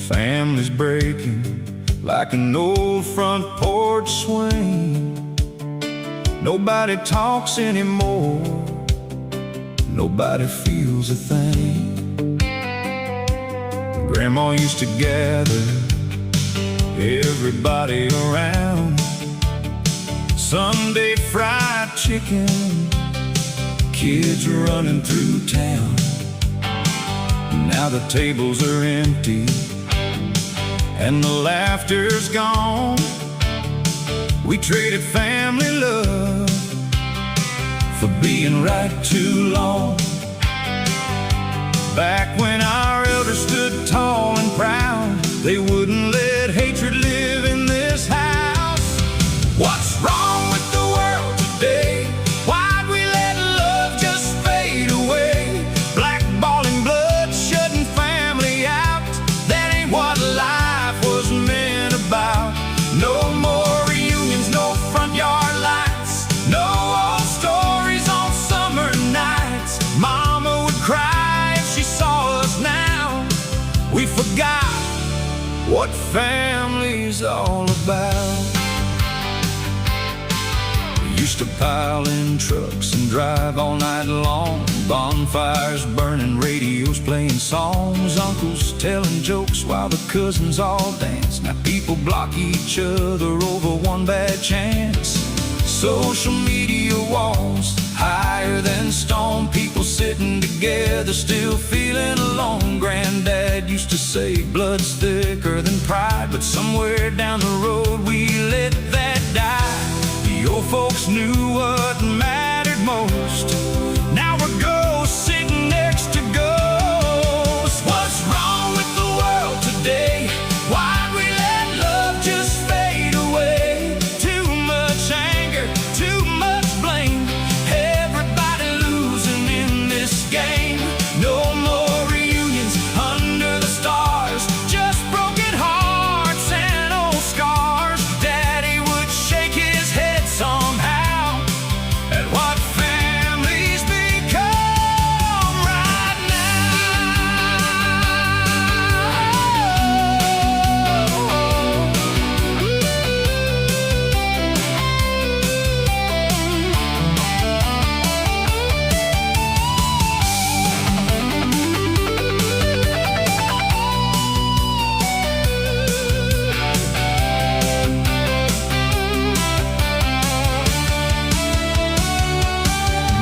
Family's breaking like an old front porch swing. Nobody talks anymore, nobody feels a thing. Grandma used to gather everybody around. Sunday fried chicken, kids running through town. Now the tables are empty and the laughter's gone. We traded family love for being right too long. Back when our elders stood tall and proud, they wouldn't let hatred live in this house. What's wrong with the world today? Why'd we let love just fade away? Blackballing, blood, shutting family out. That ain't what life was meant about. No more reunions, no front yard lights, no old stories on summer nights. Mama would cry if she saw us now. We forgot what family's all about. We used to pile in trucks and drive all night long. Bonfires burning, radios playing songs, uncles telling jokes while the cousins all dance. Now people block each other over one bad chance. Social media walls higher than stone, people sitting together still feeling alone. Granddad used to say blood's thicker than pride, but somewhere down the road we let that die. The old folks knew what mattered most. Now we're ghosts sitting next to ghosts. What's wrong with the world today? Why'd we let love just fade away? Too much anger, too much blame, everybody losing in this game. No more reunions under the stars, just broken hearts and old scars. Daddy would shake his head somehow at what families become right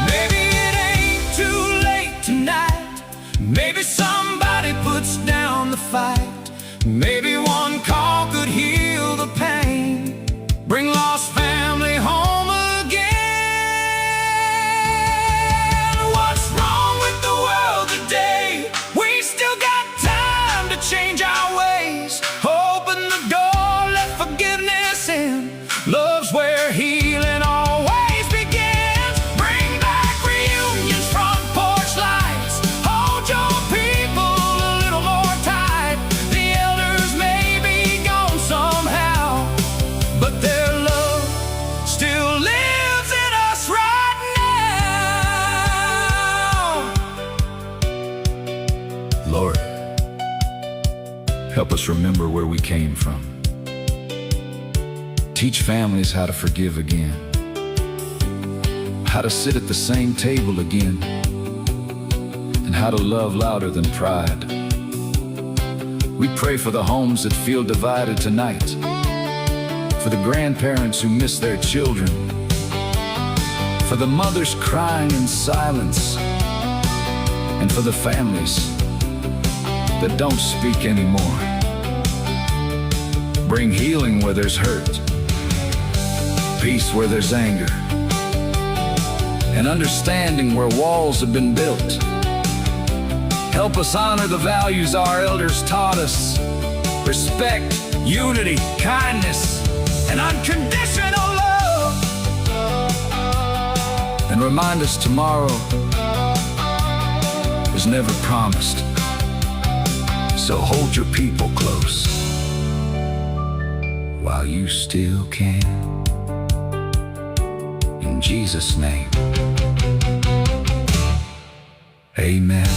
Maybe it ain't too late tonight. Maybe somebody puts down the fight. Maybe one call could heal the pain, bring lost family home again. What's wrong with the world today? We still got time to change our ways. Open the door, let forgiveness in. Love's where healing always begins. Bring back reunions, front porch lights. Hold your people a little more tight. The elders may be gone somehow, but their love still lives in us right now. Lord, help us remember where we came from. Teach families how to forgive again, how to sit at the same table again, and how to love louder than pride. We pray for the homes that feel divided tonight, for the grandparents who miss their children, for the mothers crying in silence, and for the families that don't speak anymore. Bring healing where there's hurt, peace where there's anger, and understanding where walls have been built. Help us honor the values our elders taught us: respect, unity, kindness, and unconditional love. And remind us tomorrow is never promised, so hold your people close while you still can. In Jesus' name, amen.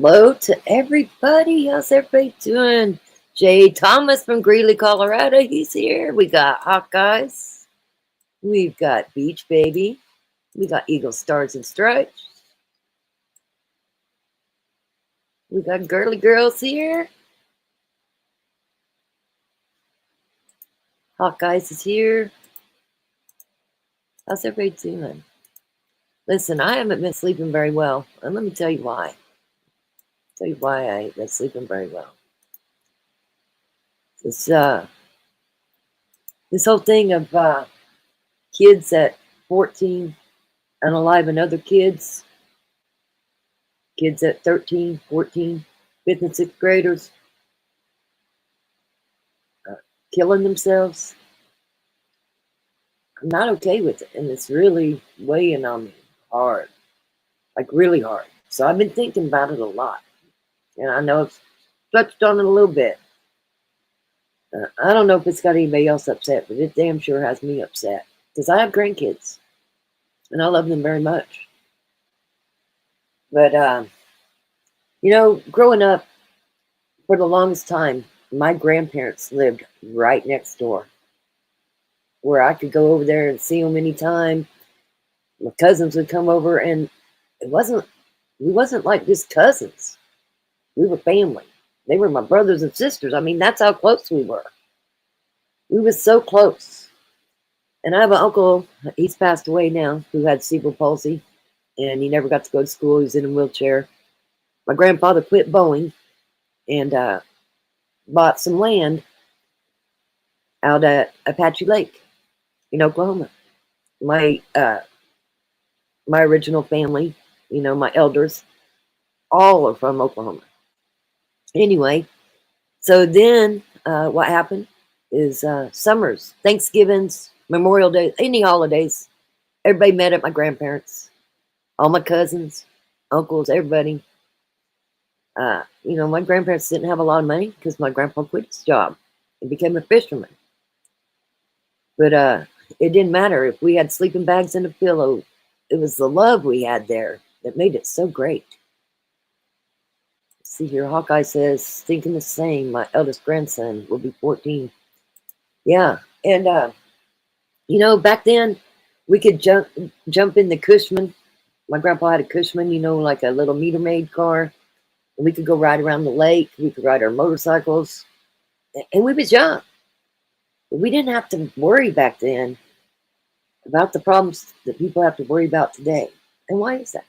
Hello to everybody. How's everybody doing? Jay Thomas from Greeley, Colorado. He's here. We got Hawkeyes. We've got Beach Baby. We got Eagle Stars and Stripes. We got Girly Girls here. Hawkeyes is here. How's everybody doing? Listen, I haven't been sleeping very well, and let me tell you why. I ain't been sleeping very well. This whole thing of kids at 14 unaliving other kids at 13, 14, 5th and 6th graders killing themselves. I'm not okay with it, and it's really weighing on me hard, like really hard. So I've been thinking about it a lot, and I know I've touched on it a little bit. I don't know if it's got anybody else upset, but it damn sure has me upset because I have grandkids, and I love them very much. But growing up, for the longest time, my grandparents lived right next door, where I could go over there and see them anytime. My cousins would come over, and we wasn't like just cousins. We were family. They were my brothers and sisters. I mean, that's how close we were. We were so close. And I have an uncle, he's passed away now, who had cerebral palsy, and he never got to go to school. He was in a wheelchair. My grandfather quit Boeing and bought some land out at Apache Lake in Oklahoma. My original family, my elders, all are from Oklahoma. Anyway, so then what happened is summers, Thanksgivings, Memorial Day, any holidays, everybody met at my grandparents', all my cousins, uncles, everybody. My grandparents didn't have a lot of money because my grandpa quit his job and became a fisherman. But it didn't matter if we had sleeping bags and a pillow. It was the love we had there that made it so great. See here, Hawkeye says, thinking the same. My eldest grandson will be 14. Yeah, and back then we could jump in the Cushman. My grandpa had a Cushman, like a little meter maid car. And we could go ride around the lake. We could ride our motorcycles, and we was young. But we didn't have to worry back then about the problems that people have to worry about today. And why is that?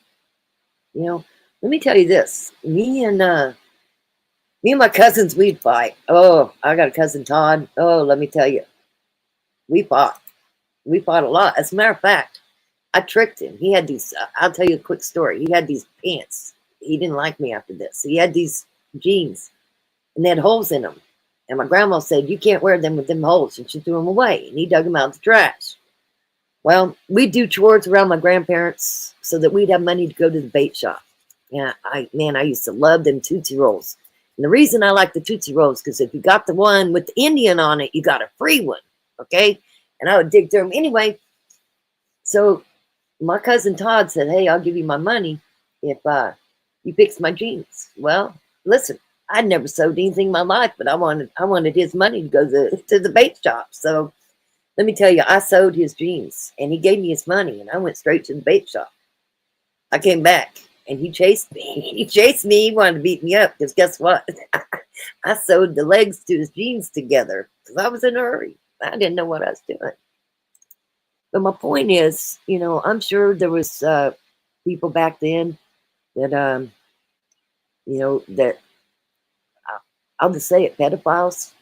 Let me tell you this. Me and my cousins, we'd fight. Oh, I got a cousin, Todd. Oh, let me tell you. We fought. We fought a lot. As a matter of fact, I tricked him. He had these, I'll tell you a quick story. He had these pants. He didn't like me after this. He had these jeans, and they had holes in them. And my grandma said, you can't wear them with them holes. And she threw them away. And he dug them out of the trash. Well, we'd do chores around my grandparents so that we'd have money to go to the bait shop. Yeah, I used to love them Tootsie Rolls. And the reason I like the Tootsie Rolls, because if you got the one with the Indian on it, you got a free one, okay? And I would dig through them. Anyway, so my cousin Todd said, hey, I'll give you my money if you fix my jeans. Well, listen, I'd never sewed anything in my life, but I wanted his money to go to the bait shop. So let me tell you, I sewed his jeans, and he gave me his money, and I went straight to the bait shop. I came back, and he chased me. He wanted to beat me up, because guess what? I sewed the legs to his jeans together, because I was in a hurry. I didn't know what I was doing. But my point is, I'm sure there was people back then that, that I'll just say it, pedophiles.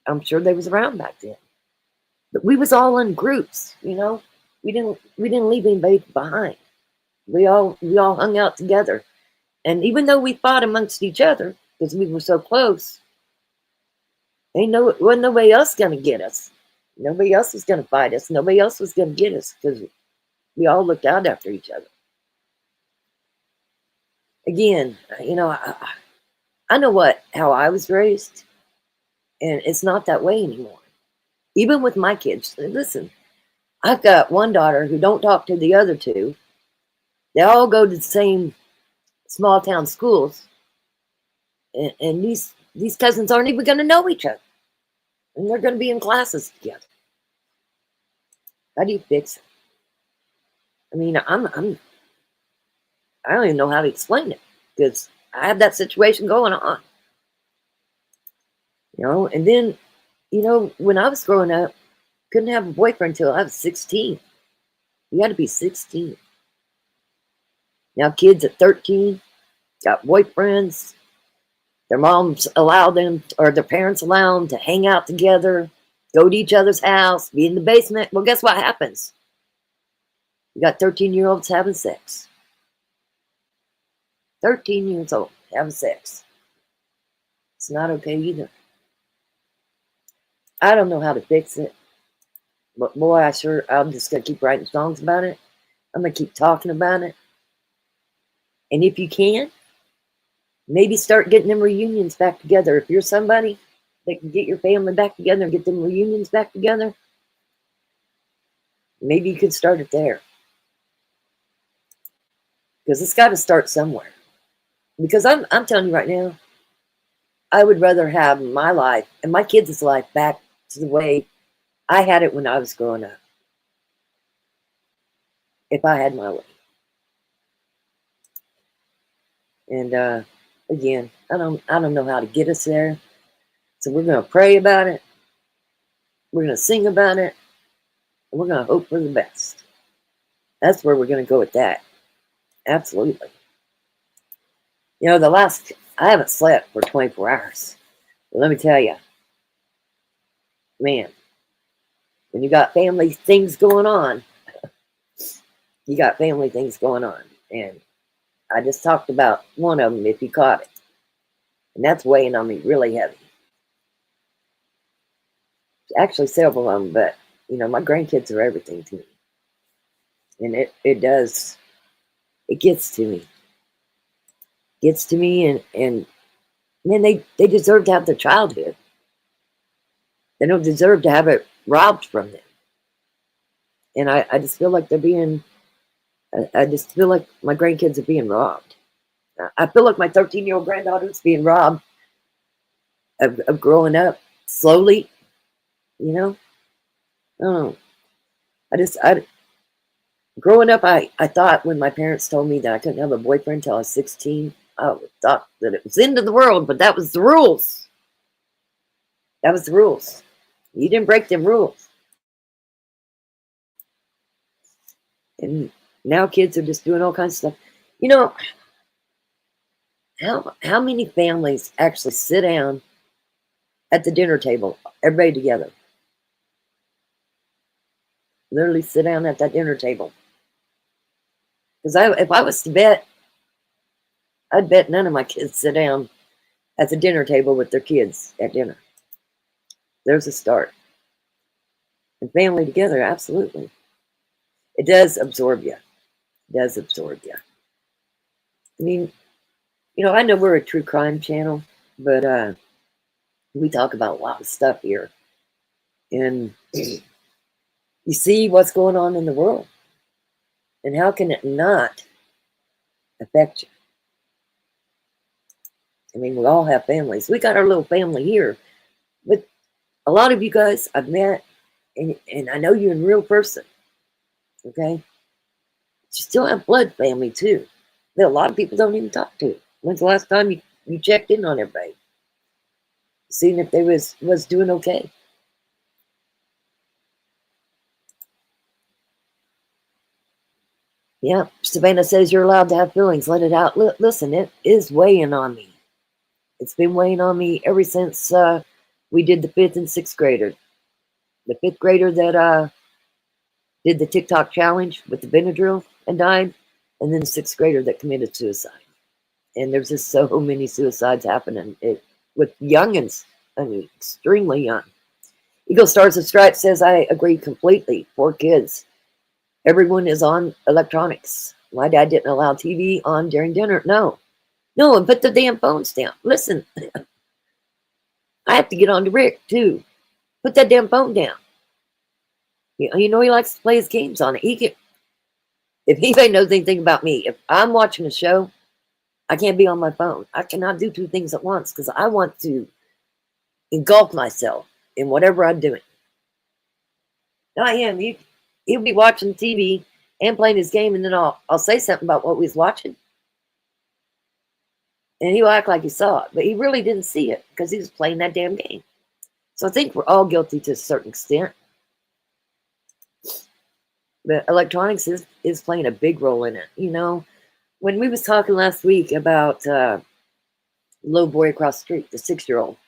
I'm sure they was around back then. But we was all in groups, We didn't leave anybody behind. We all hung out together. And even though we fought amongst each other, because we were so close, wasn't nobody else going to get us. Nobody else was going to fight us. Nobody else was going to get us, because we all looked out after each other. Again, I know how I was raised, and it's not that way anymore. Even with my kids, listen, I've got one daughter who don't talk to the other two. They all go to the same small town schools, and these cousins aren't even going to know each other, and they're going to be in classes together. How do you fix it? I mean, I don't even know how to explain it, because I have that situation going on. And then, when I was growing up, couldn't have a boyfriend until I was 16. You had to be 16. Now kids at 13 got boyfriends. Their moms allow them, or their parents allow them to hang out together, go to each other's house, be in the basement. Well, guess what happens? You got 13-year-olds having sex. 13 years old having sex. It's not okay either. I don't know how to fix it. But boy, I'm just going to keep writing songs about it. I'm going to keep talking about it. And if you can, maybe start getting them reunions back together. If you're somebody that can get your family back together and get them reunions back together, maybe you could start it there. Because it's got to start somewhere. Because I'm telling you right now, I would rather have my life and my kids' life back to the way I had it when I was growing up. If I had my way. And again, I don't know how to get us there. So we're going to pray about it. We're going to sing about it. And we're going to hope for the best. That's where we're going to go with that. Absolutely. I haven't slept for 24 hours. But let me tell you, man, when you got family things going on, you got family things going on. And I just talked about one of them, if you caught it. And that's weighing on me really heavy. Actually, several of them, but, my grandkids are everything to me. And it does, it gets to me. Gets to me, and man, they deserve to have their childhood. They don't deserve to have it robbed from them. And I just feel like I just feel like my grandkids are being robbed. I feel like my 13-year-old granddaughter is being robbed of growing up slowly, Oh, growing up, I thought when my parents told me that I couldn't have a boyfriend until I was 16, I thought that it was the end of the world, but that was the rules. That was the rules. You didn't break them rules. And now kids are just doing all kinds of stuff. How many families actually sit down at the dinner table, everybody together? Literally sit down at that dinner table. Because if I was to bet, I'd bet none of my kids sit down at the dinner table with their kids at dinner. There's a start. And family together, absolutely. It does absorb you. It does absorb you. I mean, I know we're a true crime channel, but we talk about a lot of stuff here. And you see what's going on in the world. And how can it not affect you? I mean, we all have families. We got our little family here. But a lot of you guys I've met, and I know you in real person. Okay? You still have blood family, too, that a lot of people don't even talk to. When's the last time you checked in on everybody? Seeing if they was doing okay? Yeah, Savannah says you're allowed to have feelings. Let it out. Listen, it is weighing on me. It's been weighing on me ever since we did the 5th and 6th grader. The 5th grader that did the TikTok challenge with the Benadryl and died, and then the 6th grader that committed suicide. And there's just so many suicides happening with youngins. I mean, extremely young. Eagle Stars of Stripes says, I agree completely. 4 kids. Everyone is on electronics. My dad didn't allow TV on during dinner. No, and put the damn phones down. Listen, I have to get on to Rick, too. Put that damn phone down. He likes to play his games on it. If anybody knows anything about me, if I'm watching a show, I can't be on my phone. I cannot do two things at once because I want to engulf myself in whatever I'm doing. No, I am. He'll be watching TV and playing his game, and then I'll say something about what we was watching, and he'll act like he saw it, but he really didn't see it because he was playing that damn game. So I think we're all guilty to a certain extent. But electronics is playing a big role in it. You know, when we was talking last week about little boy across the street, the 6-year-old,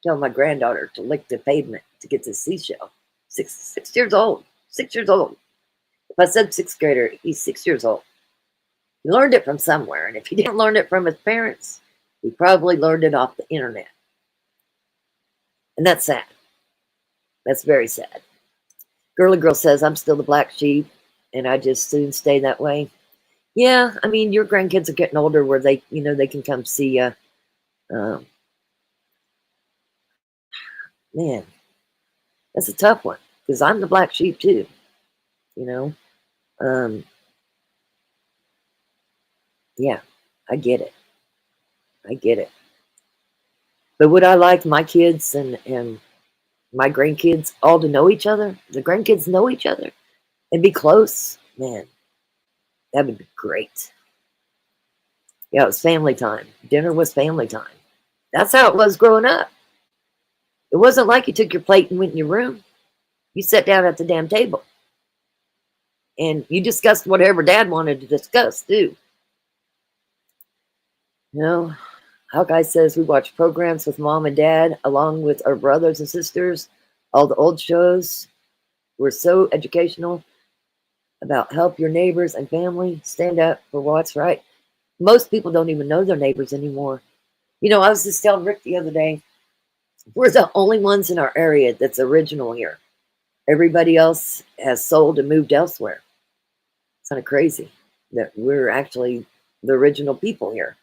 telling my granddaughter to lick the pavement to get to the seashell. 6 years old. 6 years old. If I said sixth grader, he's 6 years old. He learned it from somewhere, and if he didn't learn it from his parents, he probably learned it off the internet. And that's sad. That's very sad. Girly Girl says, I'm still the black sheep, and I just soon stay that way. Yeah, I mean, your grandkids are getting older where they, they can come see you. Man, that's a tough one, because I'm the black sheep too, Yeah, I get it. I get it. But would I like my kids and my grandkids all to know each other? The grandkids know each other and be close? Man, that would be great. Yeah, it was family time. Dinner was family time. That's how it was growing up. It wasn't like you took your plate and went in your room. You sat down at the damn table. And you discussed whatever Dad wanted to discuss, too. Hawkeye says we watch programs with Mom and Dad along with our brothers and sisters. All the old shows were so educational about help your neighbors and family, stand up for what's right. Most people don't even know their neighbors anymore. I was just telling Rick the other day, we're the only ones in our area that's original here. Everybody else has sold and moved elsewhere. It's kind of crazy that we're actually the original people here.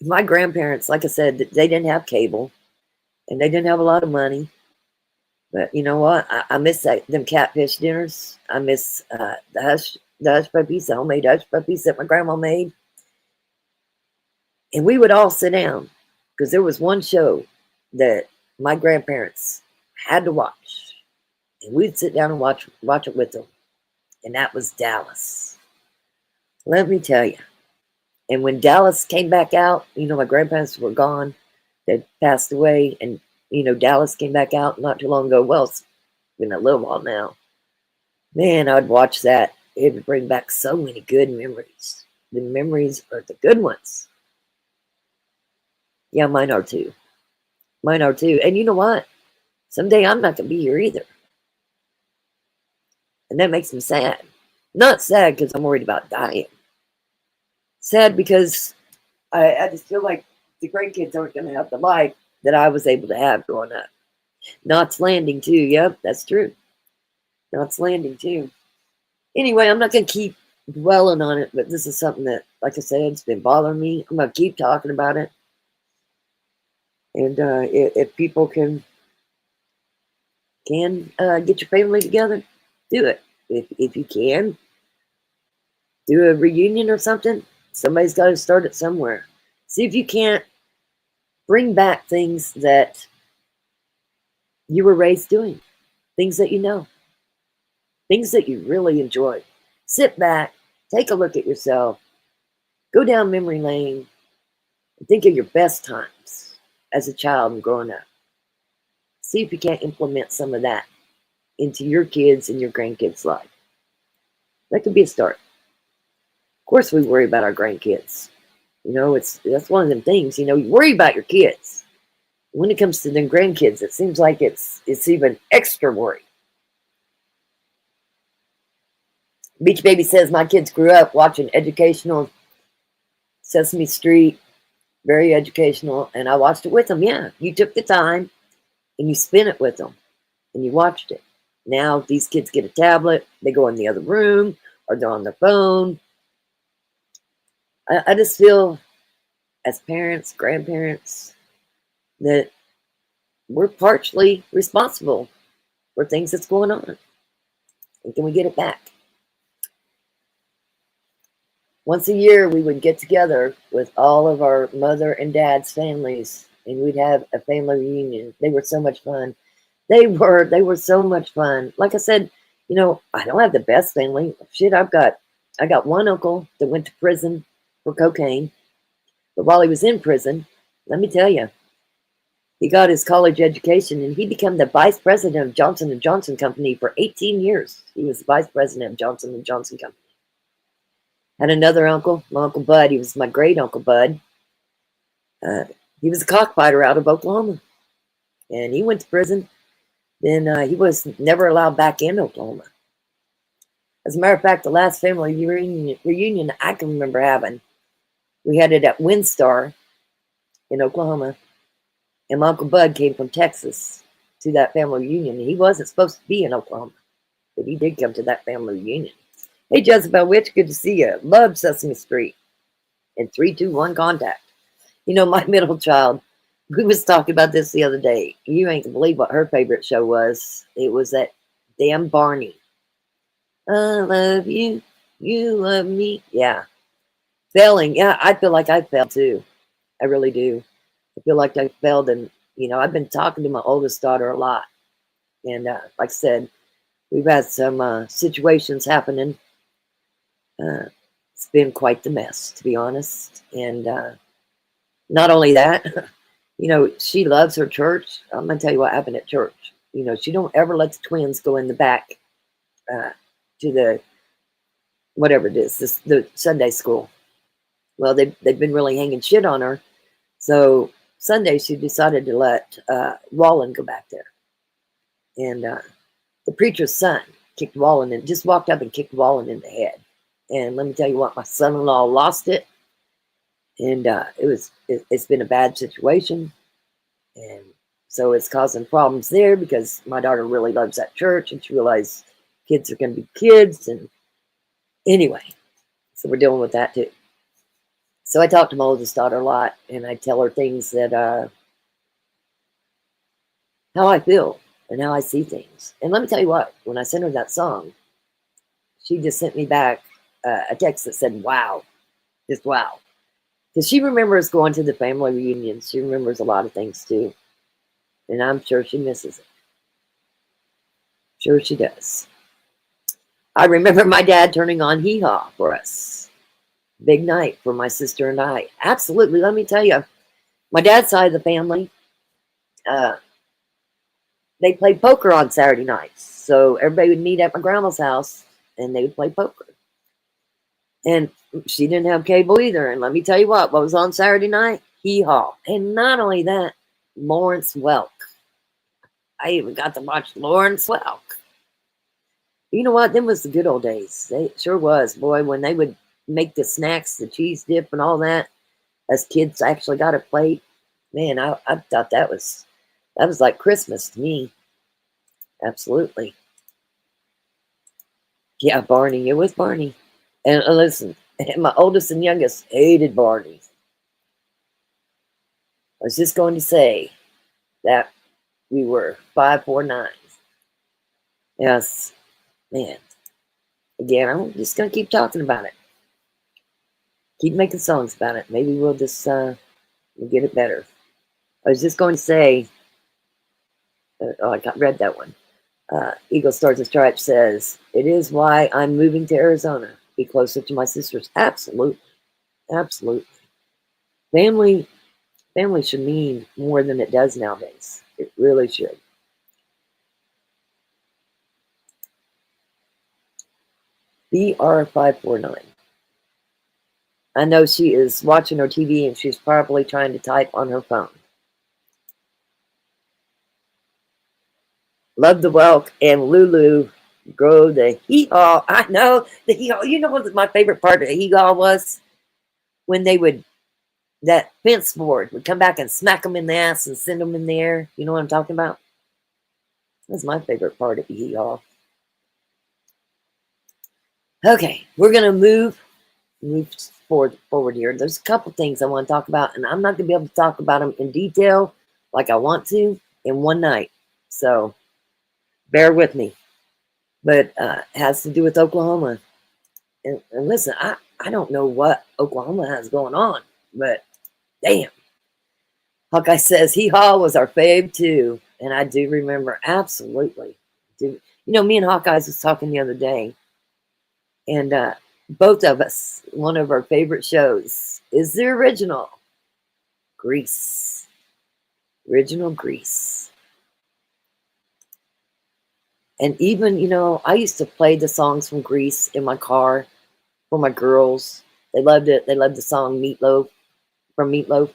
My grandparents, like I said, they didn't have cable and they didn't have a lot of money. But you know what? I miss them catfish dinners. I miss the hush puppies, the homemade hush puppies that my grandma made. And we would all sit down because there was one show that my grandparents had to watch. And we'd sit down and watch it with them. And that was Dallas. Let me tell you. And when Dallas came back out, my grandparents were gone. They passed away. And, Dallas came back out not too long ago. Well, it's been a little while now. Man, I'd watch that. It would bring back so many good memories. The memories are the good ones. Yeah, mine are too. Mine are too. And you know what? Someday I'm not going to be here either. And that makes me sad. Not sad because I'm worried about dying. Sad because I just feel like the grandkids aren't going to have the life that I was able to have growing up. Knots Landing too. Yep, that's true. Knots Landing too. Anyway, I'm not going to keep dwelling on it, but this is something that, like I said, it's been bothering me. I'm going to keep talking about it. And if people can get your family together, do it. If you can, do a reunion or something. Somebody's got to start it somewhere. See if you can't bring back things that you were raised doing, things that you know, things that you really enjoyed. Sit back, take a look at yourself, go down memory lane, and think of your best times as a child and growing up. See if you can't implement some of that into your kids and your grandkids' life. That could be a start. Of course, we worry about our grandkids. That's one of them things. You worry about your kids. When it comes to them grandkids, it seems like it's even extra worry. Beach Baby says, my kids grew up watching educational Sesame Street, very educational, and I watched it with them. Yeah, you took the time and you spent it with them and you watched it. Now these kids get a tablet, they go in the other room, or they're on their phone. I just feel, as parents, grandparents, that we're partially responsible for things that's going on. And can we get it back? Once a year, we would get together with all of our mother and dad's families, and we'd have a family reunion. They were so much fun. They were so much fun. Like I said, I don't have the best family. Shit, I got one uncle that went to prison for cocaine, but while he was in prison, let me tell you, he got his college education and he became the vice president of Johnson and Johnson Company for 18 years. He was the vice president of Johnson and Johnson Company. Had another uncle, my Uncle Bud. He was my great Uncle Bud. Uh, he was a cockfighter out of Oklahoma, and he went to prison. Then he was never allowed back in Oklahoma. As a matter of fact, the last family reunion I can remember having, we had it at Windstar in Oklahoma, and my Uncle Bud came from Texas to that family reunion. He wasn't supposed to be in Oklahoma, but he did come to that family reunion. Hey, Jezebel Witch, good to see you. Love Sesame Street and 321 Contact. My middle child, we was talking about this the other day. You ain't gonna believe what her favorite show was. It was that damn Barney. I love you. You love me. Yeah. Failing. Yeah, I feel like I failed too. I really do. I feel like I failed. And, I've been talking to my oldest daughter a lot. And like I said, we've had some situations happening. It's been quite the mess, to be honest. And not only that, she loves her church. I'm going to tell you what happened at church. She don't ever let the twins go in the back to the, whatever it is, the Sunday school. Well, they've been really hanging shit on her. So Sunday she decided to let Wallen go back there. And the preacher's son kicked Wallen and just walked up and kicked Wallen in the head. And let me tell you what, my son-in-law lost it. And it's been a bad situation. And so it's causing problems there because my daughter really loves that church and she realized kids are going to be kids. And anyway, so we're dealing with that too. So I talk to my oldest daughter a lot and I tell her things that, how I feel and how I see things. And let me tell you what, when I sent her that song, she just sent me back a text that said, wow, just wow. Because she remembers going to the family reunions. She remembers a lot of things too. And I'm sure she misses it. Sure she does. I remember my dad turning on Hee Haw for us. Big night for my sister and I. Absolutely. Let me tell you, my dad's side of the family, they played poker on Saturday nights. So everybody would meet at my grandma's house and they would play poker. And she didn't have cable either. And let me tell you what was on Saturday night? Hee Haw. And not only that, Lawrence Welk. I even got to watch Lawrence Welk. You know what? Them was the good old days. They sure was. Boy, when they would make the snacks, the cheese dip and all that, as kids actually got a plate. Man, I thought that was like Christmas to me. Absolutely. Yeah, Barney. It was Barney. And listen, my oldest and youngest hated Barney. I was just going to say that we were 549. Yes, man. Again, I'm just going to keep talking about it. Keep making songs about it. Maybe we'll just we'll get it better. I was just going to say, I read that one. Eagle Stars and Stripes says, it is why I'm moving to Arizona. Be closer to my sisters. Absolutely. Absolutely. Family should mean more than it does nowadays. It really should. BR549. I know she is watching her TV and she's probably trying to type on her phone. Love the Welk and Lulu grow the hee-haw. I know the hee-haw. You know what my favorite part of the hee-haw was? When they would, that fence board would come back and smack them in the ass and send them in the air. You know what I'm talking about? That's my favorite part of the hee-haw. Okay, we're going to move forward here. There's a couple things I want to talk about, and I'm not going to be able to talk about them in detail like I want to in one night. So bear with me. But it has to do with Oklahoma. And listen, I don't know what Oklahoma has going on, but damn. Hawkeye says, hee haw was our fave too. And I do remember, absolutely. You know, me and Hawkeyes was talking the other day, and both of us, one of our favorite shows is the original Grease. Original Grease. And even, you know, I used to play the songs from Grease in my car for my girls. They loved it. They loved the song Meatloaf from Meatloaf.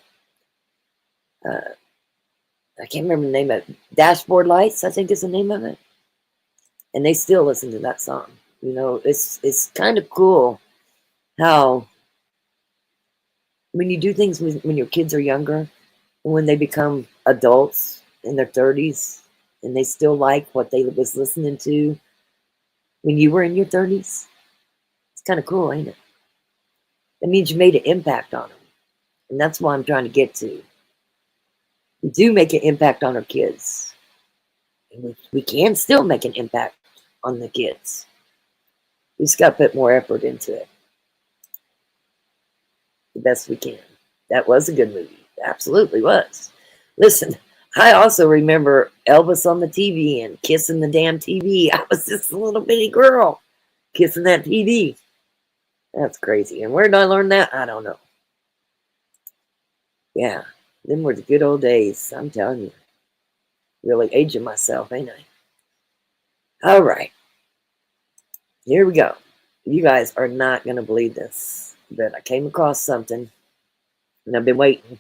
I can't remember the name of it. Dashboard Lights, I think is the name of it. And they still listen to that song. You know, it's kind of cool how when you do things when your kids are younger, and when they become adults in their 30s, and they still like what they was listening to when you were in your 30s. It's kind of cool, ain't it? That means you made an impact on them. And that's what I'm trying to get to. We do make an impact on our kids. And we can still make an impact on the kids. We just got to put more effort into it. The best we can. That was a good movie. It absolutely was. Listen, I also remember Elvis on the TV and kissing the damn TV. I was just a little bitty girl kissing that TV. That's crazy. And where did I learn that? I don't know. Yeah, them were the good old days. I'm telling you. Really aging myself, ain't I? All right. Here we go. You guys are not going to believe this, but I came across something, and I've been waiting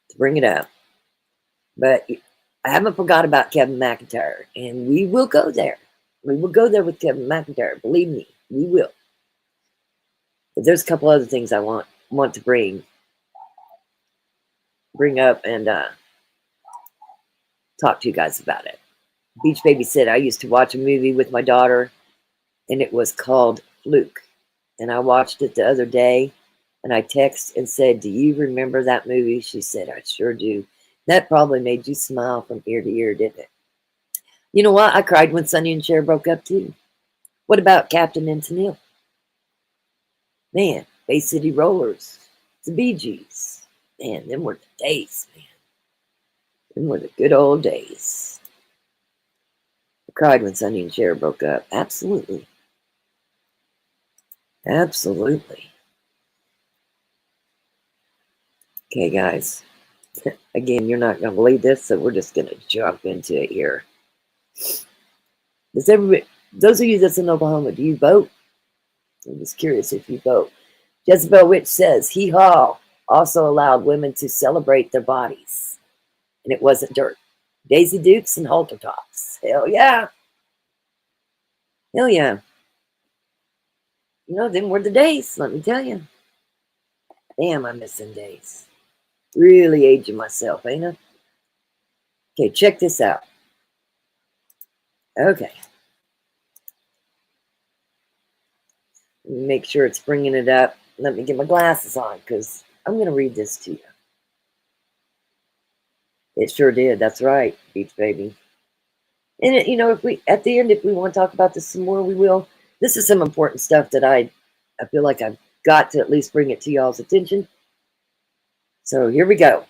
to bring it up. But I haven't forgot about Kevin McIntyre, and we will go there. We will go there with Kevin McIntyre. Believe me, we will. But there's a couple other things I want to bring up and talk to you guys about it. Beach Baby said, I used to watch a movie with my daughter, and it was called Fluke. And I watched it the other day, and I texted and said, do you remember that movie? She said, I sure do. That probably made you smile from ear to ear, didn't it? You know what? I cried when Sonny and Cher broke up, too. What about Captain and Tennille? Man, Bay City Rollers, the Bee Gees. Man, them were the days, man. Them were the good old days. I cried when Sonny and Cher broke up. Absolutely. Absolutely. Okay, guys. Again, you're not going to believe this, so we're just going to jump into it here. Does everybody, those of you that's in Oklahoma, do you vote? I'm just curious if you vote. Jezebel Witch says, hee haw also allowed women to celebrate their bodies. And it wasn't dirt. Daisy Dukes and halter tops. Hell yeah. Hell yeah. You know, them were the days, let me tell you. Damn, I miss them days. Really aging myself, ain't I? Okay, check this out. Okay. Make sure it's bringing it up. Let me get my glasses on, because I'm going to read this to you. It sure did. That's right, Beach Baby. And, you know, if we, at the end, if we want to talk about this some more, we will. This is some important stuff that I feel like I've got to at least bring it to y'all's attention. So here we go.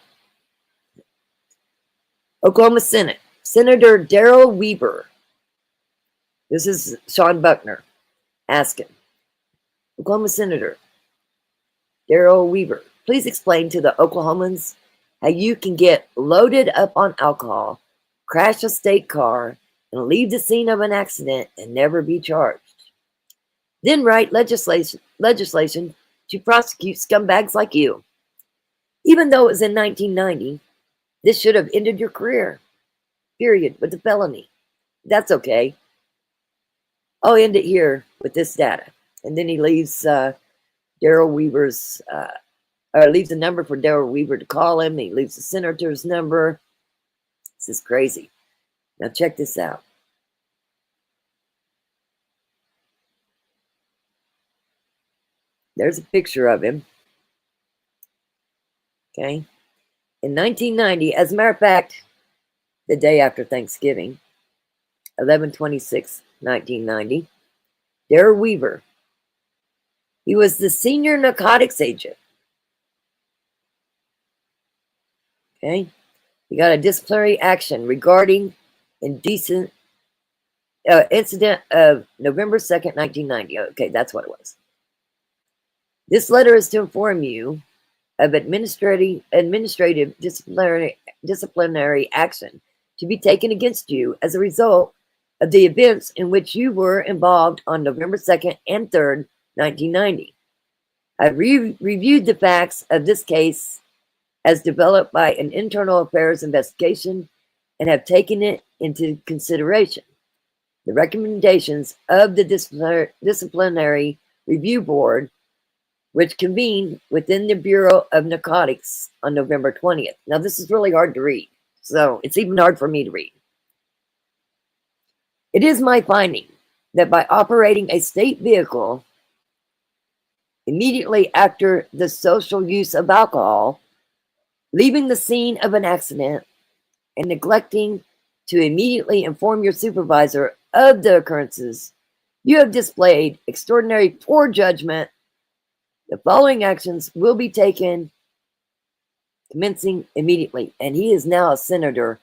Oklahoma Senate. Senator Darrell Weaver. This is Sean Buckner asking. Oklahoma Senator Darrell Weaver, please explain to the Oklahomans how you can get loaded up on alcohol, crash a state car, and leave the scene of an accident and never be charged. Then write legislation to prosecute scumbags like you. Even though it was in 1990, this should have ended your career. Period. With a felony. That's okay. I'll end it here with this data. And then he leaves Darrell Weaver's, or leaves a number for Darrell Weaver to call him. He leaves the senator's number. This is crazy. Now check this out. There's a picture of him. Okay. In 1990, as a matter of fact, the day after Thanksgiving, 11/26/1990, Darrell Weaver He was the senior narcotics agent. Okay. He got a disciplinary action regarding indecent incident of November 2nd, 1990. Okay, that's what it was. This letter is to inform you of administrative disciplinary action to be taken against you as a result of the events in which you were involved on November 2nd and 3rd, 1990. I reviewed the facts of this case as developed by an internal affairs investigation and have taken it into consideration. The recommendations of the disciplinary review board, which convened within the Bureau of Narcotics on November 20th. Now, this is really hard to read, so it's even hard for me to read. It is my finding that by operating a state vehicle immediately after the social use of alcohol, leaving the scene of an accident, and neglecting to immediately inform your supervisor of the occurrences, you have displayed extraordinary poor judgment. The following actions will be taken commencing immediately. And he is now a senator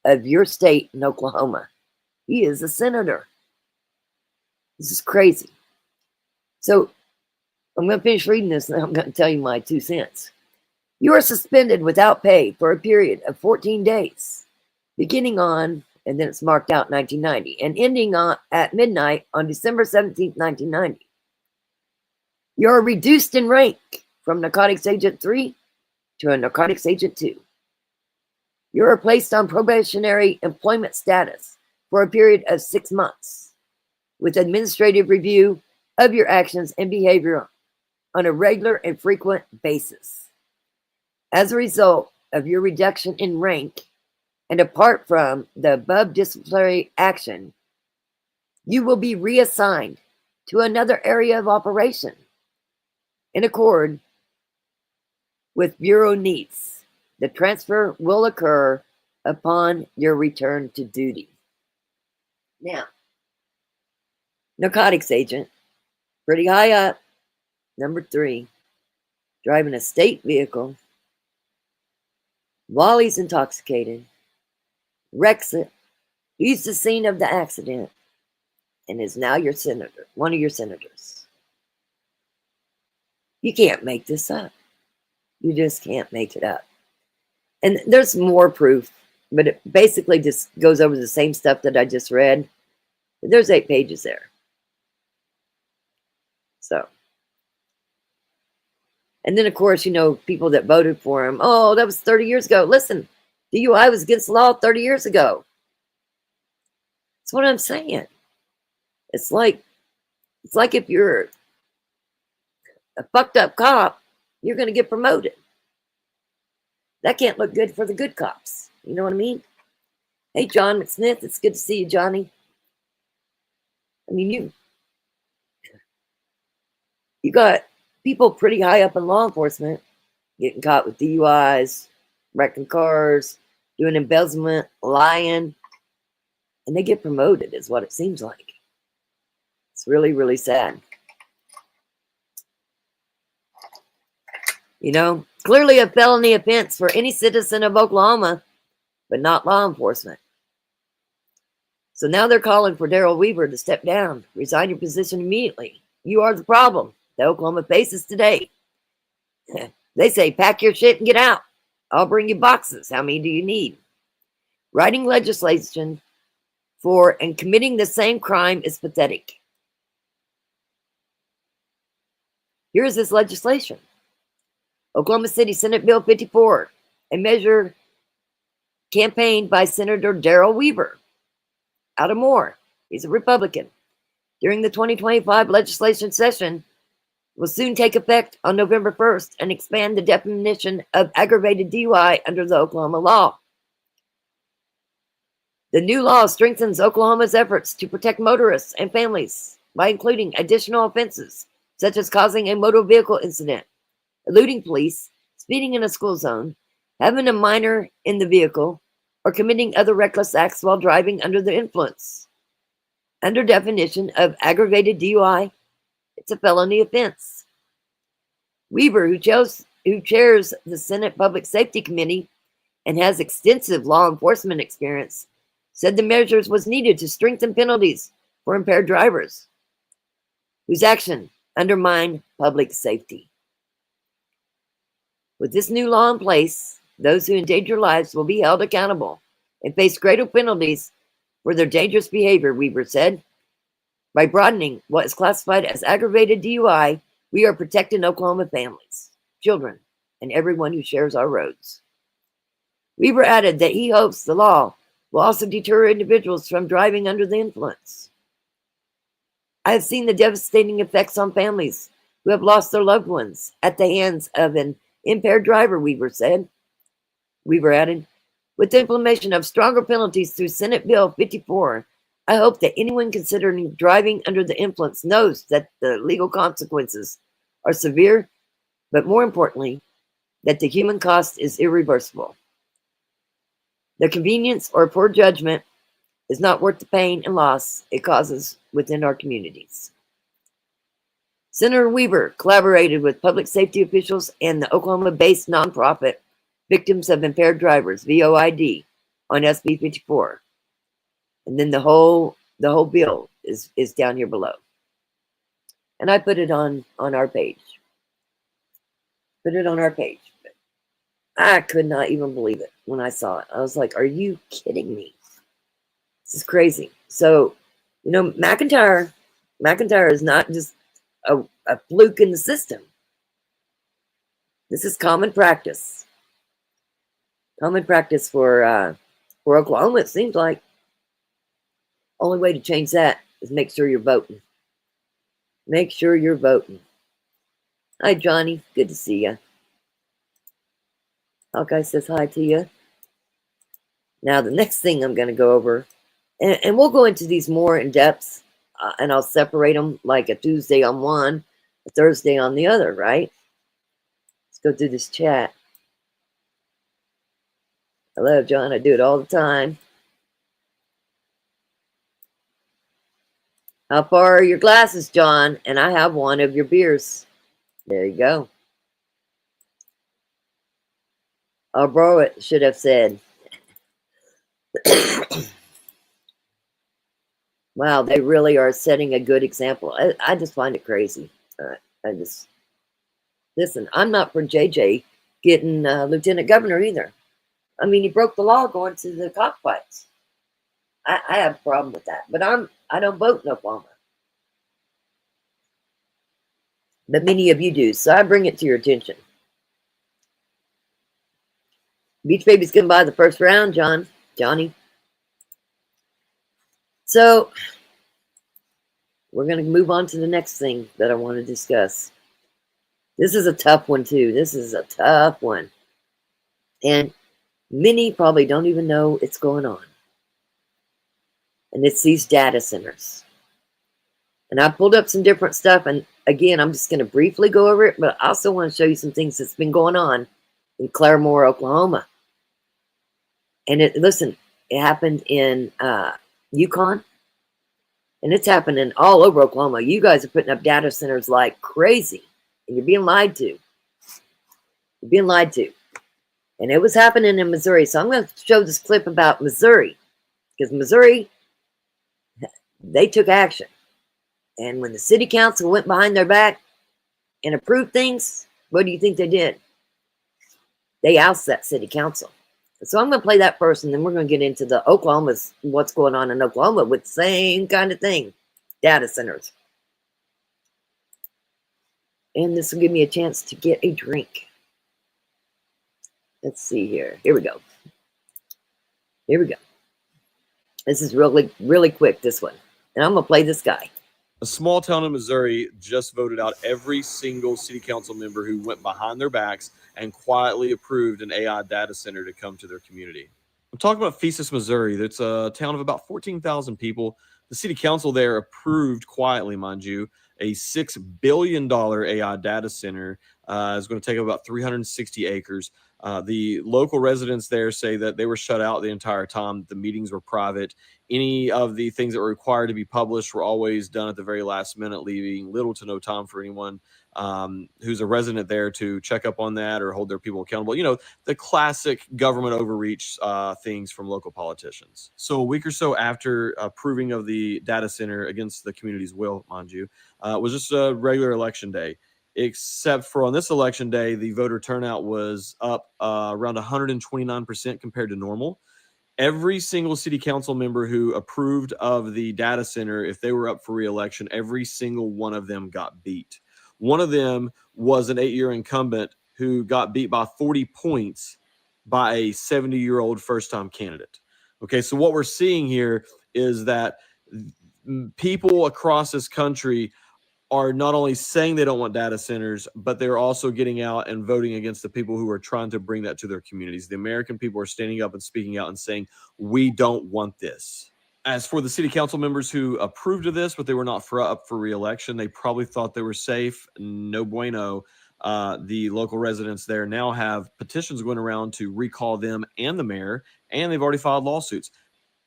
of your state in Oklahoma. He is a senator. This is crazy. So I'm going to finish reading this and I'm going to tell you my 2 cents. You are suspended without pay for a period of 14 days, beginning on, and then it's marked out 1990, and ending at midnight on December 17th, 1990. You are reduced in rank from Narcotics Agent 3 to a Narcotics Agent 2. You are placed on probationary employment status for a period of 6 months, with administrative review of your actions and behavior on a regular and frequent basis. As a result of your reduction in rank, and apart from the above disciplinary action, you will be reassigned to another area of operation in accord with Bureau needs. The transfer will occur upon your return to duty. Now, narcotics agent, pretty high up, number 3, driving a state vehicle while he's intoxicated, wrecks it, leaves the scene of the accident, and is now your senator, one of your senators. You can't make this up. You just can't make it up. And there's more proof, but it basically just goes over the same stuff that I just read. But there's 8 pages there. So. And then, of course, you know, people that voted for him, oh, that was 30 years ago. Listen, DUI was against the law 30 years ago. That's what I'm saying. It's like if you're a fucked up cop, you're going to get promoted. That can't look good for the good cops. You know what I mean? Hey, John McSmith, it's good to see you, Johnny. I mean, you got people pretty high up in law enforcement getting caught with DUIs, wrecking cars, doing embezzlement, lying, and they get promoted is what it seems like. It's really, really sad. You know, clearly a felony offense for any citizen of Oklahoma, but not law enforcement. So now they're calling for Daryl Weaver to step down, resign your position immediately. You are the problem that Oklahoma faces today. They say, pack your shit and get out. I'll bring you boxes. How many do you need? Writing legislation for and committing the same crime is pathetic. Here's this legislation. Oklahoma City Senate Bill 54, a measure campaigned by Senator Daryl Weaver out of Moore. He's a Republican. During the 2025 legislation session, will soon take effect on November 1st and expand the definition of aggravated DUI under the Oklahoma law. The new law strengthens Oklahoma's efforts to protect motorists and families by including additional offenses such as causing a motor vehicle incident, eluding police, speeding in a school zone, having a minor in the vehicle, or committing other reckless acts while driving under the influence. Under definition of aggravated DUI, it's a felony offense. Weaver, who chairs the Senate Public Safety Committee and has extensive law enforcement experience, said the measures was needed to strengthen penalties for impaired drivers whose action undermined public safety. With this new law in place, those who endanger lives will be held accountable and face greater penalties for their dangerous behavior, Weaver said. By broadening what is classified as aggravated DUI, we are protecting Oklahoma families, children, and everyone who shares our roads. Weaver added that he hopes the law will also deter individuals from driving under the influence. I have seen the devastating effects on families who have lost their loved ones at the hands of an impaired driver, Weaver said. Weaver added, with the implementation of stronger penalties through Senate Bill 54, I hope that anyone considering driving under the influence knows that the legal consequences are severe, but more importantly, that the human cost is irreversible. The convenience or poor judgment is not worth the pain and loss it causes within our communities. Senator Weaver collaborated with public safety officials and the Oklahoma-based nonprofit Victims of Impaired Drivers, VOID, on SB 54. And then the whole bill is down here below. And I put it on our page. Put it on our page. But I could not even believe it when I saw it. I was like, are you kidding me? This is crazy. So, you know, McIntyre is not just a fluke in the system. This is common practice. Common practice for Oklahoma, it seems like. Only way to change that is make sure you're voting. Make sure you're voting. Hi, Johnny. Good to see you. Hawkeye says hi to you. Now, the next thing I'm going to go over, and we'll go into these more in depth, and I'll separate them like a Tuesday on one, a Thursday on the other, right? Let's go through this chat. Hello, John. I do it all the time. How far are your glasses, John? And I have one of your beers. There you go. I'll borrow it, should have said. Wow, they really are setting a good example. I just find it crazy. Listen, I'm not for JJ getting lieutenant governor either. I mean, he broke the law going to the cockfights. I have a problem with that, but I don't vote in Oklahoma. But many of you do, so I bring it to your attention. Beach Baby's going by the first round, Johnny. So we're going to move on to the next thing that I want to discuss. This is a tough one too. This is a tough one. And many probably don't even know it's going on. And it's these data centers. And I pulled up some different stuff. And again, I'm just going to briefly go over it. But I also want to show you some things that's been going on in Claremore, Oklahoma. And listen, it happened in Yukon. And it's happening all over Oklahoma. You guys are putting up data centers like crazy. And you're being lied to. You're being lied to. And it was happening in Missouri. So I'm going to show this clip about Missouri. Because Missouri, they took action. And when the city council went behind their back and approved things, what do you think they did? They ousted that city council. So I'm going to play that first, and then we're going to get into the Oklahoma's, what's going on in Oklahoma with the same kind of thing, data centers. And this will give me a chance to get a drink. Let's see here. Here we go. Here we go. This is really, really quick, this one. And I'm going to play this guy. A small town in Missouri just voted out every single city council member who went behind their backs and quietly approved an AI data center to come to their community. I'm talking about Pheasants, Missouri. That's a town of about 14,000 people. The city council there approved quietly, mind you, a $6 billion AI data center. Is going to take up about 360 acres. The local residents there say that they were shut out the entire time. The meetings were private. Any of the things that were required to be published were always done at the very last minute, leaving little to no time for anyone who's a resident there to check up on that or hold their people accountable. You know, the classic government overreach things from local politicians. So a week or so after approving of the data center against the community's will, mind you, was just a regular election day. Except for on this election day, the voter turnout was up around 129% compared to normal. Every single city council member who approved of the data center, if they were up for re-election, every single one of them got beat. One of them was an 8-year incumbent who got beat by 40 points by a 70-year-old first-time candidate. Okay, so what we're seeing here is that people across this country are not only saying they don't want data centers, but they're also getting out and voting against the people who are trying to bring that to their communities. The American people are standing up and speaking out and saying, we don't want this. As for the city council members who approved of this, but they were not up for re-election, they probably thought they were safe. No bueno. The local residents there now have petitions going around to recall them and the mayor, and they've already filed lawsuits.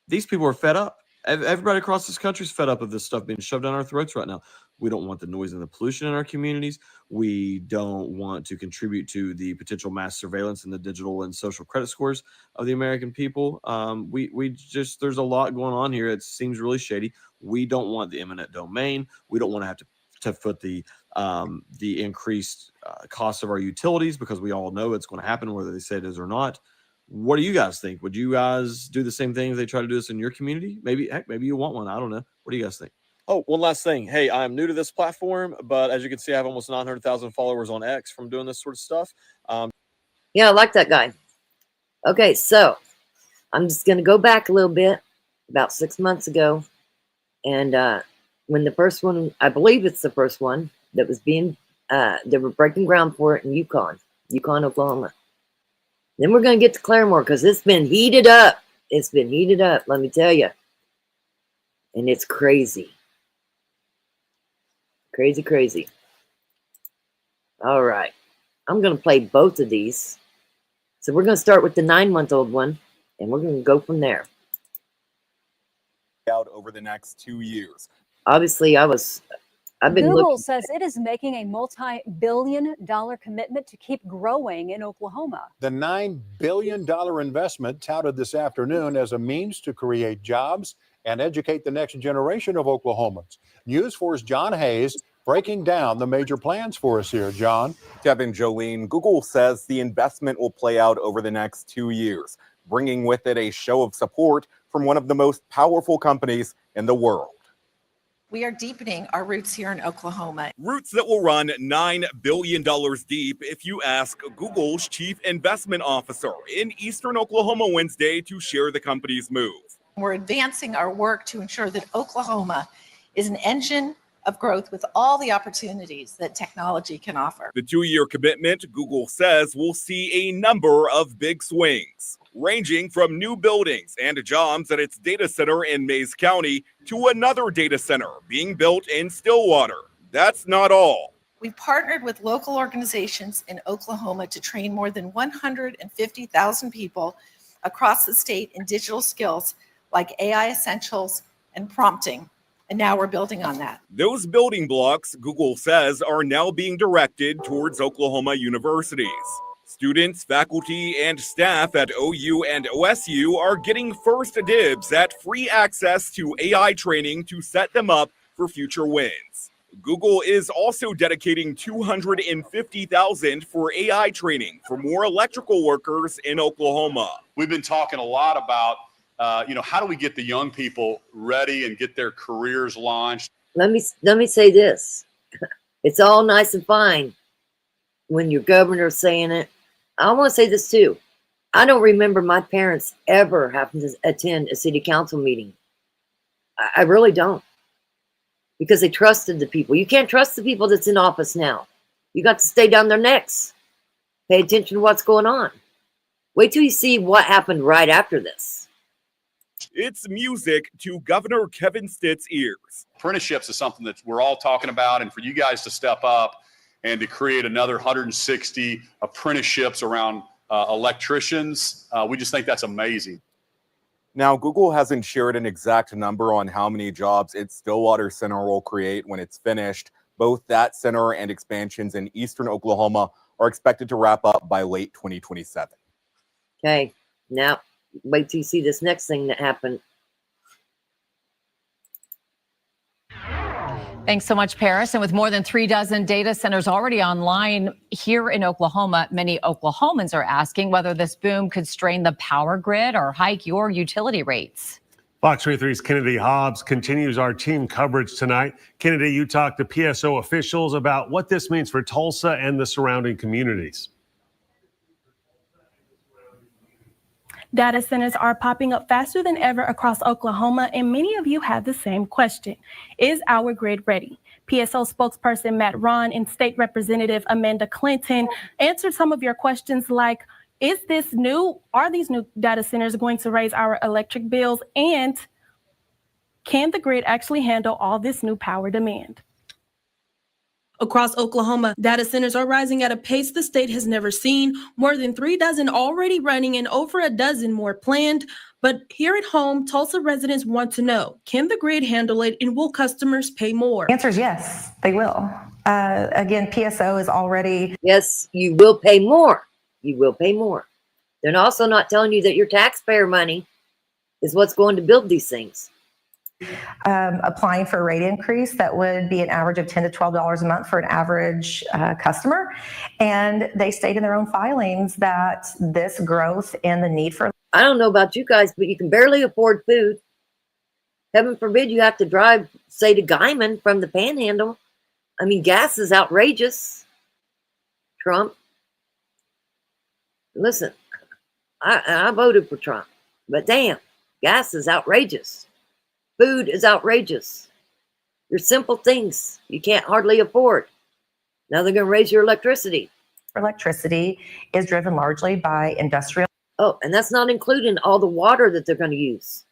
These people are fed up. Everybody across this country is fed up of this stuff being shoved down our throats right now. We don't want the noise and the pollution in our communities. We don't want to contribute to the potential mass surveillance and the digital and social credit scores of the American people. We just, there's a lot going on here. It seems really shady. We don't want the eminent domain. We don't want to have to foot the increased cost of our utilities, because we all know it's going to happen whether they say it is or not. What do you guys think? Would you guys do the same thing if they try to do this in your community? Maybe, heck, maybe you want one. I don't know. What do you guys think? Oh, one last thing. Hey, I'm new to this platform, but as you can see, I have almost 900,000 followers on X from doing this sort of stuff. Yeah, I like that guy. Okay, so I'm just going to go back a little bit, about 6 months ago. And when the first one, I believe it's the first one that was being, they were breaking ground for it in Yukon, Oklahoma. Then we're going to get to Claremore, because it's been heated up. It's been heated up, let me tell you. And it's crazy. Crazy, crazy. All right. I'm going to play both of these. So we're going to start with the 9-month-old one, and we're going to go from there. Out over the next 2 years. Obviously, I've been Google looking. says it is making a multi-billion-dollar commitment to keep growing in Oklahoma. The $9 billion investment touted this afternoon as a means to create jobs and educate the next generation of Oklahomans. News 4's John Hayes breaking down the major plans for us here. John. Kevin, Jolene, Google says the investment will play out over the next 2 years, bringing with it a show of support from one of the most powerful companies in the world. We are deepening our roots here in Oklahoma. Roots that will run $9 billion deep if you ask Google's chief investment officer in Eastern Oklahoma Wednesday to share the company's move. We're advancing our work to ensure that Oklahoma is an engine of growth with all the opportunities that technology can offer. The 2-year commitment, Google says, will see a number of big swings, ranging from new buildings and jobs at its data center in Mays County to another data center being built in Stillwater. That's not all. We partnered with local organizations in Oklahoma to train more than 150,000 people across the state in digital skills like AI essentials and prompting. And now we're building on that. Those building blocks, Google says, are now being directed towards Oklahoma universities. Students, faculty, and staff at OU and OSU are getting first dibs at free access to AI training to set them up for future wins. Google is also dedicating $250,000 for AI training for more electrical workers in Oklahoma. We've been talking a lot about how do we get the young people ready and get their careers launched? Let me say this. It's all nice and fine when your governor's saying it. I want to say this too. I don't remember my parents ever having to attend a city council meeting. I really don't. Because they trusted the people. You can't trust the people that's in office now. You got to stay down their necks. Pay attention to what's going on. Wait till you see what happened right after this. It's music to Governor Kevin Stitt's ears. Apprenticeships is something that we're all talking about, and for you guys to step up and to create another 160 apprenticeships around electricians. We just think that's amazing. Now, Google hasn't shared an exact number on how many jobs its Stillwater Center will create when it's finished. Both that center and expansions in eastern Oklahoma are expected to wrap up by late 2027. Okay, now wait till you see this next thing that happened. Thanks so much, Paris. And with more than 36 data centers already online here in Oklahoma, many Oklahomans are asking whether this boom could strain the power grid or hike your utility rates. Fox 23's Kennedy Hobbs continues our team coverage tonight. Kennedy, you talked to PSO officials about what this means for Tulsa and the surrounding communities. Data centers are popping up faster than ever across Oklahoma, and many of you have the same question. Is our grid ready? PSO spokesperson Matt Ron and State Representative Amanda Clinton answered some of your questions like, are these new data centers going to raise our electric bills? And can the grid actually handle all this new power demand? Across Oklahoma, data centers are rising at a pace the state has never seen, more than 36 already running and over a dozen more planned. But here at home, Tulsa residents want to know, can the grid handle it and will customers pay more? The answer is yes, they will. Again, PSO is already... Yes, you will pay more. You will pay more. They're also not telling you that your taxpayer money is what's going to build these things. Applying for a rate increase that would be an average of $10 to $12 a month for an average customer. And they state in their own filings that this growth and the need for... I don't know about you guys, but you can barely afford food. Heaven forbid you have to drive, say, to Guyman from the Panhandle. I mean, gas is outrageous. Trump. Listen, I voted for Trump, but damn, gas is outrageous. Food is outrageous. There's simple things you can't hardly afford. Now they're going to raise your electricity. Electricity is driven largely by industrial. Oh, and that's not including all the water that they're going to use.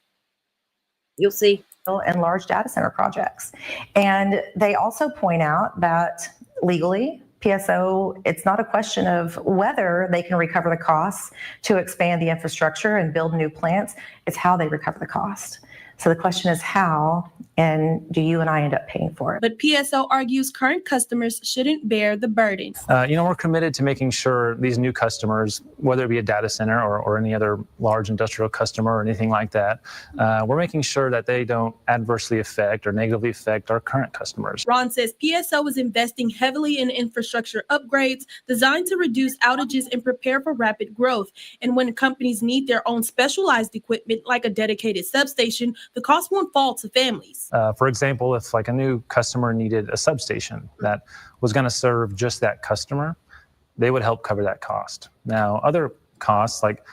You'll see. And large data center projects. And they also point out that legally, PSO, it's not a question of whether they can recover the costs to expand the infrastructure and build new plants. It's how they recover the cost. So the question is how, and do you and I end up paying for it? But PSO argues current customers shouldn't bear the burden. We're committed to making sure these new customers, whether it be a data center or any other large industrial customer or anything like that, we're making sure that they don't adversely affect or negatively affect our current customers. Ron says PSO is investing heavily in infrastructure upgrades designed to reduce outages and prepare for rapid growth. And when companies need their own specialized equipment, like a dedicated substation, the cost won't fall to families. For example, if like a new customer needed a substation that was going to serve just that customer, they would help cover that cost. Now, other costs like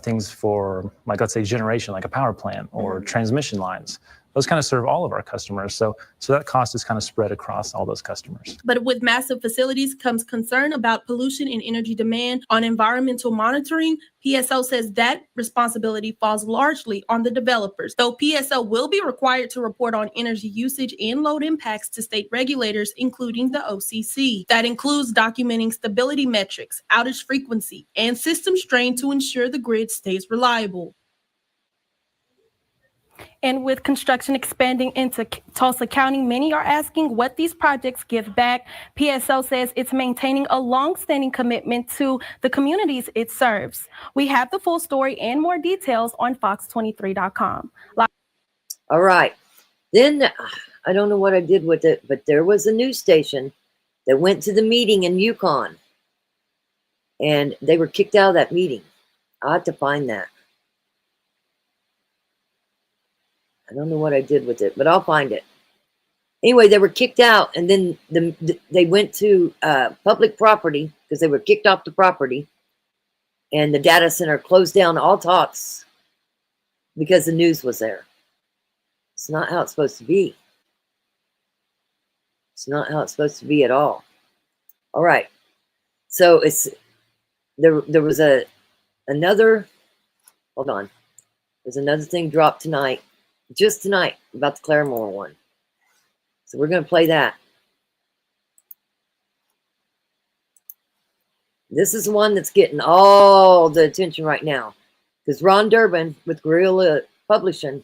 things for, like, let's say generation, like a power plant or transmission lines, those kind of serve all of our customers. So that cost is kind of spread across all those customers. But with massive facilities comes concern about pollution and energy demand on environmental monitoring. PSO says that responsibility falls largely on the developers, though PSO will be required to report on energy usage and load impacts to state regulators, including the OCC. That includes documenting stability metrics, outage frequency, and system strain to ensure the grid stays reliable. And with construction expanding into Tulsa County, many are asking what these projects give back. PSO says it's maintaining a long-standing commitment to the communities it serves. We have the full story and more details on fox23.com. All right. Then I don't know what I did with it, but there was a news station that went to the meeting in Yukon, and they were kicked out of that meeting. I have to find that. I don't know what I did with it, but I'll find it. Anyway, they were kicked out, and then they went to public property because they were kicked off the property, and the data center closed down all talks because the news was there. It's not how it's supposed to be. It's not how it's supposed to be at all. All right. So there was another, hold on. There's another thing dropped tonight. Just tonight about the Claremore one. So we're going to play that. This is one that's getting all the attention right now. Because Ron Durbin with Guerrilla Publishing,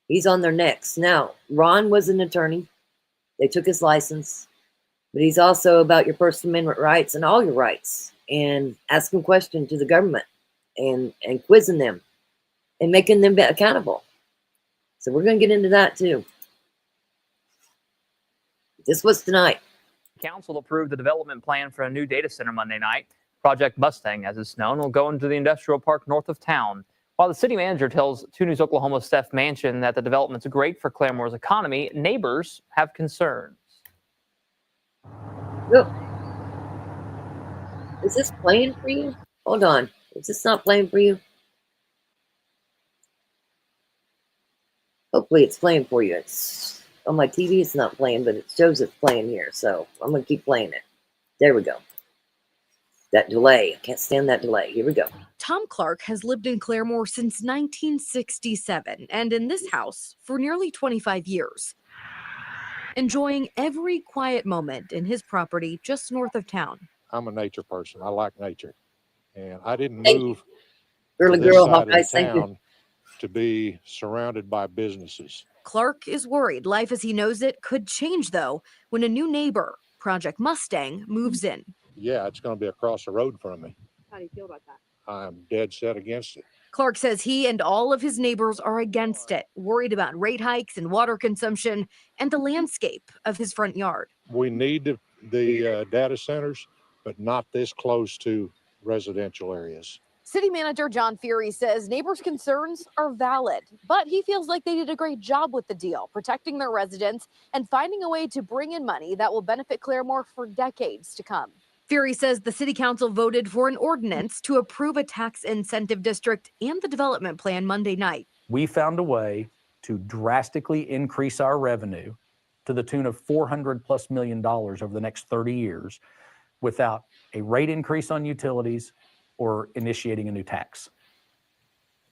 he's on their necks. Now, Ron was an attorney. They took his license. But he's also about your First Amendment rights and all your rights. And asking questions to the government. And quizzing them. And making them accountable. So we're going to get into that too. This was tonight. Council approved the development plan for a new data center Monday night. Project Mustang, as it's known, will go into the industrial park north of town. While the city manager tells 2 News Oklahoma's Steph Manchin that the development's great for Clarimore's economy, neighbors have concerns. Look. Is this playing for you? Hold on. Is this not playing for you? Hopefully it's playing for you. It's on my TV, it's not playing, but it shows it's playing here. So I'm going to keep playing it. There we go. That delay. I can't stand that delay. Here we go. Tom Clark has lived in Claremore since 1967 and in this house for nearly 25 years. Enjoying every quiet moment in his property just north of town. I'm a nature person. I like nature. And I didn't move Girly to this girl, side of Hawkeyes, the town to be surrounded by businesses. Clark is worried life as he knows it could change, though, when a new neighbor, Project Mustang, moves in. Yeah, it's going to be across the road from me. How do you feel about that? I'm dead set against it. Clark says he and all of his neighbors are against it, worried about rate hikes and water consumption and the landscape of his front yard. We need the data centers, but not this close to residential areas. City Manager John Fury says neighbors' concerns are valid, but he feels like they did a great job with the deal, protecting their residents and finding a way to bring in money that will benefit Claremore for decades to come. Fury says the city council voted for an ordinance to approve a tax incentive district and the development plan Monday night. We found a way to drastically increase our revenue to the tune of $400+ million over the next 30 years without a rate increase on utilities or initiating a new tax.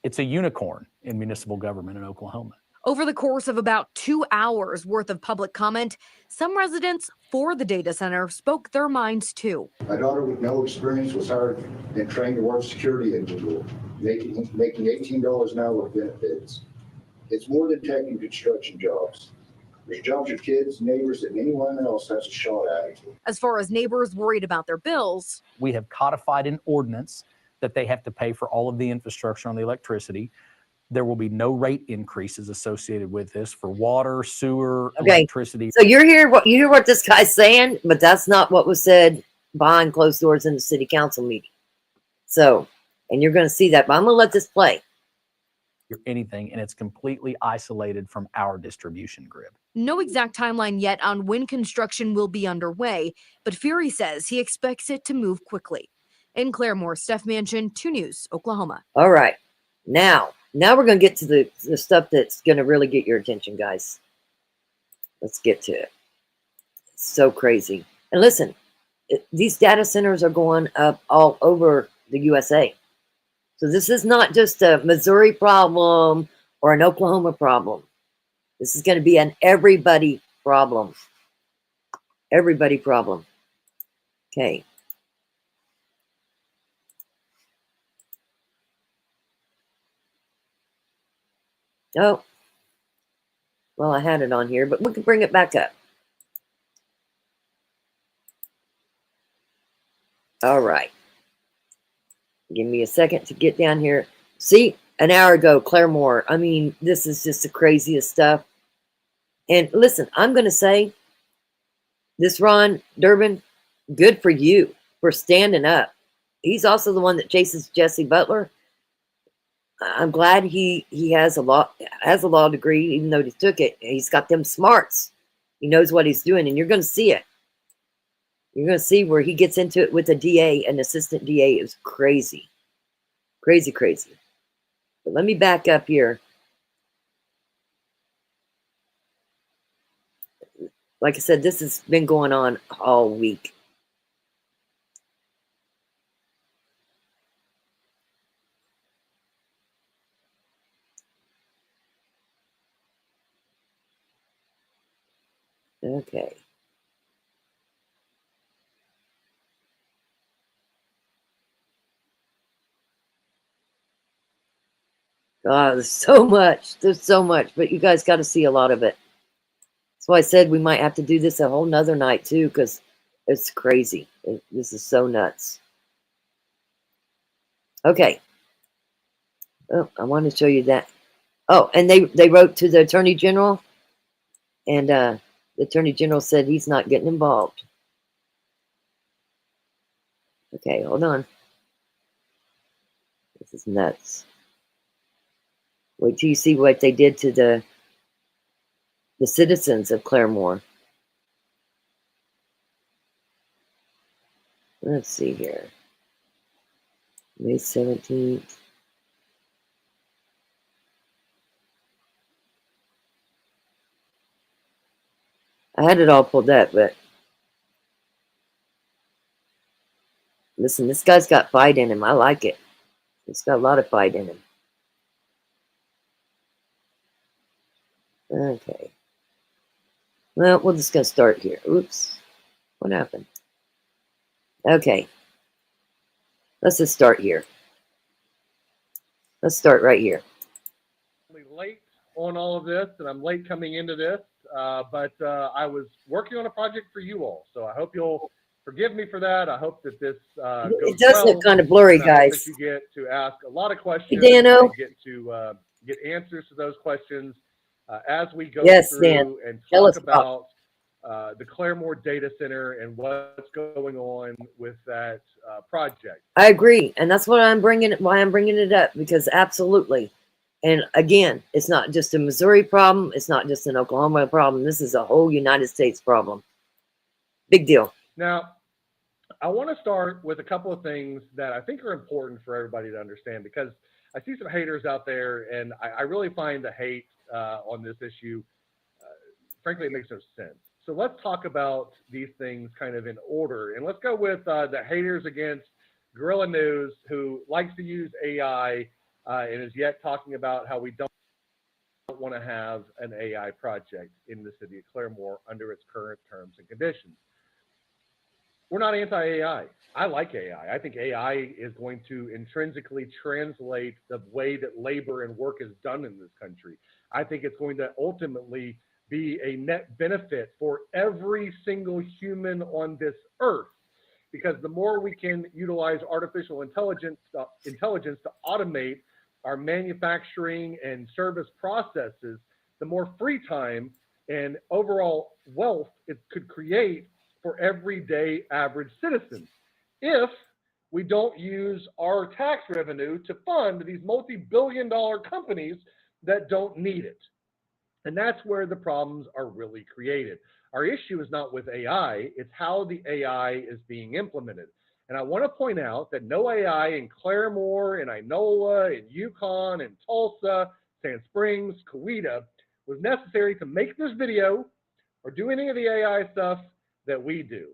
It's a unicorn in municipal government in Oklahoma. Over the course of about 2 hours worth of public comment, some residents for the data center spoke their minds too. My daughter with no experience was hired and trained to work security at Google, making $18 an hour with benefits. It's more than tech and construction jobs. There's jobs your kids, neighbors, and anyone else has a shot at it. As far as neighbors worried about their bills, we have codified an ordinance that they have to pay for all of the infrastructure on the electricity. There will be no rate increases associated with this for water, sewer, electricity. So you hear what this guy's saying, but that's not what was said behind closed doors in the city council meeting. So, and you're going to see that, but I'm going to let this play. Anything, and it's completely isolated from our distribution grid. No exact timeline yet on when construction will be underway, but Fury says he expects it to move quickly. In Claremore, Steph Manchin, 2 News, Oklahoma. All right. Now we're going to get to the stuff that's going to really get your attention, guys. Let's get to it. It's so crazy. And listen, these data centers are going up all over the USA. So this is not just a Missouri problem or an Oklahoma problem. This is going to be an everybody problem. Everybody problem. Okay. Oh. Well, I had it on here, but we can bring it back up. All right. Give me a second to get down here. See, an hour ago, Claremore. I mean, this is just the craziest stuff. And listen, I'm going to say this, Ron Durbin, good for you for standing up. He's also the one that chases Jesse Butler. I'm glad he has a law degree, even though he took it. He's got them smarts. He knows what he's doing, and you're going to see it. You're going to see where he gets into it with a DA, an assistant DA. It was crazy. Crazy, crazy. But let me back up here. Like I said, this has been going on all week. Okay. There's so much. There's so much, but you guys got to see a lot of it. That's why I said we might have to do this a whole nother night too, because it's crazy. This is so nuts. Okay. Oh, I wanted to show you that. Oh, and they wrote to the Attorney General, and the Attorney General said he's not getting involved. Okay, hold on. This is nuts. Wait till you see what they did to the citizens of Claremore. Let's see here. May 17th. I had it all pulled up, but listen, this guy's got fight in him. I like it. He's got a lot of fight in him. Okay. Well, we're just going to start here. Oops. What happened? Okay. Let's just start here. Let's start right here. Late on all of this, and I'm late coming into this, but I was working on a project for you all, so I hope you'll forgive me for that. I hope that this goes It does well, look kind of blurry, and I hope guys. that you get to ask a lot of questions Dano. and get to get answers to those questions as we go Yes, through Dan. and Tell talk us about about the Claremore Data Center and what's going on with that project. I agree, and that's what I'm bringing. Why I'm bringing it up, because absolutely. And again, it's not just a Missouri problem. It's not just an Oklahoma problem. This is a whole United States problem. Big deal. Now, I want to start with a couple of things that I think are important for everybody to understand, because I see some haters out there, and I really find the hate on this issue, frankly, it makes no sense. So let's talk about these things kind of in order. And let's go with the haters against Guerrilla News, who likes to use AI and is yet talking about how we don't want to have an AI project in the city of Claremore under its current terms and conditions. We're not anti-AI. I like AI. I think AI is going to intrinsically translate the way that labor and work is done in this country. I think it's going to ultimately be a net benefit for every single human on this earth, because the more we can utilize artificial intelligence to automate our manufacturing and service processes, the more free time and overall wealth it could create for everyday average citizens, if we don't use our tax revenue to fund these multi-billion-dollar companies that don't need it. And that's where the problems are really created. Our issue is not with AI, it's how the AI is being implemented. And I want to point out that no AI in Claremore, in Inola, in Yukon, in Tulsa, Sand Springs, Coweta was necessary to make this video or do any of the AI stuff that we do.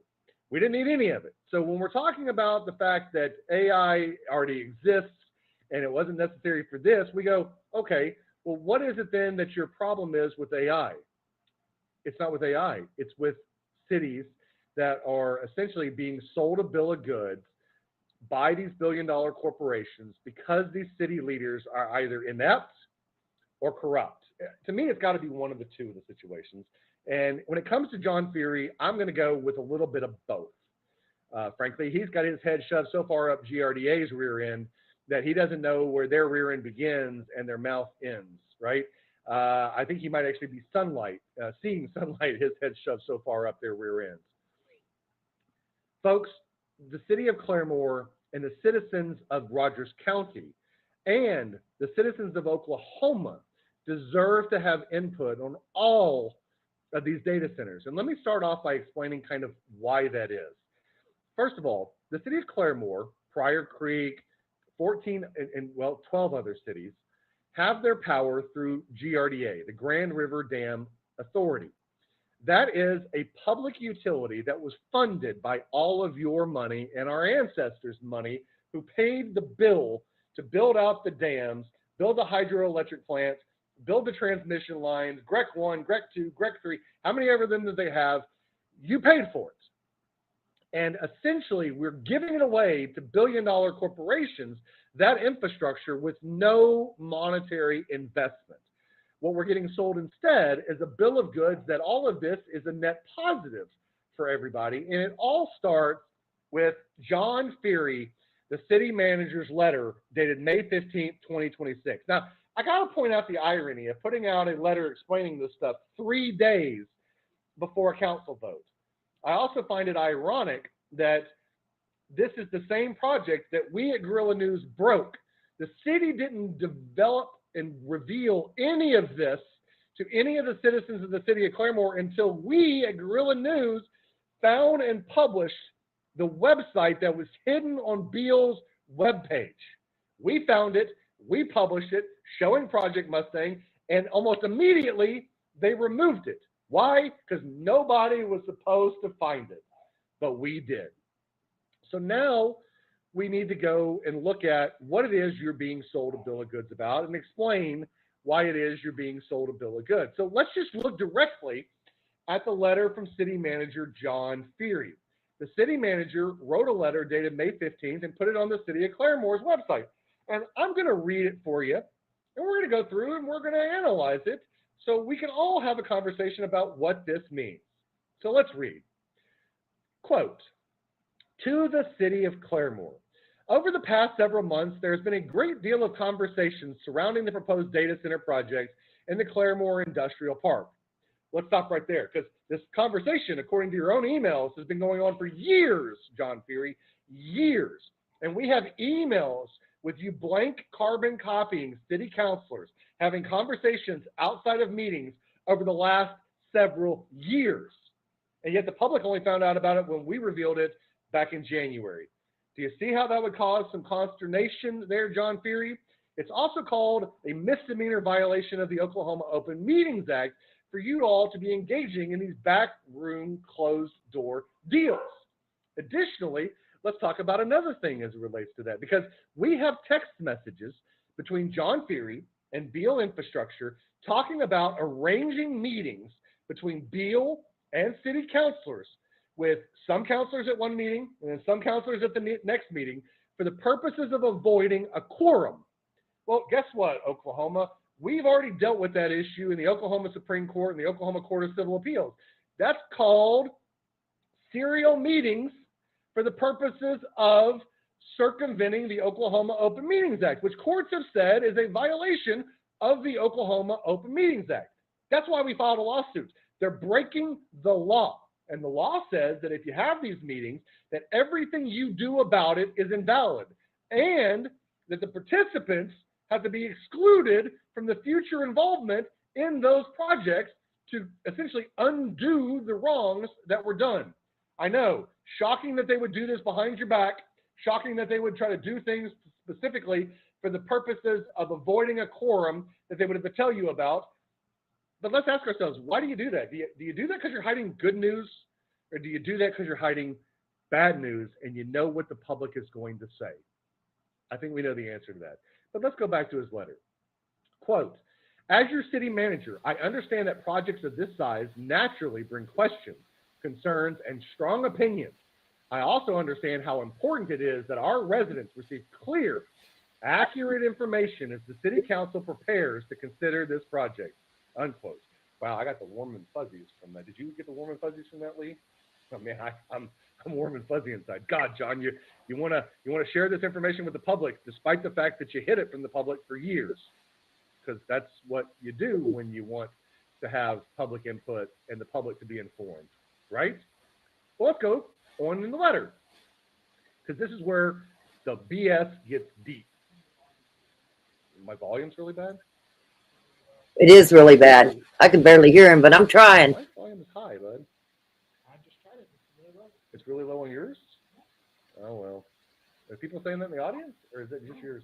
We didn't need any of it. So when we're talking about the fact that AI already exists and it wasn't necessary for this, we go, okay, well, what is it then that your problem is with AI? It's not with AI. It's with cities that are essentially being sold a bill of goods by these billion-dollar corporations because these city leaders are either inept or corrupt. To me, it's got to be one of the two of the situations. And when it comes to John Fury, I'm going to go with a little bit of both. Frankly, he's got his head shoved so far up GRDA's rear end that he doesn't know where their rear end begins and their mouth ends, right? I think he might actually be seeing sunlight, his head shoved so far up their rear ends. Folks, the city of Claremore and the citizens of Rogers County and the citizens of Oklahoma deserve to have input on all of these data centers. And let me start off by explaining kind of why that is. First of all, the city of Claremore, Pryor Creek, 12 other cities have their power through GRDA, the Grand River Dam Authority. That is a public utility that was funded by all of your money and our ancestors' money, who paid the bill to build out the dams, build the hydroelectric plants, build the transmission lines, GREC 1, GREC 2, GREC 3, how many ever them that they have, you paid for it. And essentially, we're giving it away to billion-dollar corporations that infrastructure with no monetary investment. What we're getting sold instead is a bill of goods that all of this is a net positive for everybody. And it all starts with John Feary, the city manager's letter dated May 15th, 2026. Now, I got to point out the irony of putting out a letter explaining this stuff 3 days before a council vote. I also find it ironic that this is the same project that we at Guerrilla News broke. The city didn't develop and reveal any of this to any of the citizens of the city of Claremore until we at Guerrilla News found and published the website that was hidden on Beal's webpage. We found it, we published it, showing Project Mustang, and almost immediately they removed it. Why? Because nobody was supposed to find it, but we did. So now we need to go and look at what it is you're being sold a bill of goods about and explain why it is you're being sold a bill of goods. So let's just look directly at the letter from City Manager John Feary. The city manager wrote a letter dated May 15th and put it on the City of Claremore's website. And I'm going to read it for you, and we're going to go through and we're going to analyze it so we can all have a conversation about what this means. So let's read. Quote, to the City of Claremore. Over the past several months, there has been a great deal of conversation surrounding the proposed data center project in the Claremore Industrial Park. Let's stop right there, because this conversation, according to your own emails, has been going on for years, John Feary, years. And we have emails with you blank carbon copying city councilors, having conversations outside of meetings over the last several years. And yet the public only found out about it when we revealed it back in January. Do you see how that would cause some consternation there, John Feary? It's also called a misdemeanor violation of the Oklahoma Open Meetings Act for you all to be engaging in these backroom closed door deals. Additionally, let's talk about another thing as it relates to that, because we have text messages between John Feary and Beal Infrastructure talking about arranging meetings between Beal and city councilors, with some councilors at one meeting and then some councilors at the next meeting, for the purposes of avoiding a quorum. Well, guess what, Oklahoma? We've already dealt with that issue in the Oklahoma Supreme Court and the Oklahoma Court of Civil Appeals. That's called serial meetings for the purposes of circumventing the Oklahoma Open Meetings Act, which courts have said is a violation of the Oklahoma Open Meetings Act. That's why we filed a lawsuit. They're breaking the law. And the law says that if you have these meetings, that everything you do about it is invalid, and that the participants have to be excluded from the future involvement in those projects to essentially undo the wrongs that were done. I know, shocking that they would do this behind your back, shocking that they would try to do things specifically for the purposes of avoiding a quorum that they would have to tell you about. But let's ask ourselves, why do you do that? Do you do that because you're hiding good news? Or do you do that because you're hiding bad news and you know what the public is going to say? I think we know the answer to that. But let's go back to his letter. Quote, as your city manager, I understand that projects of this size naturally bring questions, concerns, and strong opinions. I also understand how important it is that our residents receive clear, accurate information as the city council prepares to consider this project. Unquote. Wow, I got the warm and fuzzies from that. Did you get the warm and fuzzies from that, Lee? Oh man, I'm warm and fuzzy inside. God, John, you want to share this information with the public, despite the fact that you hid it from the public for years, because that's what you do when you want to have public input and the public to be informed, right? Well, let's go on in the letter, because this is where the BS gets deep. My volume's really bad. It is really bad. I can barely hear him, but I'm trying. My volume is high, bud. I just tried it. It's really low on yours? Oh, well. Are people saying that in the audience? Or is it just yours?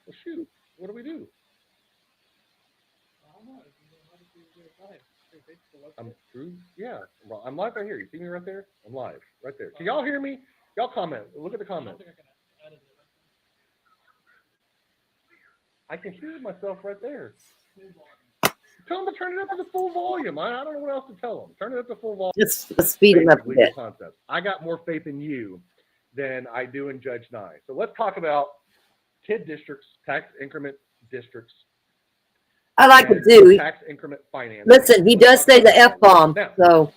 Well, shoot. What do we do? I'm through? Yeah. Well, I'm live right here. You see me right there? I'm live right there. Can y'all hear me? Y'all comment. Look at the comments. I can hear myself right there. Tell them to turn it up to the full volume. I don't know what else to tell them. Turn it up to full volume. Let's speed him up a bit. Concept. I got more faith in you than I do in Judge Nye. So let's talk about TID districts, tax increment districts. I like it and too. Tax increment finance. Listen, he does say the F-bomb, Now, so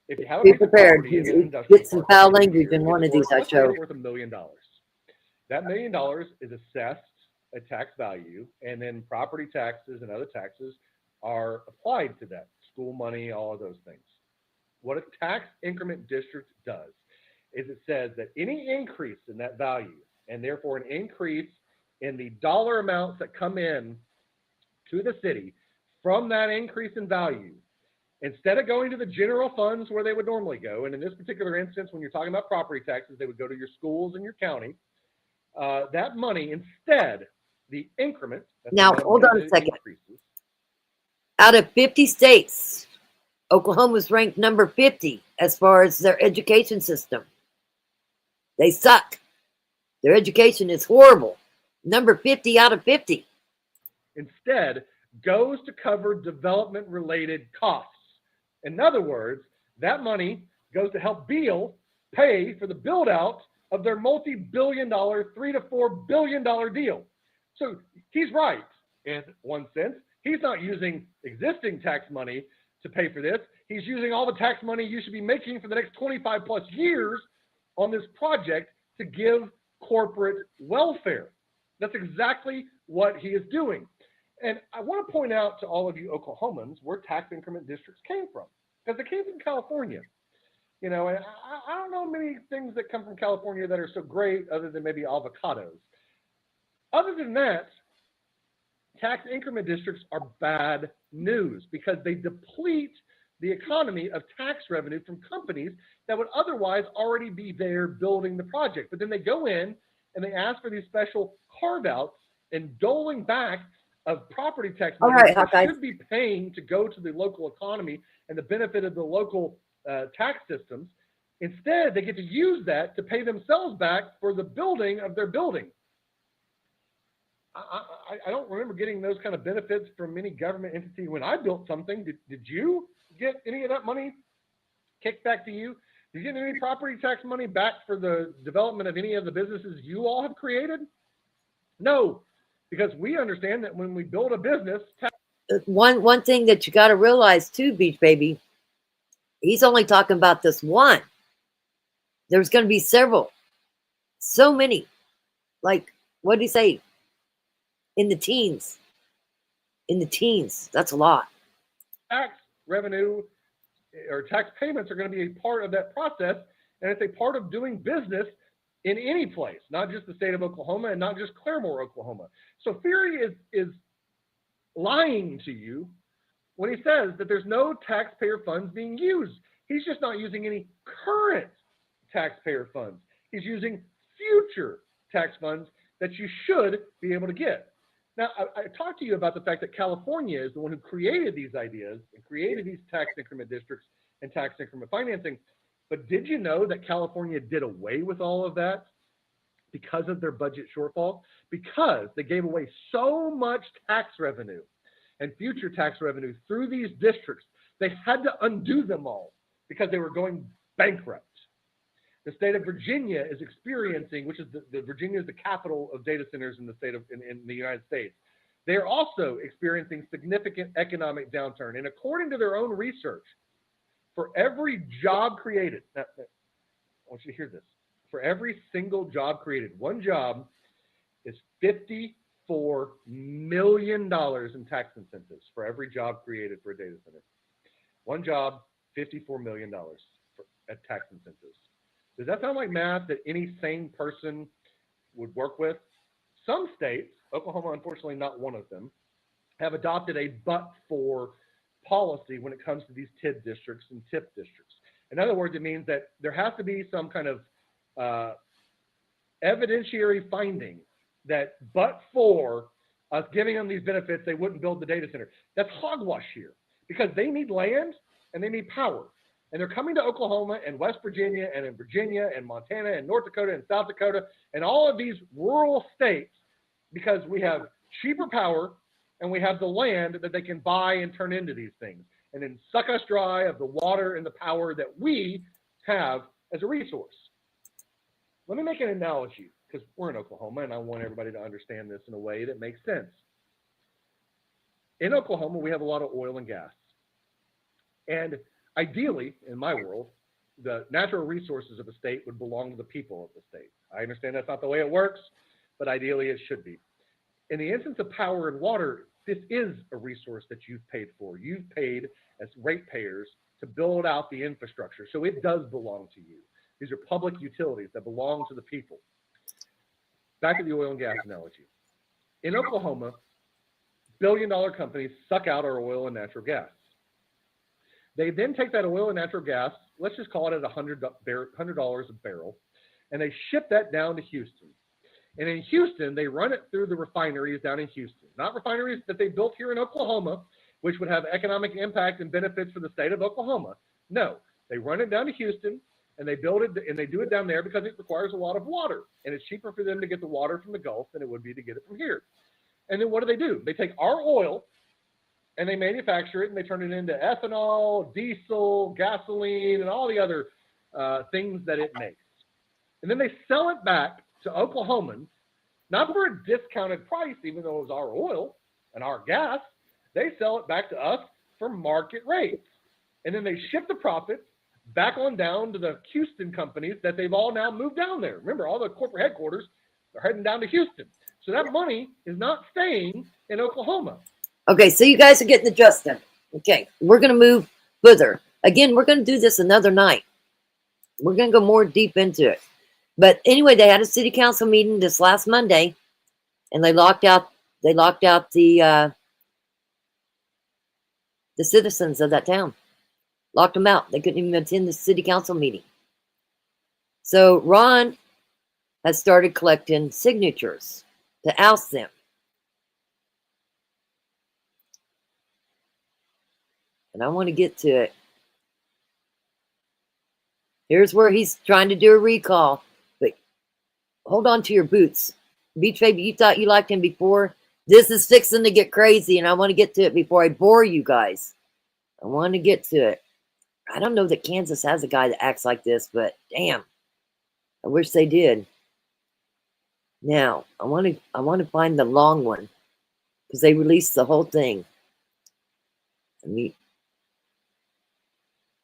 if you have a be piece of prepared. property in an He industrial gets some park, foul given language here, in one of it's these worth, I let's say it's showed. worth $1 million. That $1 million is assessed at tax value, and then property taxes and other taxes are applied to that. School money, all of those things. What a tax increment district does is it says that any increase in that value, and therefore an increase in the dollar amounts that come in to the city from that increase in value, instead of going to the general funds where they would normally go, and in this particular instance, when you're talking about property taxes, they would go to your schools and your county. That money, instead, the increment. Now, hold on a second. Out of 50 states, Oklahoma's ranked number 50 as far as their education system. They suck. Their education is horrible. Number 50 out of 50. Instead, goes to cover development-related costs. In other words, that money goes to help Beale pay for the build-out of their multi-billion-dollar, $3 to $4 billion deal. So he's right in one sense. He's not using existing tax money to pay for this. He's using all the tax money you should be making for the next 25 plus years on this project to give corporate welfare. That's exactly what he is doing. And I want to point out to all of you Oklahomans where tax increment districts came from, because they came from California. You know, and I don't know many things that come from California that are so great other than maybe avocados. Other than that, tax increment districts are bad news because they deplete the economy of tax revenue from companies that would otherwise already be there building the project. But then they go in and they ask for these special carve-outs and doling back of property tax money that they should be paying to go to the local economy and the benefit of the local tax systems. Instead, they get to use that to pay themselves back for the building of their building. I don't remember getting those kind of benefits from any government entity when I built something. Did you get any of that money kicked back to you? Did you get any property tax money back for the development of any of the businesses you all have created? No, because we understand that when we build a business, One thing that you got to realize too, Beach Baby, he's only talking about this one. There's going to be several, so many. Like, what did he say? In the teens. In the teens. That's a lot. tax revenue or tax payments are going to be a part of that process, and it's a part of doing business in any place, not just the state of Oklahoma and not just Claremore, Oklahoma. So Fury is lying to you when he says that there's no taxpayer funds being used. He's just not using any current taxpayer funds. He's using future tax funds that you should be able to get. Now, I talked to you about the fact that California is the one who created these ideas and created these tax increment districts and tax increment financing. But did you know that California did away with all of that because of their budget shortfall? Because they gave away so much tax revenue and future tax revenue through these districts, they had to undo them all because they were going bankrupt. The state of Virginia is experiencing, which is Virginia is the capital of data centers in the state of in the United States. They are also experiencing significant economic downturn. And according to their own research, for every job created, now, I want you to hear this, for every single job created, one job is $54 million in tax incentives for every job created for a data center. One job, $54 million at tax incentives. Does that sound like math that any sane person would work with? Some states, Oklahoma unfortunately not one of them, have adopted a but-for policy when it comes to these TID districts and TIP districts. In other words, it means that there has to be some kind of evidentiary finding that but for us giving them these benefits, they wouldn't build the data center. That's hogwash here because they need land and they need power. And they're coming to Oklahoma and West Virginia and in Virginia and Montana and North Dakota and South Dakota and all of these rural states because we have cheaper power and we have the land that they can buy and turn into these things and then suck us dry of the water and the power that we have as a resource. Let me make an analogy because we're in Oklahoma, and I want everybody to understand this in a way that makes sense. In Oklahoma, we have a lot of oil and gas. And ideally, in my world, the natural resources of a state would belong to the people of the state. I understand that's not the way it works, but ideally it should be. In the instance of power and water, this is a resource that you've paid for. You've paid as ratepayers to build out the infrastructure, so it does belong to you. These are public utilities that belong to the people. Back to the oil and gas analogy. In Oklahoma, billion-dollar companies suck out our oil and natural gas. They then take that oil and natural gas, let's just call it at $100 a barrel, and they ship that down to Houston. And in Houston, they run it through the refineries down in Houston. Not refineries that they built here in Oklahoma, which would have economic impact and benefits for the state of Oklahoma. No, they run it down to Houston, and they build it, and they do it down there because it requires a lot of water. And it's cheaper for them to get the water from the Gulf than it would be to get it from here. And then what do? They take our oil, and they manufacture it, and they turn it into ethanol, diesel, gasoline, and all the other things that it makes. And then they sell it back to Oklahomans, not for a discounted price, even though it was our oil and our gas. They sell it back to us for market rates. And then they ship the profits back on down to the Houston companies that they've all now moved down there. Remember, all the corporate headquarters are heading down to Houston. So that money is not staying in Oklahoma. Okay, so you guys are getting the gist then. Okay, we're going to move further. Again, we're going to do this another night. We're going to go more deep into it. But anyway, they had a city council meeting this last Monday, and they locked out the citizens of that town. Locked them out. They couldn't even attend the city council meeting. So Ron has started collecting signatures to oust them. And I want to get to it. Here's where he's trying to do a recall. But hold on to your boots. Beach Baby, you thought you liked him before. This is fixing to get crazy, and I want to get to it before I bore you guys. I want to get to it. I don't know that Kansas has a guy that acts like this, but damn, I wish they did. Now, I want to find the long one because they released the whole thing.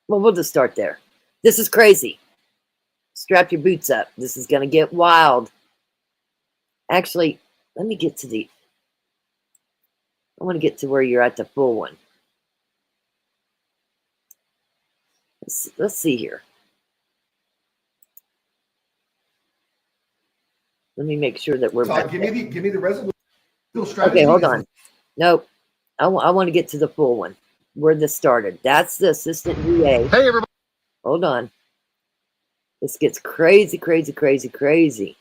Well, we'll just start there. This is crazy. Strap your boots up. This is going to get wild. Actually, let me get to I want to get to where you're at the full one. Let's see here. Let me make sure that we're back. Give me the resolution. Okay, hold on. Nope. I want to get to the full one. Where this started. That's the assistant DA. Hey, everybody. Hold on. This gets crazy, crazy, crazy, crazy.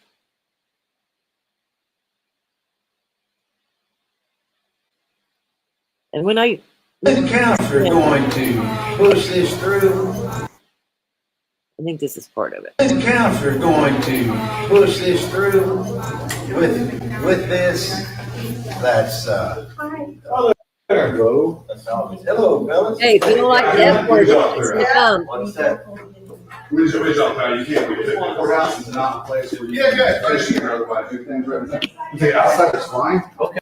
And when the council is going to push this through. I think this is part of it. The council is going to push this through with this. That's Hello. Hello, fellas. Hey, if you don't like that word, it's come. What's that? We don't know. You can't do it. The courthouse is not a place where you can otherwise do things right. Okay, outside is fine. Okay.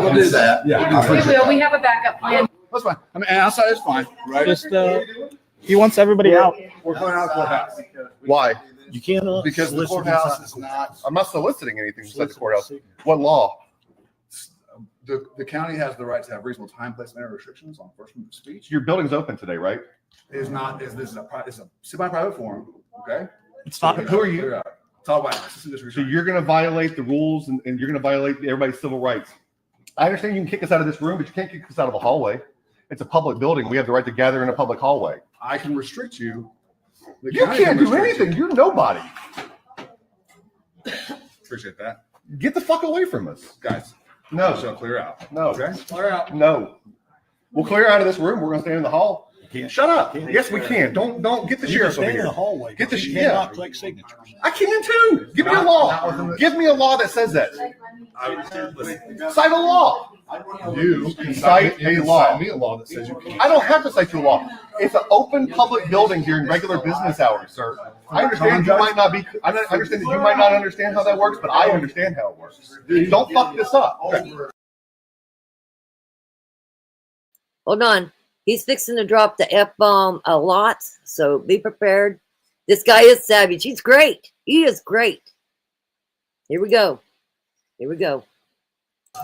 We'll do that. Yeah. We will. We have a backup plan. That's fine. I mean, outside is fine, right? Just, he wants everybody out. We're going out of the courthouse. Why? You can't. Because the courthouse is not. I'm not soliciting anything inside the courthouse. What law? The county has the right to have reasonable time, place, manner restrictions on first freedom of speech. Your building's open today, right? It is not. This is it's a semi-private forum. Okay. It's not. Who are you? It's all about So you're going to violate the rules and you're going to violate everybody's civil rights. I understand you can kick us out of this room, but you can't kick us out of a hallway. It's a public building. We have the right to gather in a public hallway. I can restrict you. You can't do anything. You're nobody. Appreciate that. Get the fuck away from us, guys. No. So clear out. No. Okay. Clear out. No. We'll clear out of this room. We're going to stand in the hall. Shut up. Yes, we can. Don't get the sheriff over here. In the hallway. Get the sheriff. Cannot collect signatures. I can too. Give me a law. Give me a law that says that. Cite a law. You can cite a law. Me a law that says you can't. I don't have to cite you a law. It's an open public building during regular business hours, sir. I understand you might not be. I understand that you might not understand how that works, but I understand how it works. Don't fuck this up. Hold on. He's fixing to drop the F-bomb a lot, so be prepared. This guy is savage. He's great. He is great. Here we go. Here we go.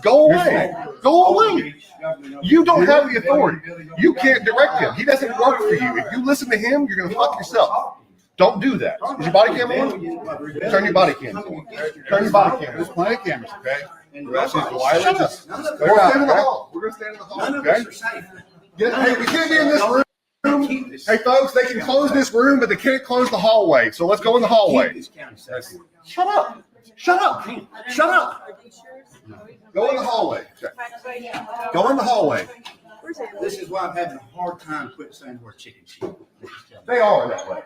Go away. Go away. You don't have the authority. You can't direct him. He doesn't work for you. If you listen to him, you're going to fuck yourself. Don't do that. Is your body cam on? Turn your body cam on. Turn your body cam on. There's plenty of cameras, okay? Shut up. We're going to stand in the hall. We're going to stand in the hall, okay? Hey, we can't be in this room. Hey, folks, they can close this room, but they can't close the hallway. So let's go in the hallway. Shut up. Shut up. Shut up. Go in the hallway. Go in the hallway. This is why I'm having a hard time quit saying we're chicken shit. They are that way.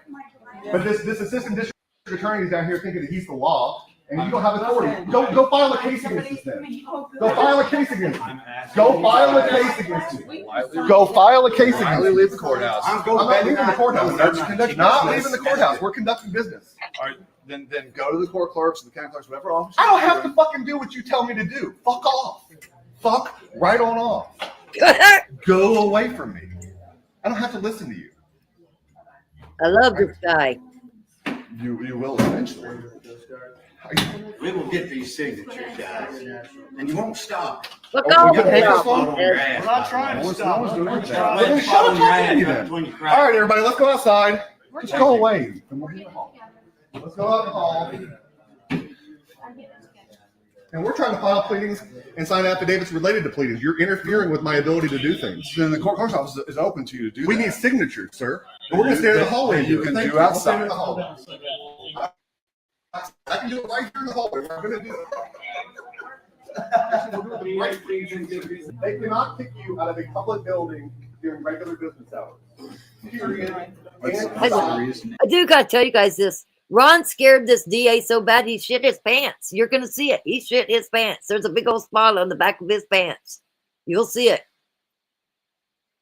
But this assistant district attorney is down here thinking that he's the law, and you don't have authority. Go file a case against this then. Go file a case against him. Go file a case against him. Go file a case against him. Leave the courthouse. I'm not leaving the courthouse. Not leaving the courthouse. We're conducting business. All right, then go to the court clerks, the county clerks, whatever office. I don't have to fucking do what you tell me to do. Fuck off. Fuck right on off. Go away from me. I don't have to listen to you. I love this guy. You will eventually. We will get these signatures, guys, and you won't stop. Look Oh, we over got here. this one? We're not trying to stop. Well, then shut up talking to me then. All right, everybody, let's go outside. Just go away. Let's go out in the hall. And we're trying to file pleadings and sign affidavits related to pleadings. You're interfering with my ability to do things. Then the court's office is open to you to do We that. need signatures, sir. And we're going to stand in the hallway. You can do We'll stand in outside. the hallway. I can do it right here in the hallway. We're going to do it. They cannot kick you out of a public building during regular business hours. Period. I do got to tell you guys this. Ron scared this DA so bad he shit his pants. You're going to see it. He shit his pants. There's a big old spot on the back of his pants. You'll see it.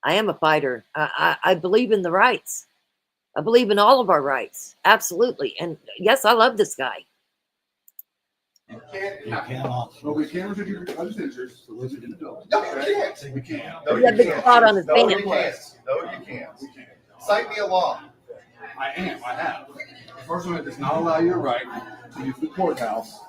I am a fighter. I believe in the rights. I believe in all of our rights. Absolutely. And yes, I love this guy. You cannot. Well, we can't restrict your signatures. So let's do No, you can't. We can't. No, He got a big spot on his No, pants. you can't. No, you can't. Cite me a law. I have. The first one does not allow you a right to use the courthouse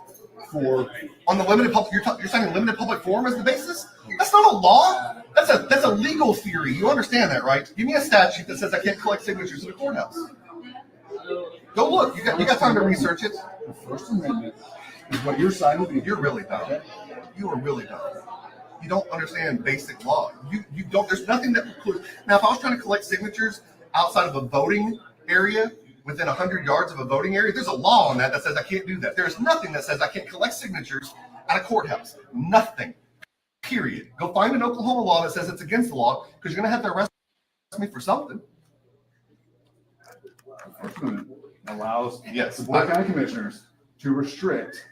for. On the limited public, you're citing limited public forum as the basis? That's not a law. That's a legal theory. You understand that, right? Give me a statute that says I can't collect signatures in the courthouse. Go look. You got time to research it. The First Amendment is what you're citing. You're really dumb. You are really dumb. You don't understand basic law. You don't. There's nothing that precludes. Now, if I was trying to collect signatures outside of a voting area, within 100 yards of a voting area, there's a law on that says I can't do that. There's nothing that says I can't collect signatures at a courthouse. Nothing. Period. Go find an Oklahoma law that says it's against the law, because you're going to have to arrest me for something. The First Amendment allows Yes. the Board of County Commissioners to restrict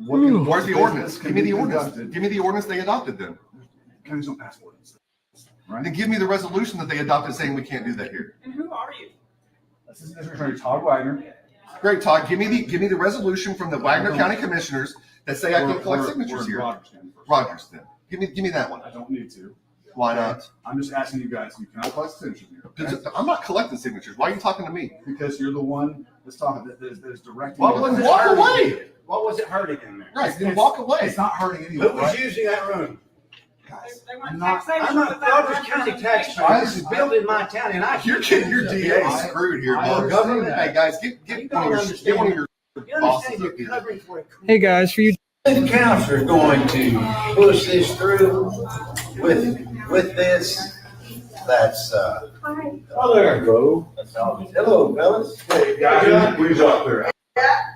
what Where's the ordinance? Give me the ordinance. Give me the ordinance they adopted then. Counties don't pass ordinances. Right? Then give me the resolution that they adopted saying we can't do that here. And who are you? Assistant District Attorney Todd Wagner. Great, Todd. Give me the resolution from the Wagner County Commissioners that say I can collect signatures here. Rogers, then. Give me that one. I don't need to. Why not? I'm just asking you guys. You cannot collect signatures here. Okay? I'm not collecting signatures. Why are you talking to me? Because you're the one that's talking. That is directing. Well, then walk away. What was it hurting in there? Right, then walk away. It's not hurting anyone. Who was using that room? Guys, I'm not Douglas County taxpayer. This is built in my town, and I. You're getting your DA screwed here, bud. Hey guys, get one of your bosses up here. Hey guys, for you. The council is going to push this through with this. That's oh, there you go. Hello, fellas. Hey guys, please up there.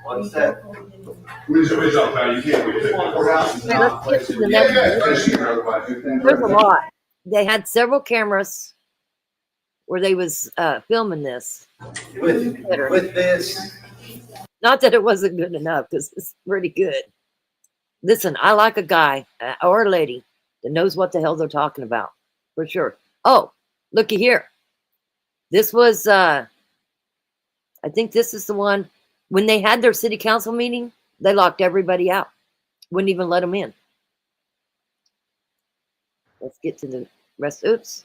What's that? Please up there. You can't be in the courthouse. Okay, let's get to the next. There's a lot. They had several cameras where they was filming this. With this. Not that it wasn't good enough, because it's pretty good. Listen, I like a guy or a lady that knows what the hell they're talking about, for sure. Oh, looky here. This was, I think this is the one, when they had their city council meeting, they locked everybody out. Wouldn't even let them in. Let's get to the rest. Oops.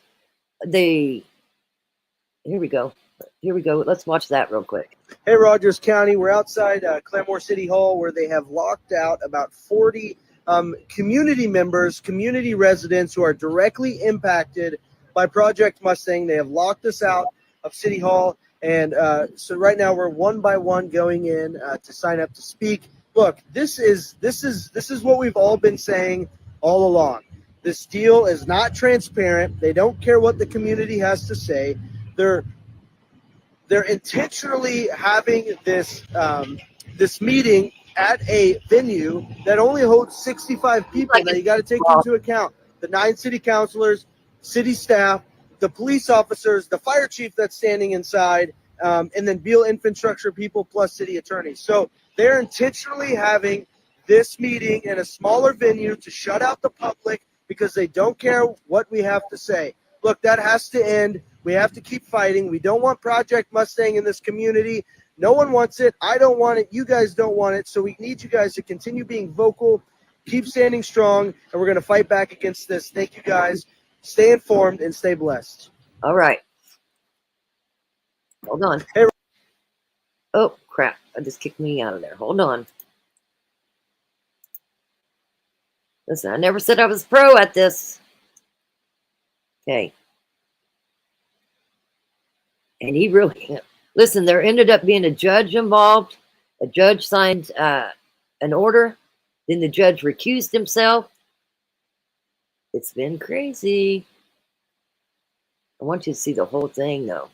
Here we go. Here we go. Let's watch that real quick. Hey, Rogers County. We're outside Claremore City Hall where they have locked out about 40 community members, community residents who are directly impacted by Project Mustang. They have locked us out of City Hall. And so right now we're one by one going in to sign up to speak. Look, this is what we've all been saying all along. This deal is not transparent. They don't care what the community has to say. They're intentionally having this this meeting at a venue that only holds 65 people. Now you got to take into account the 9 city councilors, city staff, the police officers, the fire chief that's standing inside, and then Beale infrastructure people plus city attorneys. So they're intentionally having this meeting in a smaller venue to shut out the public because they don't care what we have to say. Look, that has to end. We have to keep fighting. We don't want Project Mustang in this community. No one wants it. I don't want it. You guys don't want it. So we need you guys to continue being vocal, keep standing strong, and we're going to fight back against this. Thank you guys. Stay informed and stay blessed. All right. Hold on. Hey. Oh, crap. I just kicked me out of there. Hold on. Listen, I never said I was pro at this. Okay. And he really, listen, there ended up being a judge involved. A judge signed an order. Then the judge recused himself. It's been crazy. I want you to see the whole thing, though.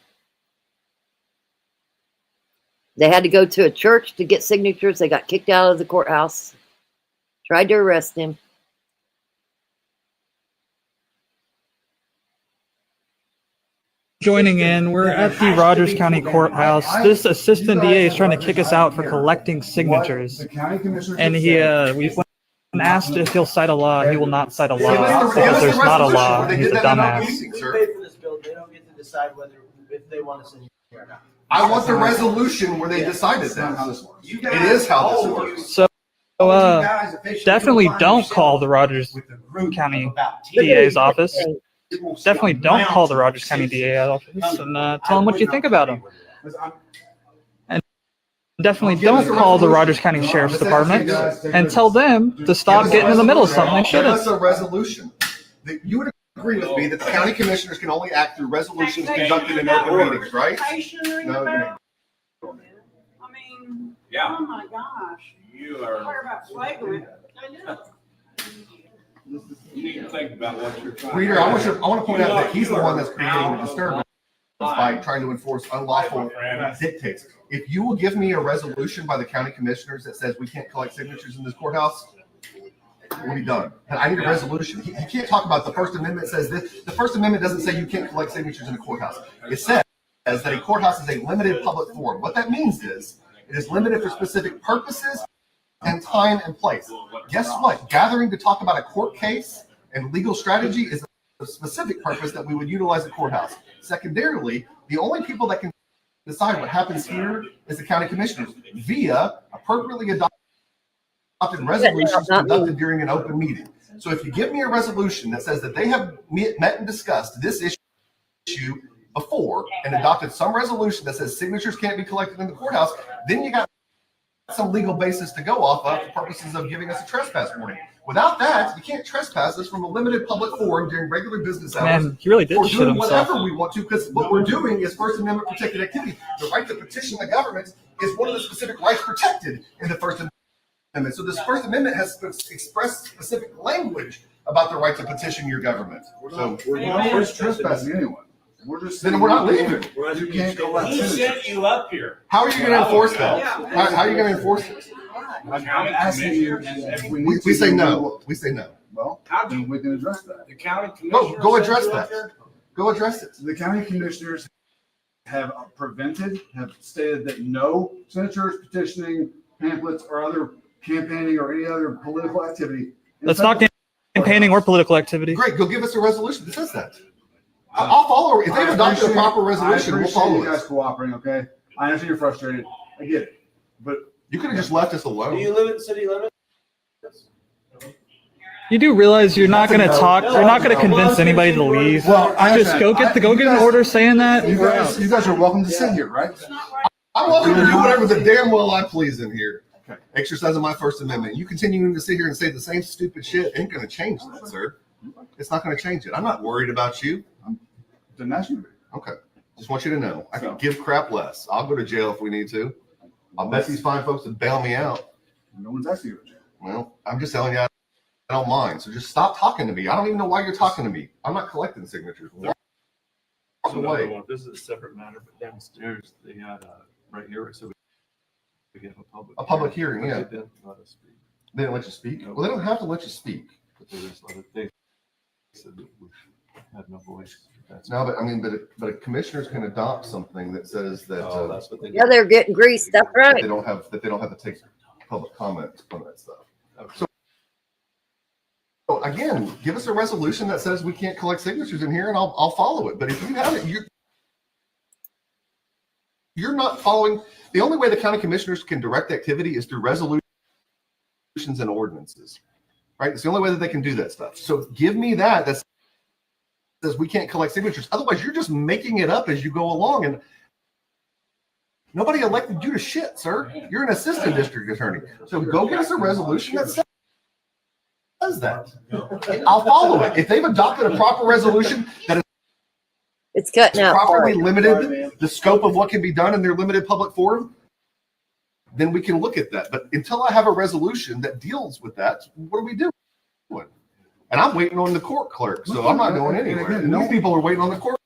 They had to go to a church to get signatures. They got kicked out of the courthouse. Tried to arrest him. Joining in, we're at the Rogers County Courthouse. This assistant DA is trying to kick us out for collecting signatures. And we've asked if he'll cite a law. He will not cite a law because there's not a law. He's a dumbass. They pay for this bill. They don't get to decide if they want to send you or not. I want the resolution where they decided that. It is how this works. So definitely don't call the Rogers County DA's office. Definitely don't call the Rogers County DA office and tell them what you think about him. And definitely don't call the Rogers County Sheriff's Department and tell them to stop getting in the middle of something they shouldn't. Give us a resolution. You would agree with me that the county commissioners can only act through resolutions conducted in open meetings, right? No. I mean, yeah. Oh my gosh. You are. Talk about slavery. I know. You need to think about what you're trying Reader, I want to point out that he's the one that's creating the disturbance by trying to enforce unlawful dictates. If you will give me a resolution by the county commissioners that says we can't collect signatures in this courthouse, we'll be done. And I need a resolution. You can't talk about the First Amendment says this. The First Amendment doesn't say you can't collect signatures in a courthouse. It says that a courthouse is a limited public forum. What that means is it is limited for specific purposes and time and place. Guess what? Gathering to talk about a court case and legal strategy is a specific purpose that we would utilize a courthouse. Secondarily, the only people that can decide what happens here is the county commissioners via appropriately adopted resolutions conducted during an open meeting. So if you give me a resolution that says that they have met and discussed this issue before and adopted some resolution that says signatures can't be collected in the courthouse, then you got some legal basis to go off of for purposes of giving us a trespass warning. Without that, you can't trespass us from a limited public forum during regular business hours. Man, he really did or shit doing himself. whatever we want to, because what we're doing is First Amendment protected activity. The right to petition the government is one of the specific rights protected in the First Amendment. So this First Amendment has expressed specific language about the right to petition your government. So we're not trespassing anyone. Then we're not leaving. You can't go out. Who sent you up here? How are you going to enforce that? How are you going to enforce this? I'm asking you, and if We say no. We say no. Well, then we can address that. The county commissioner. Go address that. Go address it. The county commissioners have stated that no signatures, petitioning, pamphlets, or other campaigning or any other political activity. Let's not get campaigning or political activity. Great, go give us a resolution that says that. I'll follow. If they've adopted a proper resolution, we'll follow you guys it. cooperating, okay? I understand you're frustrated. I get it. But you could have just left us alone. Do you live in city limits? You do realize you're not going to talk. You're not going to convince anybody to leave. Well, just go get an order saying that. You guys are welcome to sit here, right? I'm welcome to do whatever the damn well I please in here. Okay. Exercising my First Amendment. You continuing to sit here and say the same stupid shit ain't going to change that, sir. It's not going to change it. I'm not worried about you. Didn't ask you. Okay. Just want you to know. I can give crap less. I'll go to jail if we need to. I'll bet these fine folks to bail me out. No one's asking you to jail. Well, I'm just telling you, I don't mind. So just stop talking to me. I don't even know why you're talking to me. I'm not collecting signatures. Walk away. This is a separate matter, but downstairs they had right here. So we have a public hearing. Yeah. They didn't let us speak. They didn't let you speak. Well, they don't have to let you speak. But they just let it. They said that we had no voice. No, but I mean, but a commissioners can adopt something that says that. That's what they Yeah, they're getting greased. That's right. They don't have to take public comment on that stuff. Okay. So again, give us a resolution that says we can't collect signatures in here, and I'll follow it. But if you have it, you're not following. The only way the county commissioners can direct activity is through resolutions and ordinances, right? It's the only way that they can do that stuff. So give me that says we can't collect signatures. Otherwise, you're just making it up as you go along, and nobody elected you to shit, sir. You're an assistant district attorney. So go get us a resolution that says that. I'll follow it. If they've adopted a proper resolution that is it's cutting out properly limited the scope of what can be done in their limited public forum, then we can look at that. But until I have a resolution that deals with that, what are we doing? And I'm waiting on the court clerk, so I'm not going anywhere. And these people are waiting on the court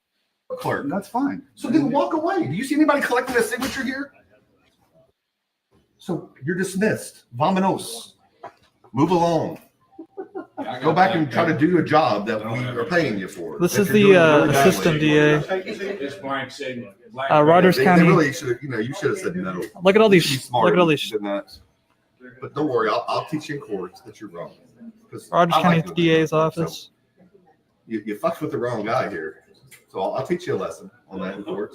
clerk. That's fine. So then walk away. Do you see anybody collecting a signature here? So you're dismissed. Vamonos. Move along. Go back and try to do a job that we are paying you for. This is the assistant DA. Rogers County. They really should have, you should have said no. Look at all these. Look at all these. But don't worry, I'll teach you in court that you're wrong. Rogers County DA's office. So you fucked with the wrong guy here. So I'll teach you a lesson on that in court.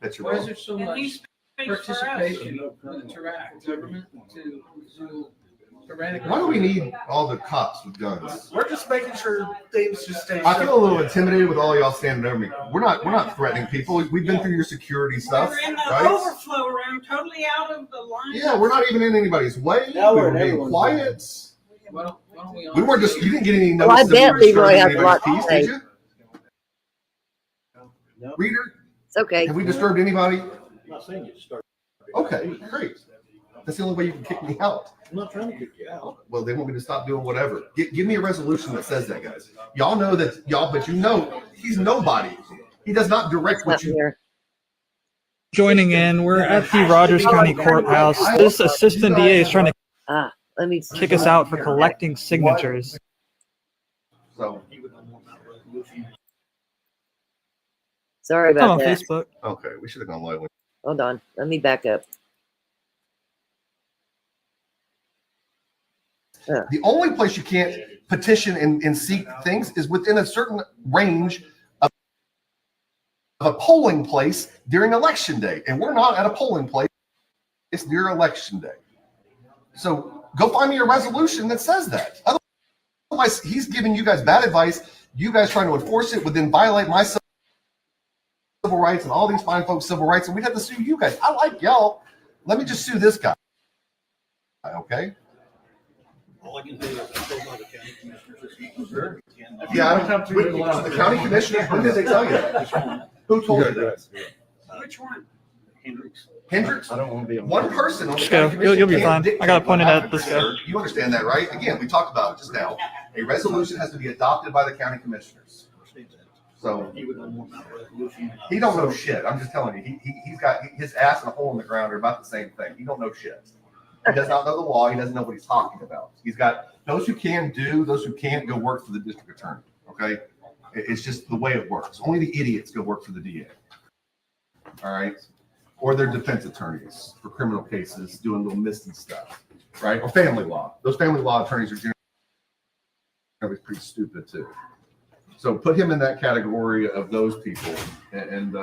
That you're wrong. Why is there so much participation interact government to eradicate? Why do we need all the cops with guns? We're just making sure things just stay. I feel a little intimidated with all y'all standing over me. We're not threatening people. We've been through your security stuff, We're in the right? overflow room, totally out of the line. Yeah, we're not even in anybody's way. Now we're We're in being everyone's quiet. Why don't we We weren't just. You didn't get any Well, I notice that bet we were Leroy disturbing has a lot anybody's to peace, say. did you? Reader, It's okay. have we disturbed anybody? I'm not saying you start. Okay, great. That's the only way you can kick me out. I'm not trying to kick you out. Well, they want me to stop doing whatever. Give me a resolution that says that, guys. Y'all know that, but he's nobody. He does not direct what you. Joining in, we're at the Rogers County Courthouse. This assistant DA is trying to let me kick us out for collecting signatures. So. Sorry Come about on that. Facebook. Okay, we should have gone live. Hold on. Let me back up. The only place you can't petition and seek things is within a certain range of a polling place during election day. And we're not at a polling place. It's near election day. So go find me a resolution that says that. Otherwise, he's giving you guys bad advice. You guys trying to enforce it would then violate my civil rights and all these fine folks' civil rights. And we'd have to sue you guys. I like y'all. Let me just sue this guy. Okay? All I can do is control by the county commissioners. Yeah, I don't come to the county commissioners. When did they tell you that? Who told you that? Which one? Hendricks? I don't want to be on One person on the Just county go. commission. You'll be can't fine. dictate I got it pointed what at happens, this guy. sir. You understand that, right? Again, we talked about it just now. A resolution has to be adopted by the county commissioners. So he don't know shit. I'm just telling you. He's got his ass and a hole in the ground are about the same thing. He don't know shit. He does not know the law. He doesn't know what he's talking about. He's got those who can do, those who can't go work for the district attorney. Okay, it's just the way it works. Only the idiots go work for the DA. All right, or their defense attorneys for criminal cases doing little misty stuff, right? Or family law. Those family law attorneys are was pretty stupid too. So put him in that category of those people, and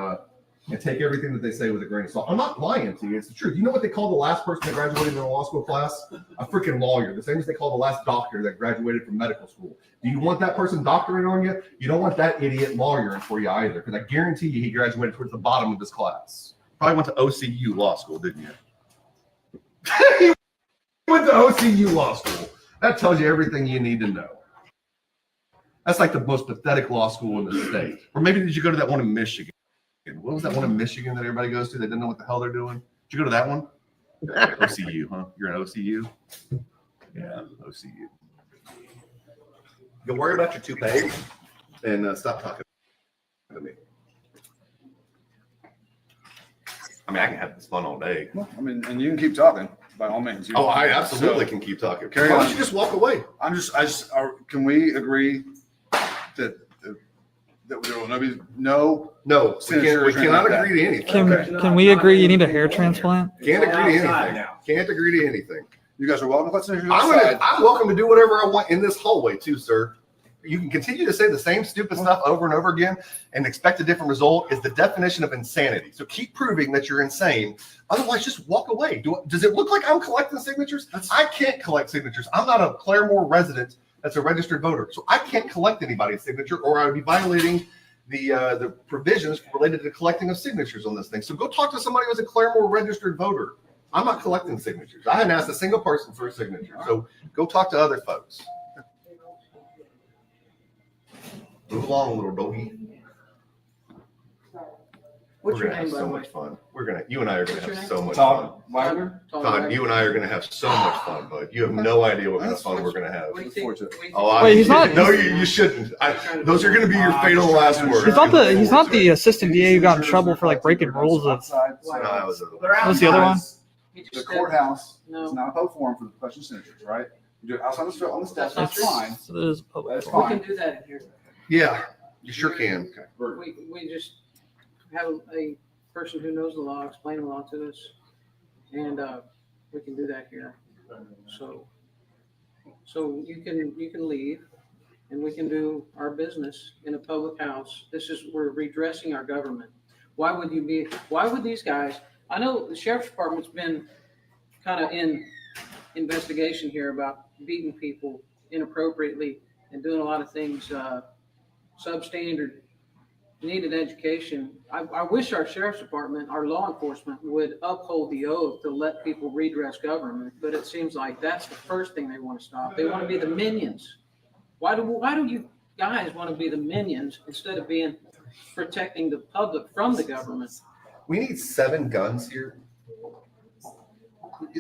take everything that they say with a grain of salt. I'm not lying to you; it's the truth. You know what they call the last person that graduated in a law school class? A freaking lawyer. The same as they call the last doctor that graduated from medical school. Do you want that person doctoring on you? You don't want that idiot lawyering for you either, because I guarantee you he graduated towards the bottom of his class. Probably went to OCU law school, didn't you? He went to OCU law school. That tells you everything you need to know. That's like the most pathetic law school in the state. Or maybe did you go to that one in Michigan? What was that one in Michigan that everybody goes to? They didn't know what the hell they're doing. Did you go to that one? OCU, huh? You're an OCU? Yeah, OCU. Go worry about your toupee and stop talking to me. I mean, I can have this fun all day. Well, I mean, and you can keep talking by all means. I absolutely can keep talking. Why don't you just walk away? Can we agree that there will be no we cannot agree to anything. Can we agree you need a hair transplant? Can't agree to anything. Can't agree to anything. You guys are welcome. Let's I'm welcome to do whatever I want in this hallway too, sir. You can continue to say the same stupid stuff over and over again and expect a different result is the definition of insanity. So keep proving that you're insane. Otherwise, just walk away. Does it look like I'm collecting signatures? I can't collect signatures. I'm not a Claremore resident that's a registered voter. So I can't collect anybody's signature, or I would be violating the provisions related to collecting of signatures on this thing. So go talk to somebody who's a Claremore registered voter. I'm not collecting signatures. I hadn't asked a single person for a signature. So go talk to other folks. Move along, little doggy. What's We're your gonna have name, by so the way? much fun. You and I are gonna have so much Todd fun. Wagner? Todd, you and I are gonna have so much fun, bud. You have no idea what kind of fun we're gonna have. What do you think? Wait, he's not. No, you shouldn't. Those are gonna be your fatal last words. He's not the assistant DA who got in trouble for like breaking rules of. What was the other one? The courthouse is not a public forum for the question signatures, right? You do it outside on the steps, that's fine. So there's public That's forum. We fine. can do that in here. Yeah, you sure can. We just have a person who knows the law explain the law to us, and we can do that here. So you can leave, and we can do our business in a public house. We're redressing our government. Why would these guys? I know the sheriff's department's been kind of in investigation here about beating people inappropriately and doing a lot of things substandard, needed education. I wish our sheriff's department, our law enforcement would uphold the oath to let people redress government, but it seems like that's the first thing they want to stop. They want to be the minions. Why do you guys want to be the minions instead of being protecting the public from the government? We need 7 guns here.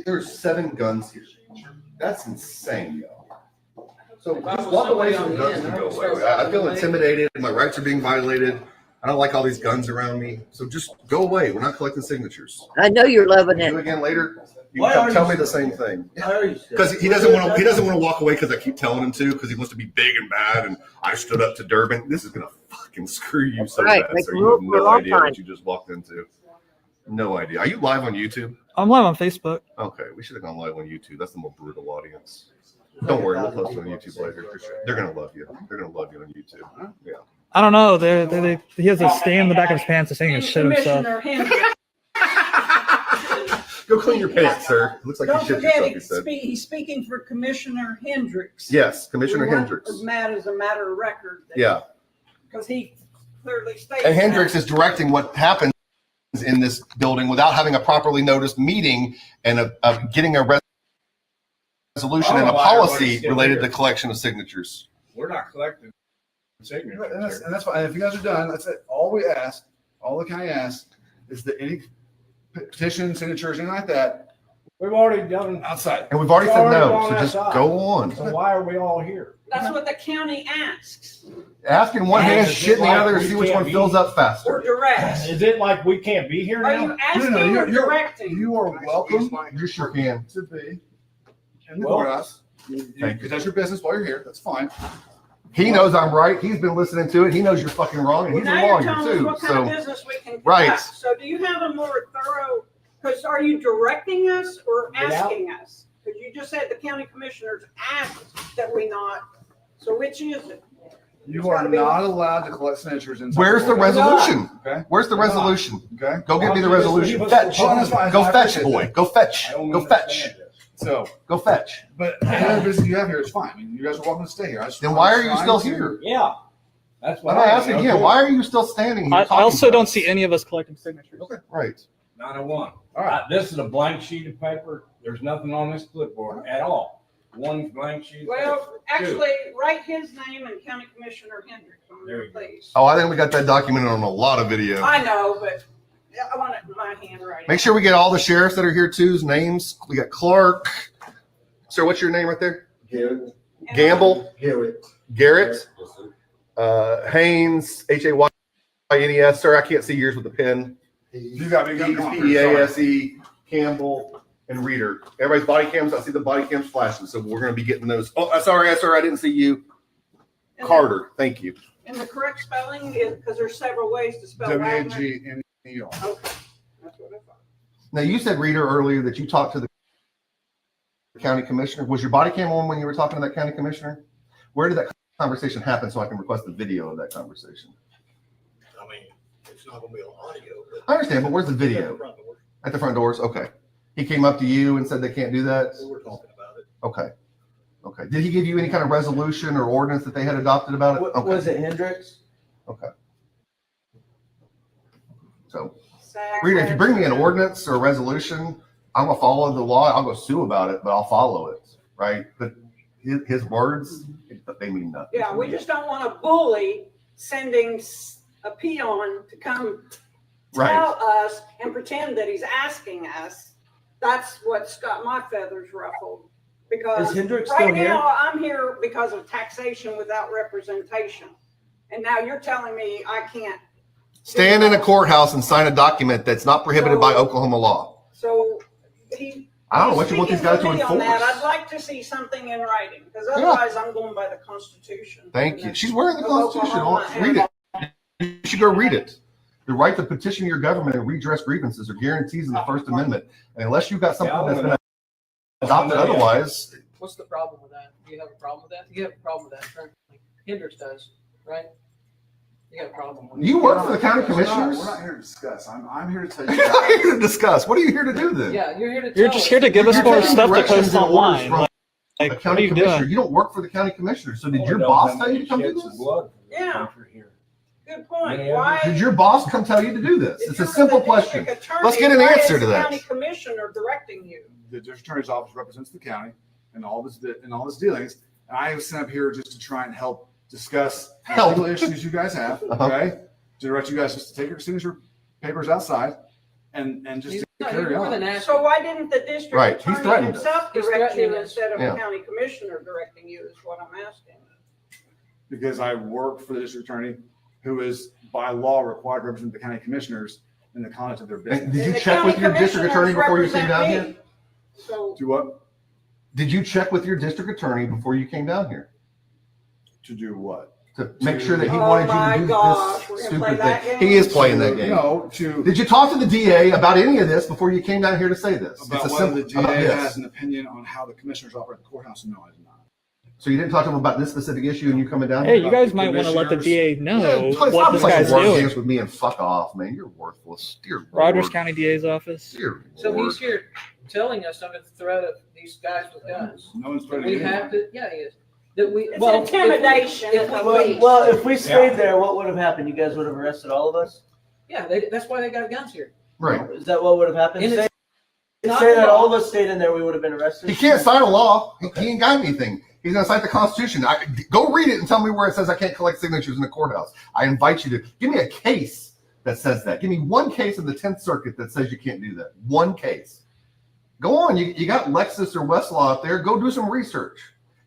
There's 7 guns here. That's insane, yo. So just walk away from guns and go away. I feel intimidated. My rights are being violated. I don't like all these guns around me. So just go away. We're not collecting signatures. I know you're loving it. Do it again later. You can tell me the same thing. Because he doesn't want to walk away because I keep telling him to, because he wants to be big and bad. And I stood up to Durbin. This is gonna fucking screw you so Right, bad. like So you have for a no long idea time. what you just walked into. No idea. Are you live on YouTube? I'm live on Facebook. Okay, we should have gone live on YouTube. That's the more brutal audience. Don't worry, we'll post it on YouTube later for sure. They're gonna love you. They're gonna love you on YouTube. Yeah. I don't know. He has a stain in the back of his pants saying he shit himself. Go clean your pants, sir. It looks like Don't you shit forget, yourself, he said. he's speaking for Commissioner Hendricks. Yes, Commissioner We want Hendricks. That as a matter of record. Yeah. Because he clearly stated. And Hendricks that. is directing what happens in this building without having a properly noticed meeting and getting a resolution and a policy related to collection of signatures. We're not collecting signatures. And that's fine. If you guys are done, that's it. All the county asks is that any petition, signatures, anything like that, we've already done outside. And we've already said no, so just go on. So why are we all here? That's what the county asks. Ask in one hand, shit in the other, and see which one fills up faster. Or direct. Is it like we can't be here Are now? you asking or directing? You are welcome. You sure can. To be in the courthouse. Because that's your business while you're here. That's fine. He knows I'm right. He's been listening to it. He knows you're fucking wrong, and Well, he's a now you're lawyer telling us too. what kind So, of business we can right. conduct. So do you have a more thorough, because are you directing us or asking us? Because you just said the county commissioners asked that we not So which is it? You are not allowed to collect signatures inside. Where's the resolution? Okay. Where's the resolution? Okay. Go get me the resolution. Fetch. Go fetch, boy. Go fetch. Go fetch. So go fetch. But any business you have here is fine. I mean, you guys are welcome to stay here. Then why are you still here? Yeah. That's Let me ask again. Why are you still standing here? I also don't see any of us collecting signatures. Okay. Right. Not a one. All right. This is a blank sheet of paper. There's nothing on this clipboard at all. One blank sheet of paper. Well, actually, write his name and County Commissioner Hendricks on there, please. Oh, I think we got that documented on a lot of video. I know, but I want it in my handwriting. Make sure we get all the sheriffs that are here too's names. We got Clark. Sir, what's your name right there? Garrett. Gamble. Garrett. Garrett. Haynes. Haynes. Sir, I can't see yours with the pen. You got me. Pease. Campbell and Reader. Everybody's body cams. I see the body cams flashing, so we're going to be getting those. Oh, sorry, sir, I didn't see you. Carter, thank you. And the correct spelling is, because there's several ways to spell Wagner. WAGNER. Okay, that's what I thought. Now, you said, Reader, earlier that you talked to the county commissioner. Was your body cam on when you were talking to that county commissioner? Where did that conversation happen so I can request the video of that conversation? I mean, it's not gonna be on audio. I understand, but where's the video? At the front doors? Okay. He came up to you and said they can't do that? We were talking about it. Okay. Okay. Did he give you any kind of resolution or ordinance that they had adopted about it? Okay. Was it Hendricks? Okay. So, Rita, if you bring me an ordinance or a resolution, I'm gonna follow the law. I'll go sue about it, but I'll follow it, right? But his words, they mean nothing. Yeah, we just don't want to bully sending a peon to come tell us and pretend that he's asking us. That's what's got my feathers ruffled. Because Is Hendricks right still here? now I'm here because of taxation without representation. And now you're telling me I can't. Stand in a courthouse and sign a document that's not prohibited by Oklahoma law. So I don't know what you want these guys to on enforce. that. I'd like to see something in writing because otherwise I'm going by the Constitution. Thank you. She's wearing the Constitution. Oklahoma. Read it. You should go read it. The right to petition your government and redress grievances are guarantees in the First Amendment. And unless you've got something that's been adopted otherwise. What's the problem with that? Do you have a problem with that? You have a problem with that currently. Hendricks does, right? You got a problem with it. You work for the county commissioners? We're not here to discuss. I'm here to tell you. You're not here to discuss. What are you here to do then? Yeah, you're here to. You're just here to give us more stuff to post online. A Like, what are county you commissioner. doing? You don't work for the county commissioner. So did your boss tell you to come do this? Yeah. Good point. Why? Did your boss come tell you to do this? if It's a you're simple the question. district attorney, Let's get an why answer is to the that. County commissioner directing you. The district attorney's office represents the county and all this dealings. And I was sent up here just to try and help discuss the legal issues you guys have. Okay, to direct you guys just to take your signature papers outside and just to carry on. So why didn't the district Right, he's attorney threatened us. himself He's direct you threatening us. instead of Yeah. a county commissioner directing you is what I'm asking. Because I work for the district attorney, who is by law required to represent the county commissioners in the conduct of their business. And did you check with your district attorney before you came down here? So Do what? Did you check with your district attorney before you came down here? To do what? To make sure that he Oh wanted my you to do gosh, we're this gonna play stupid that thing? game? He is playing that game. No, to Did you talk to the DA about any of this before you came down here to say this? about It's a whether the simple about DA this. has an opinion on how the commissioners operate the courthouse. No, I did not. So you didn't talk to him about this specific issue and you coming down Hey, here? you guys might want to let the DA know Stop what this playing guy's word doing. games with me and fuck off, man. You're worthless. Dear Rogers Lord. County DA's office. Dear So Lord. he's here telling us under the threat of these guys with guns. No one's That threatening we anyone. have to, yeah, he is. That we, It's well, intimidation if at we- the least. Well, if we stayed there, what would have happened? You guys would have arrested all of us? Yeah, that's why they got guns here. Right. Is that what would have happened? And Say, it's not say that the all of law. us stayed in there, we would have been arrested? He can't sign a law. He ain't got anything. He's going to cite the Constitution. Go read it and tell me where it says I can't collect signatures in the courthouse. I invite you to give me a case that says that. Give me one case in the 10th Circuit that says you can't do that. One case. Go on. You got Lexis or Westlaw out there. Go do some research.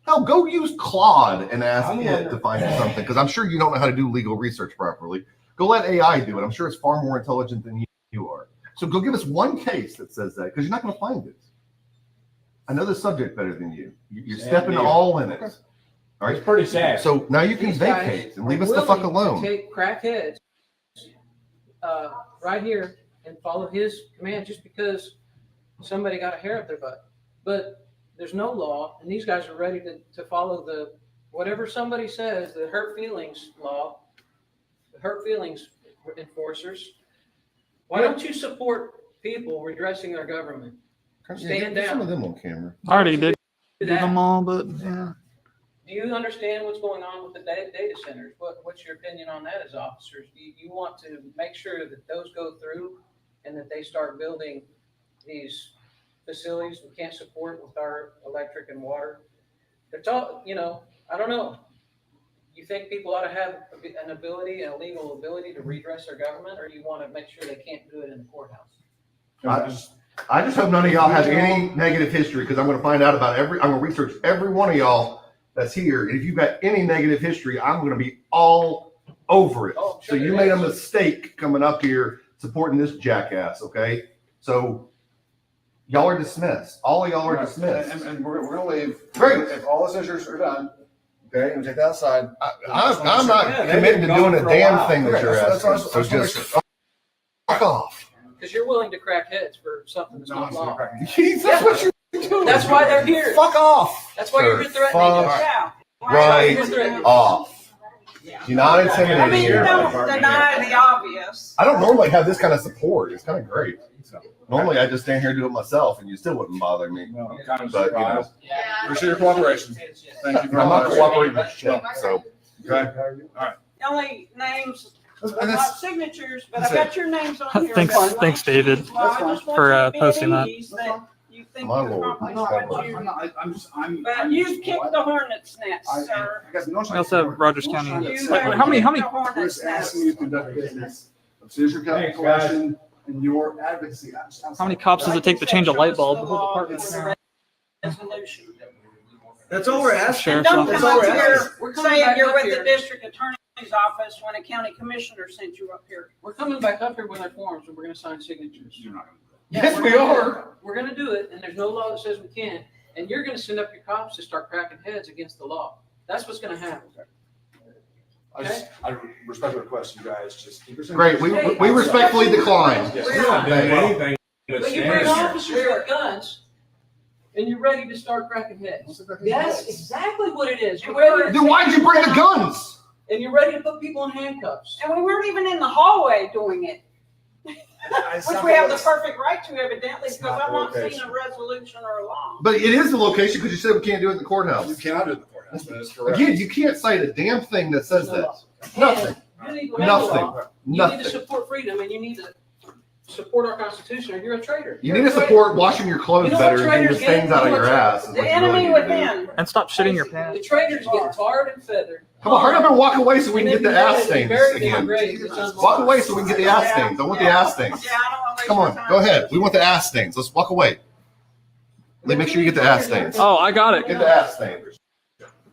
Hell, go use Claude and ask it to find you something, because I'm sure you don't know how to do legal research properly. Go let AI do it. I'm sure it's far more intelligent than you are. So go give us one case that says that, because you're not going to find it. I know the subject better than you. You're stepping all in it. All right. It's pretty sad. So now you can These guys vacate and are leave us the fuck willing alone. to take crackheads right here and follow his command just because somebody got a hair up their butt. But there's no law, and these guys are ready to follow whatever somebody says, the hurt feelings law, the hurt feelings enforcers, why don't you support people redressing their government? Stand Get some of down. them on camera. I already did Do them that. all, but yeah. Do you understand what's going on with the data centers? What's your opinion on that as officers? Do you want to make sure that those go through and that they start building these facilities we can't support with our electric and water? It's all, I don't know. You think people ought to have an ability, a legal ability to redress their government, or do you want to make sure they can't do it in the courthouse? I just hope none of y'all have any negative history, because I'm going to find out about I'm going to research every one of y'all that's here. And if you've got any negative history, I'm going to be all over it. Oh, so you made a mistake coming up here supporting this jackass, okay? So y'all are dismissed. All of y'all are dismissed. And we're going to leave. Great. If all the signatures are done, okay, and take that aside. I'm not committing to doing a damn thing that you're asking. So just fuck off. Because you're willing to crack heads for something that's not law. Jeez, that's what you're doing. That's why they're here. Fuck off. That's why you're here threatening us. Fuck Yeah. right off. You're not intimidating I mean, you here. don't deny the obvious. I don't normally have this kind of support. It's kind of great. Normally, I just stand here and do it myself, and you still wouldn't bother me. Well, I'm kind of But, surprised. Appreciate your cooperation. Thank you I'm very not much. cooperating with shit, so. Okay, all right. The only names, And not signatures, but I got your names on here. Thanks, David, Well, I just want for you to be at posting that. ease that you think My you lord. accomplished what you- I'm But you've kicked the hornet's nest, sir. We also have Rogers County. You Wait, have how many? kicked the hornet's Just nest. asking you to conduct business of citizen collection and your advocacy. How many cops does it take to change a light bulb? The whole department. Resolution. That's all we're asking. Sheriff's Don't office. come up here We're coming saying back you're up with here. the district attorney's office when a county commissioner sent you up here. We're coming back up here with our forms and we're gonna sign signatures. You're not gonna. Yes, we're we gonna- are. We're gonna do it, and there's no law that says we can't, and you're gonna send up your cops to start cracking heads against the law. That's what's gonna happen. I respect the request, you guys. Just keep your. Great. We respectfully decline. Yes. We're not doing anything. But you bring officers with guns, and you're ready to start cracking heads. That's exactly what it is. You're ready. Then why'd you bring the guns? And you're ready to put people in handcuffs. And we weren't even in the hallway doing it, which we have the perfect right to evidently, because not I'm the not seeing location. a resolution or a law. But it is the location because you said we can't do it in the courthouse. You cannot do it in the courthouse. That is correct. Again, you can't cite a damn thing that says that. Nothing. You need to have Nothing. law. You need Nothing. to support freedom, and you need to support our Constitution, or you're a traitor. You You're need a to traitor. support washing your clothes You know better what and getting the traitors get? stains out of You know your what ass. is The what you enemy really need to do. within. And stop shitting your pants. The traitors get tarred and feathered. Come on, hurry up and walk away so we can get the ass stains Buried in their again. grave. It's unlawful. Walk away so we can get the ass stains. I want the ass stains. Yeah, I don't want to waste Come your on, time. go ahead. We want the ass stains. Let's walk away. Make sure you get the ass stains. Oh, I got it. Get the ass stains.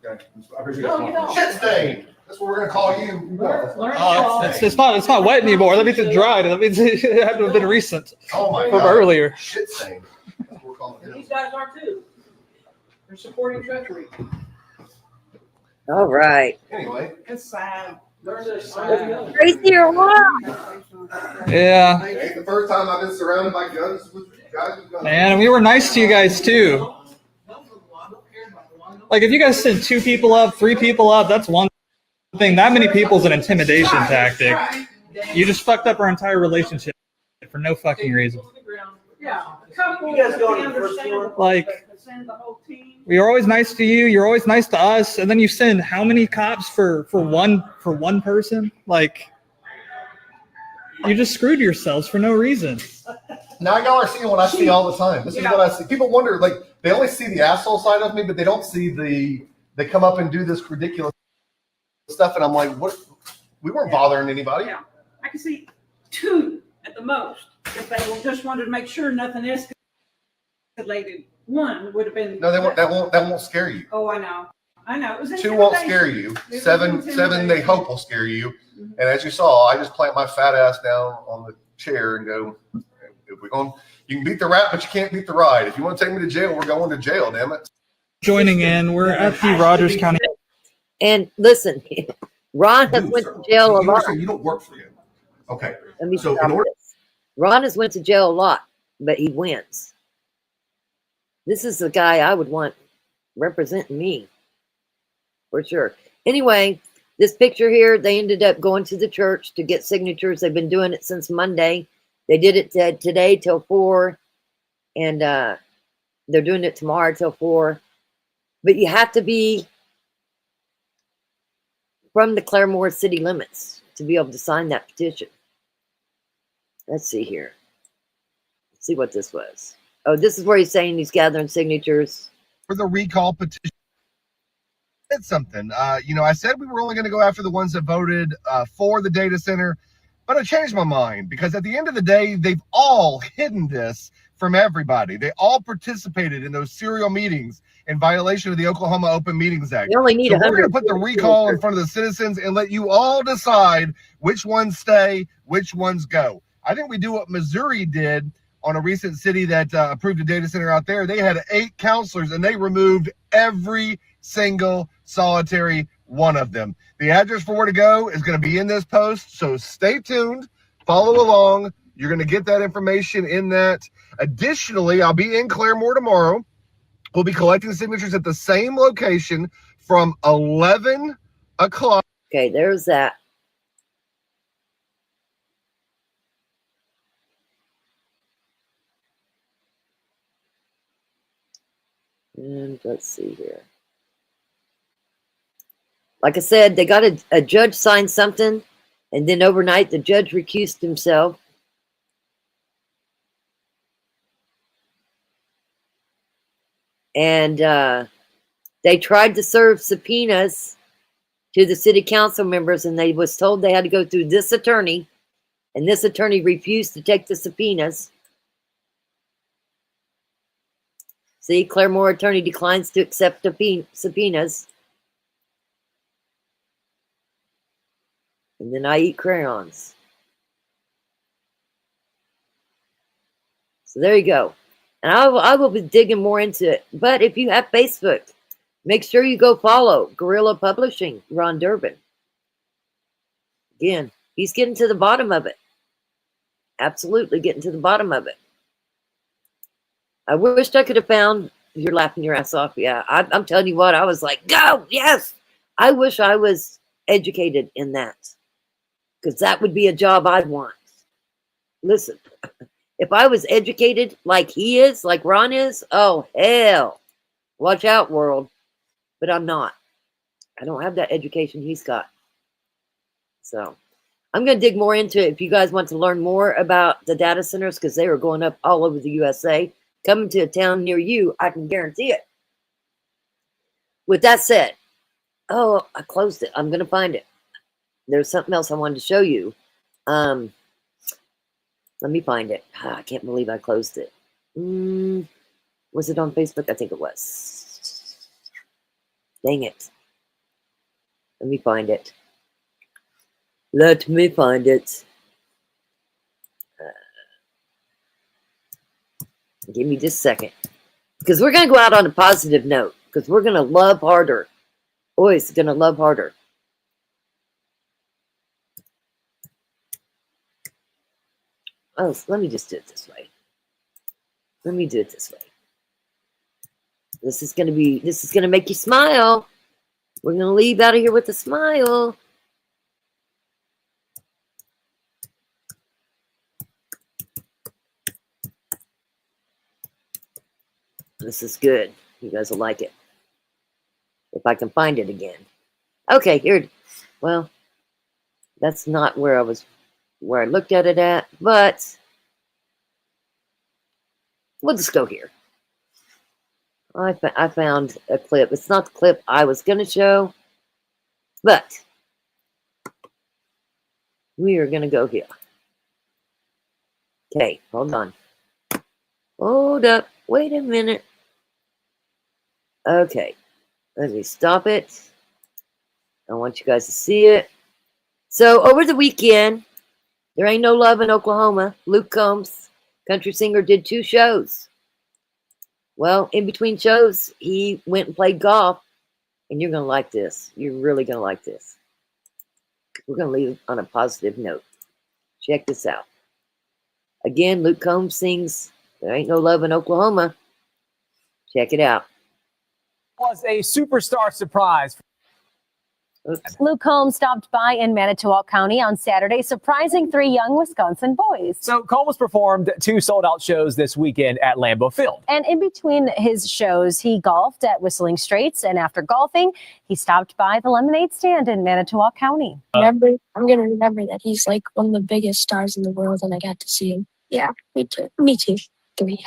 Okay. I appreciate No, your you don't. cooperation. Shit stain. That's what we're gonna call you. Learn Oh, it's not wet anymore. That means it's dried. That means it had to have been recent Oh my from god. earlier. Shit stain. That's what we're calling And it. these guys are too. They're supporting treachery. All right. Anyway. It's sad. Learn to sign. Tracy or what? Yeah. It ain't the first time I've been surrounded by guns with guys with guns. And we were nice to you guys too. Like if you guys send 2 people up, 3 people up, that's one thing. That many people is an intimidation tactic. You just fucked up our entire relationship for no fucking reason. Yeah. Couple, You guys go on would the be first floor? understandable, Like- but to send the whole team. We are always nice to you. You're always nice to us, and then you send how many cops for one person? Like you just screwed yourselves for no reason. Now y'all are seeing what I see all the time. This is what I see. People wonder, like, they only see the asshole side of me, but they don't see they come up and do this ridiculous stuff, and I'm like, what? We weren't bothering anybody. Yeah. I can see 2 at the most. If they just wanted to make sure nothing escalated, 1 would have been. No, they won't. That won't scare you. Oh, I know. I know. It was 2 won't intimidation. scare you. It was 7 intimidation. they hope will scare you. And as you saw, I just plant my fat ass down on the chair and go, if we're going, you can beat the rap, but you can't beat the ride. If you want to take me to jail, we're going to jail, damn it. Joining in, we're at the Rogers County. And listen, Ron has went to jail a lot. You don't work for him. Okay. Let me So stop in order, this. Ron has went to jail a lot, but he wins. This is the guy I would want representing me. for sure. Anyway, this picture here, they ended up going to the church to get signatures. They've been doing it since Monday. They did it today till 4, and they're doing it tomorrow till 4. But you have to be from the Claremore city limits to be able to sign that petition. Let's see here. Let's see what this was. Oh, this is where he's saying he's gathering signatures for the recall petition. Did something. I said we were only going to go after the ones that voted for the data center, but I changed my mind because at the end of the day, they've all hidden this from everybody. They all participated in those serial meetings in violation of the Oklahoma Open Meetings Act. You only need so we're going to 100 put the recall in front of the citizens and let you all decide which ones stay, which ones go. I think we do what Missouri did on a recent city that approved a data center out there. They had 8 counselors and they removed every single solitary one of them. The address for where to go is going to be in this post, so stay tuned, follow along. You're going to get that information in that. Additionally, I'll be in Claremore tomorrow. We'll be collecting signatures at the same location from 11 o'clock. Okay, there's that. And let's see here. Like I said, they got a judge sign something, and then overnight the judge recused himself. And they tried to serve subpoenas to the city council members, and they was told they had to go through this attorney, and this attorney refused to take the subpoenas. See, Claremore attorney declines to accept subpoenas. And then I eat crayons. So there you go. And I will be digging more into it. But if you have Facebook, make sure you go follow Guerrilla Publishing, Ron Durbin. Again, he's getting to the bottom of it. Absolutely getting to the bottom of it. I wished I could have found, you're laughing your ass off. Yeah, I'm telling you what, I was like, go, yes. I wish I was educated in that. Because that would be a job I'd want. Listen, if I was educated like he is, like Ron is, oh, hell. Watch out, world. But I'm not. I don't have that education he's got. So I'm going to dig more into it. If you guys want to learn more about the data centers, because they are going up all over the USA, coming to a town near you, I can guarantee it. With that said, oh, I closed it. I'm going to find it. There's something else I wanted to show you. Let me find it. I can't believe I closed it. Was it on Facebook? I think it was. Dang it. Let me find it. Let me find it. Give me just a second. Because we're going to go out on a positive note. Because we're going to love harder. Always going to love harder. Oh, let me just do it this way. Let me do it this way. This is going to make you smile. We're going to leave out of here with a smile. This is good. You guys will like it. If I can find it again. Okay, here. Well, that's not where I looked at it at, but we'll just go here. I found a clip. It's not the clip I was going to show, but we are going to go here. Okay, hold on. Hold up. Wait a minute. Okay, let me stop it. I want you guys to see it. So over the weekend, There Ain't No Love in Oklahoma, Luke Combs, country singer, did 2 shows. Well, in between shows, he went and played golf. And you're going to like this. You're really going to like this. We're going to leave on a positive note. Check this out. Again, Luke Combs sings There Ain't No Love in Oklahoma. Check it out. Was a superstar surprise. Oops. Luke Combs stopped by in Manitowoc County on Saturday, surprising 3 young Wisconsin boys. So Combs performed 2 sold-out shows this weekend at Lambeau Field. And in between his shows, he golfed at Whistling Straits, and after golfing, he stopped by the lemonade stand in Manitowoc County. I'm gonna remember that he's like one of the biggest stars in the world, and I got to see him. Yeah, me too. Me too. 3.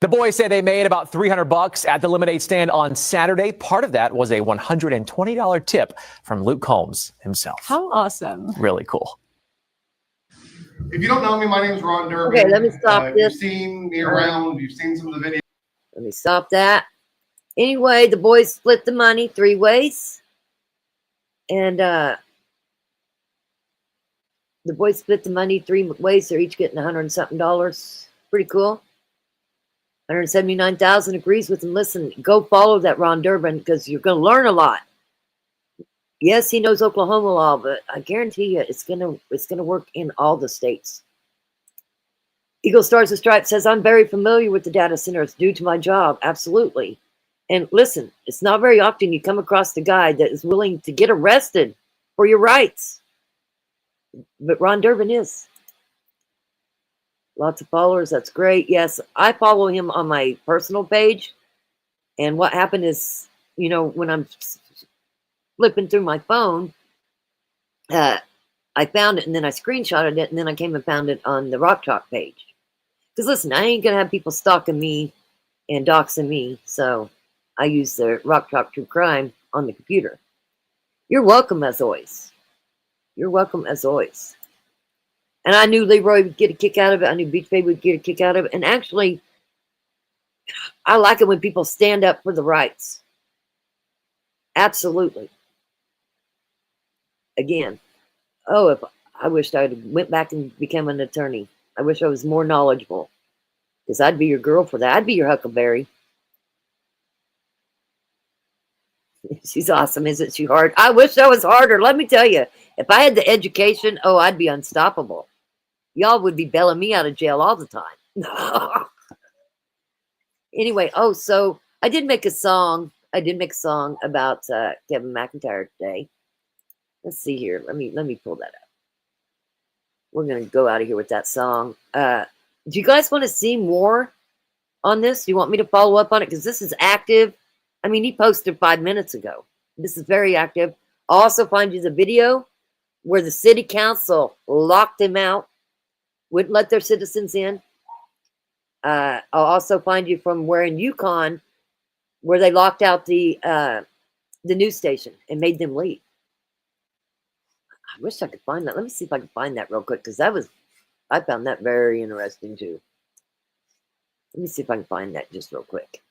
The boys say they made about $300 at the lemonade stand on Saturday. Part of that was a $120 tip from Luke Combs himself. How awesome. Really cool. If you don't know me, my name is Ron Durbin. Okay, let me stop You've this. seen me around. You've seen some of the videos. Let me stop that. Anyway, the boys split the money 3 ways. And the boys split the money 3 ways. They're each getting $100 and something. Pretty cool. 179,000 agrees with him. Listen, go follow that Ron Durbin because you're going to learn a lot. Yes, he knows Oklahoma law, but I guarantee you it's gonna work in all the states. Eagle Stars and Stripes says, I'm very familiar with the data centers due to my job. Absolutely. And listen, it's not very often you come across the guy that is willing to get arrested for your rights. But Ron Durbin is. Lots of followers. That's great. Yes, I follow him on my personal page. And what happened is, you know, when I'm flipping through my phone, I found it and then I screenshotted it and then I came and found it on the Rock Talk page. Because listen, I ain't going to have people stalking me and doxing me. So I use the Rock Talk True Crime on the computer. You're welcome as always. You're welcome as always. And I knew Leroy would get a kick out of it. I knew Beach Baby would get a kick out of it. And actually, I like it when people stand up for the rights. Absolutely. Again, if I wished I went back and became an attorney. I wish I was more knowledgeable. Because I'd be your girl for that. I'd be your Huckleberry. She's awesome, isn't she, hard? I wish I was harder. Let me tell you, if I had the education, I'd be unstoppable. Y'all would be bailing me out of jail all the time. Anyway, so I did make a song. I did make a song about Kevin McIntyre today. Let's see here. Let me pull that up. We're gonna go out of here with that song. Do you guys want to see more on this? Do you want me to follow up on it? Because this is active. I mean, he posted 5 minutes ago. This is very active. I'll also find you the video where the city council locked him out, wouldn't let their citizens in. I'll also find you from where in Yukon, where they locked out the news station and made them leave. I wish I could find that. Let me see if I can find that real quick, because I found that very interesting too. Let me see if I can find that just real quick.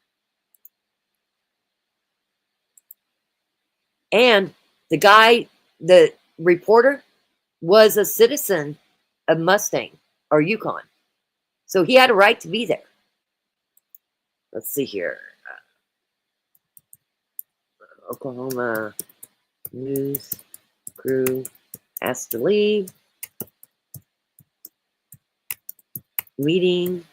And the reporter was a citizen of Mustang or Yukon. So he had a right to be there. Let's see here. Oklahoma news crew asked to leave. Meeting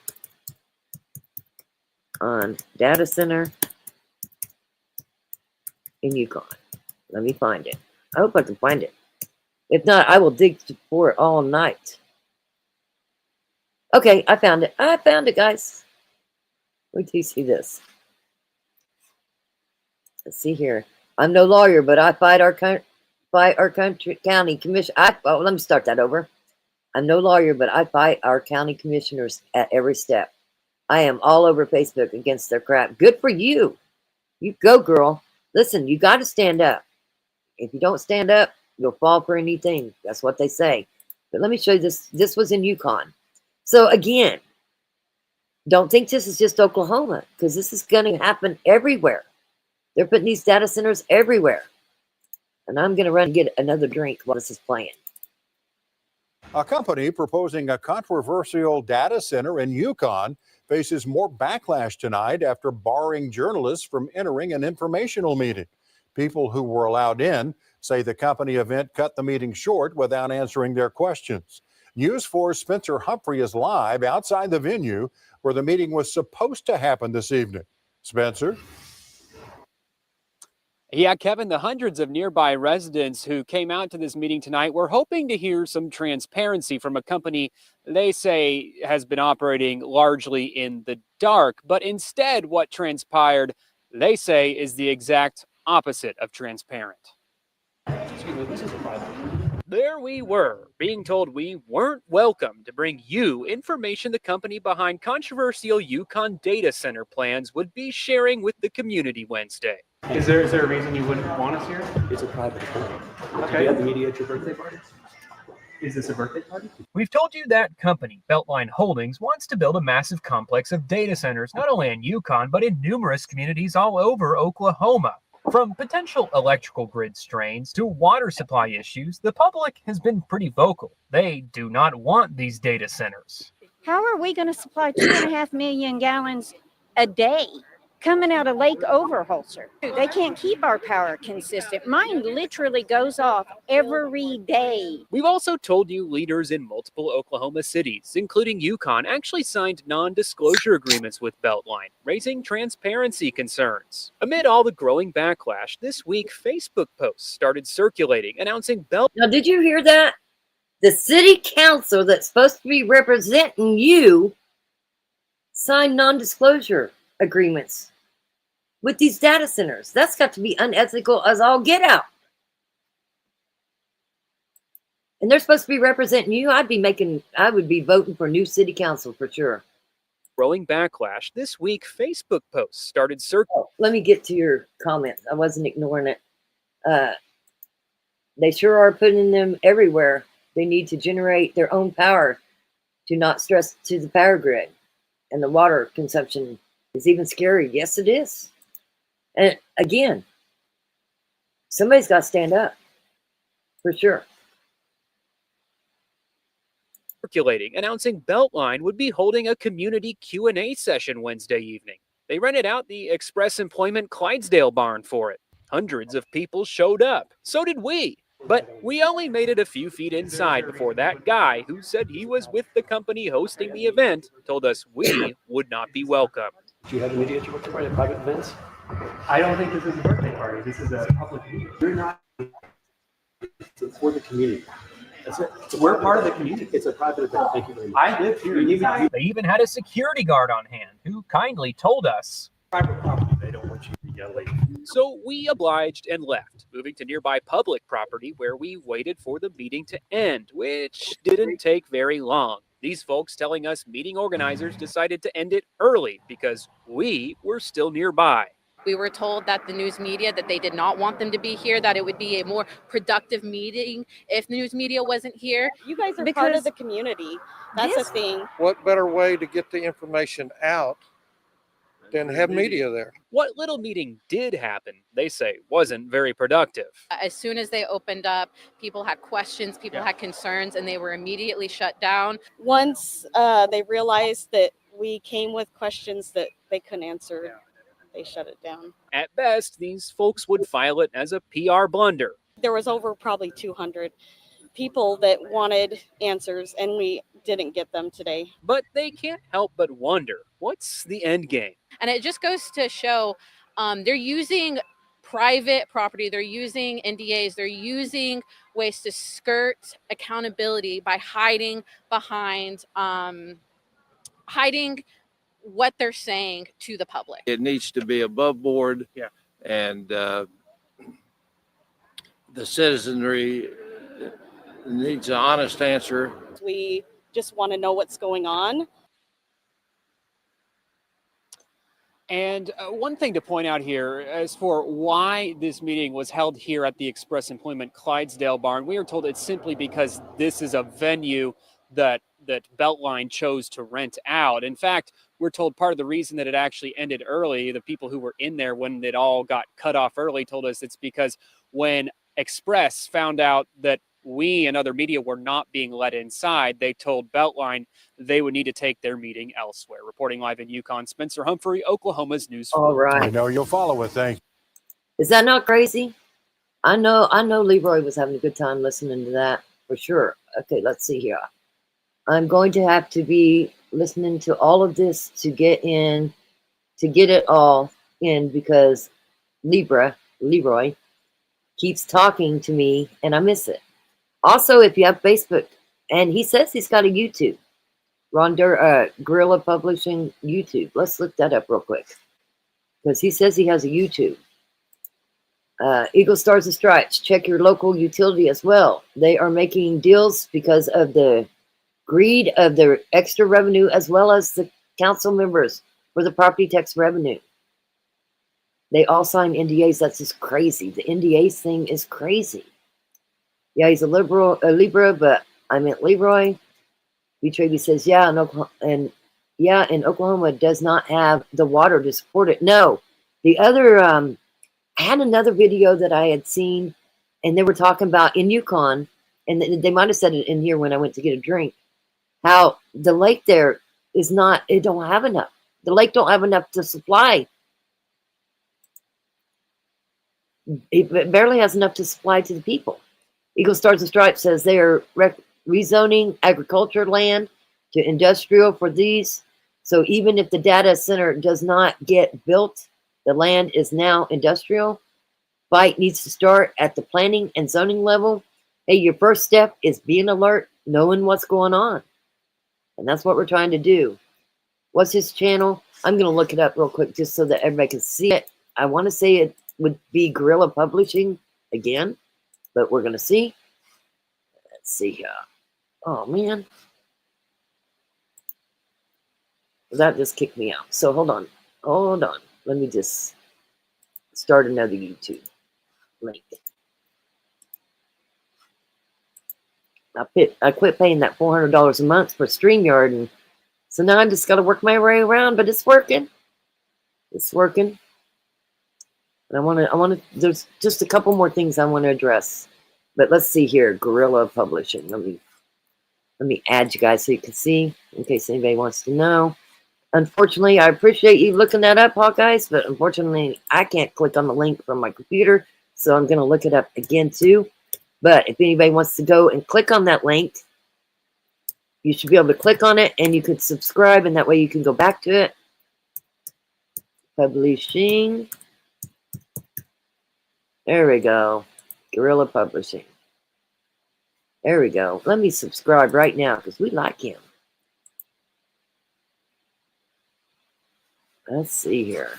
on data center in Yukon. Let me find it. I hope I can find it. If not, I will dig for it all night. Okay, I found it. I found it, guys. Wait till you see this. Let's see here. I'm no lawyer, but I fight our county commission. Let me start that over. I'm no lawyer, but I fight our county commissioners at every step. I am all over Facebook against their crap. Good for you. You go, girl. Listen, you got to stand up. If you don't stand up, you'll fall for anything. That's what they say. But let me show you this. This was in Yukon. So again, don't think this is just Oklahoma, because this is going to happen everywhere. They're putting these data centers everywhere. And I'm going to run and get another drink while this is playing. A company proposing a controversial data center in Yukon faces more backlash tonight after barring journalists from entering an informational meeting. People who were allowed in say the company event cut the meeting short without answering their questions. News 4's Spencer Humphrey is live outside the venue where the meeting was supposed to happen this evening. Spencer? Yeah, Kevin, the hundreds of nearby residents who came out to this meeting tonight were hoping to hear some transparency from a company they say has been operating largely in the dark. But instead, what transpired, they say, is the exact opposite of transparent. Excuse me, this is a private. There we were, being told we weren't welcome to bring you information the company behind controversial Yukon data center plans would be sharing with the community Wednesday. Is there a reason you wouldn't want us here? It's a private event. Okay. Do you have the media at your birthday party? Is this a birthday party? We've told you that company, Beltline Holdings, wants to build a massive complex of data centers, not only in Yukon, but in numerous communities all over Oklahoma. From potential electrical grid strains to water supply issues, the public has been pretty vocal. They do not want these data centers. How are we going to supply 2.5 million gallons a day coming out of Lake Overholser? They can't keep our power consistent. Mine literally goes off every day. We've also told you leaders in multiple Oklahoma cities, including Yukon, actually signed non-disclosure agreements with Beltline, raising transparency concerns. Amid all the growing backlash, this week Facebook posts started circulating announcing Beltline. Now, did you hear that? The city council that's supposed to be representing you signed non-disclosure agreements with these data centers. That's got to be unethical as all get out. And they're supposed to be representing you. I would be voting for new city council for sure. Growing backlash, this week Facebook posts started circulating. Let me get to your comments. I wasn't ignoring it. They sure are putting them everywhere. They need to generate their own power to not stress to the power grid. And the water consumption is even scary. Yes, it is. And again, somebody's got to stand up for sure. Circulating, announcing Beltline would be holding a community Q&A session Wednesday evening. They rented out the Express Employment Clydesdale barn for it. Hundreds of people showed up. So did we. But we only made it a few feet inside before that guy who said he was with the company hosting the event told us we would not be welcome. Do you have the media at your birthday party, private events? I don't think this is a birthday party. This is a public meeting. You're not. It's for the community. That's it. We're part of the community. It's a private event. Thank you very much. I live here. They even had a security guard on hand who kindly told us Private property. They don't want you to yell at you. So we obliged and left, moving to nearby public property where we waited for the meeting to end, which didn't take very long. These folks telling us meeting organizers decided to end it early because we were still nearby. We were told that the news media, that they did not want them to be here, that it would be a more productive meeting if the news media wasn't here. You guys are part of the community. That's a thing. What better way to get the information out than have media there? What little meeting did happen, they say, wasn't very productive. As soon as they opened up, people had questions, people had concerns, and they were immediately shut down. Once they realized that we came with questions that they couldn't answer, they shut it down. At best, these folks would file it as a PR blunder. There was over probably 200 people that wanted answers, and we didn't get them today. But they can't help but wonder, what's the end game? And it just goes to show they're using private property, they're using NDAs, they're using ways to skirt accountability by hiding behind, hiding what they're saying to the public. It needs to be above board, and the citizenry needs an honest answer. We just want to know what's going on. And one thing to point out here, as for why this meeting was held here at the Express Employment Clydesdale barn, we are told it's simply because this is a venue that Beltline chose to rent out. In fact, we're told part of the reason that it actually ended early, the people who were in there when it all got cut off early told us it's because when Express found out that we and other media were not being let inside, they told Beltline they would need to take their meeting elsewhere. Reporting live in Yukon, Spencer Humphrey, Oklahoma's News. All right. I know you'll follow it. Thank you. Is that not crazy? I know Leroy was having a good time listening to that for sure. Okay, let's see here. I'm going to have to be listening to all of this to get it all in because Libra Leroy, keeps talking to me, and I miss it. Also, if you have Facebook, and he says he's got a YouTube, Gorilla Publishing YouTube. Let's look that up real quick, because he says he has a YouTube. Eagle Stars and Stripes, check your local utility as well. They are making deals because of the greed of their extra revenue, as well as the council members for the property tax revenue. They all sign NDAs. That's just crazy. The NDAs thing is crazy. Yeah, he's a Libra, but I meant Leroy. B-Trady says, yeah, in Oklahoma does not have the water to support it. No, the other, I had another video that I had seen, and they were talking about in Yukon, and they might have said it in here when I went to get a drink, how the lake there is not, it don't have enough. The lake don't have enough to supply. It barely has enough to supply to the people. Eagle Stars and Stripes says they are rezoning agriculture land to industrial for these. So even if the data center does not get built, the land is now industrial. Fight needs to start at the planning and zoning level. Hey, your first step is being alert, knowing what's going on. And that's what we're trying to do. What's his channel? I'm going to look it up real quick just so that everybody can see it. I want to say it would be Gorilla Publishing again, but we're going to see. Let's see here. Oh, man. That just kicked me out. So hold on. Hold on. Let me just start another YouTube link. I quit paying that $400 a month for StreamYard, and so now I just got to work my way around, but it's working. It's working. And I want to, there's just a couple more things I want to address. But let's see here, Gorilla Publishing. Let me add you guys so you can see, in case anybody wants to know. Unfortunately, I appreciate you looking that up, Hawkeyes, but unfortunately, I can't click on the link from my computer, so I'm going to look it up again, too. But if anybody wants to go and click on that link, you should be able to click on it, and you could subscribe, and that way you can go back to it. Publishing. There we go. Gorilla Publishing. There we go. Let me subscribe right now, because we like him. Let's see here.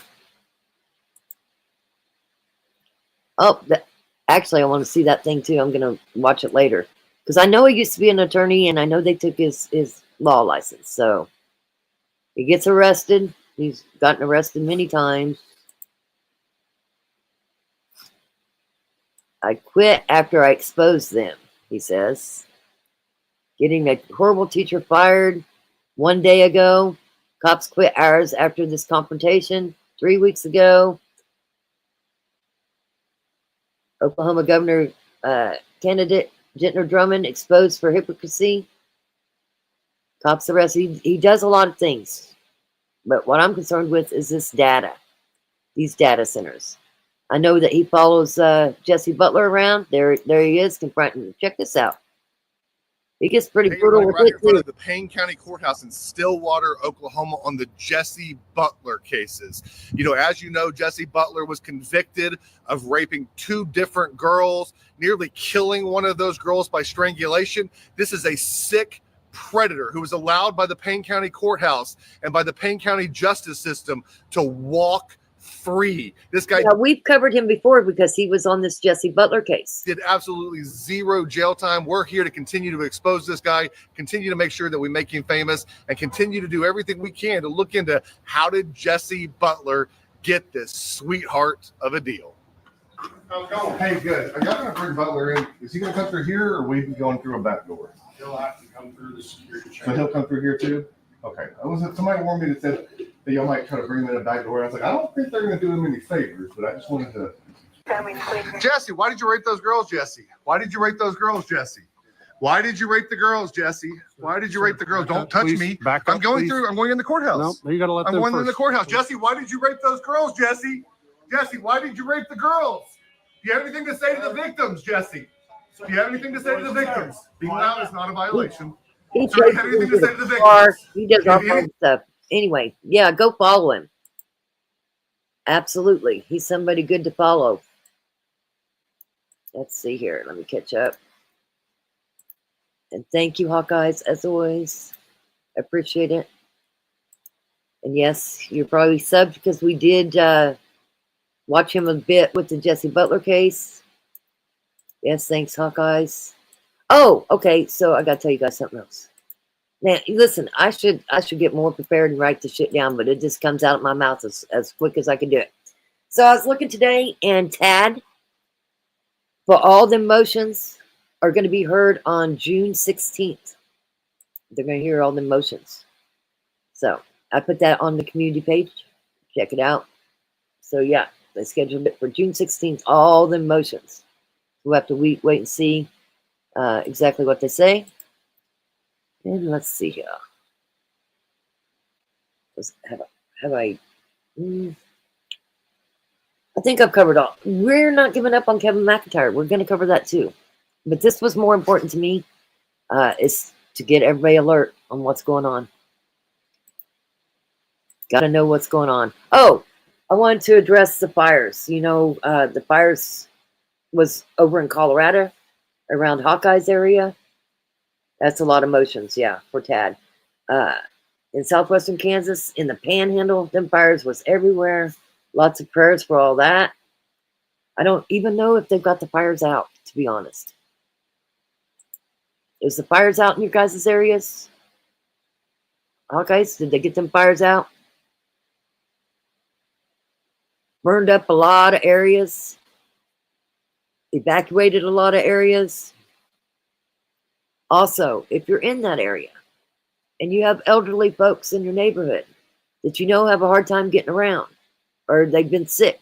Oh, actually, I want to see that thing too. I'm going to watch it later. Because I know he used to be an attorney, and I know they took his law license. So, he gets arrested. He's gotten arrested many times. I quit after I exposed them, he says. Getting a horrible teacher fired 1 day ago. Cops quit hours after this confrontation 3 weeks ago. Oklahoma Governor candidate Gentner Drummond exposed for hypocrisy. Cops arrested. He does a lot of things. But what I'm concerned with is this data. These data centers. I know that he follows Jesse Butler around. There he is confronting. Check this out. He gets pretty brutal with right it in front too. of the Payne County Courthouse in Stillwater, Oklahoma, on the Jesse Butler cases. You know, as you know, Jesse Butler was convicted of raping 2 different girls, nearly killing one of those girls by strangulation. This is a sick predator who was allowed by the Payne County Courthouse and by the Payne County justice system to walk free. This guy, Yeah, we've covered him before because he was on this Jesse Butler case. Did absolutely 0 jail time. We're here to continue to expose this guy, continue to make sure that we make him famous, and continue to do everything we can to look into how did Jesse Butler get this sweetheart of a deal. How's it going? Hey, good. Are y'all going to bring Butler in? Is he going to come through here, or are we going through a back door? He'll have to come through the security check. So he'll come through here too? Okay. Somebody warned me that said that y'all might try to bring him in a back door. I was like, I don't think they're going to do him any favors, but I just wanted to. Jesse, why did you rape those girls, Jesse? Why did you rape those girls, Jesse? Why did you rape the girls, Jesse? Why did you rape the girls? Don't touch me. I'm going through. I'm going in the courthouse. No, you got to let them I'm going first. in the courthouse. Jesse, why did you rape those girls, Jesse? Jesse, why did you rape the girls? Do you have anything to say to the victims, Jesse? Do you have anything to say to the victims? Being loud is not a violation. He Do you have anything to say to the victims? He does all kinds of stuff. Anyway, yeah, go follow him. Absolutely. He's somebody good to follow. Let's see here. Let me catch up. And thank you, Hawkeyes, as always. I appreciate it. And yes, you're probably subbed because we did watch him a bit with the Jesse Butler case. Yes, thanks, Hawkeyes. Oh, okay. So I gotta tell you guys something else. Now, listen, I should get more prepared and write the shit down, but it just comes out of my mouth as quick as I can do it. So I was looking today, and Tad, for all the motions, are going to be heard on June 16th. They're going to hear all the motions. So I put that on the community page. Check it out. So yeah, they scheduled it for June 16th, all the motions. We'll have to wait and see exactly what they say. And let's see here. Have I? I think I've covered all. We're not giving up on Kevin McIntyre. We're going to cover that too. But this was more important to me, is to get everybody alert on what's going on. Got to know what's going on. Oh, I wanted to address the fires. You know, the fires was over in Colorado, around Hawkeye's area. That's a lot of motions, yeah, for Tad. In southwestern Kansas, in the Panhandle, them fires was everywhere. Lots of prayers for all that. I don't even know if they've got the fires out, to be honest. Is the fires out in your guys' areas? Hawkeyes, did they get them fires out? Burned up a lot of areas. Evacuated a lot of areas. Also, if you're in that area and you have elderly folks in your neighborhood that you know have a hard time getting around or they've been sick,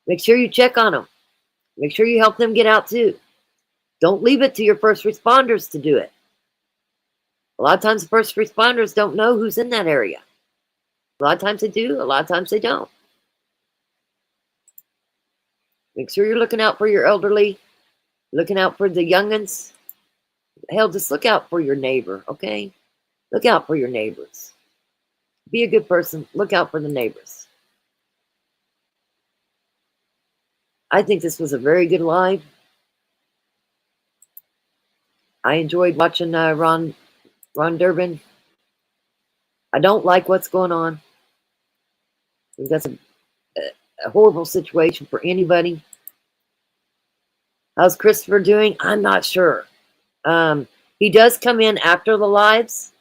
make sure you check on them. Make sure you help them get out too. Don't leave it to your first responders to do it. A lot of times the first responders don't know who's in that area. A lot of times they do, a lot of times they don't. Make sure you're looking out for your elderly, looking out for the youngins. Hell, just look out for your neighbor, okay? Look out for your neighbors. Be a good person. Look out for the neighbors. I think this was a very good live. I enjoyed watching Ron Durbin. I don't like what's going on. I think that's a horrible situation for anybody. How's Christopher doing? I'm not sure. He does come in after the lives.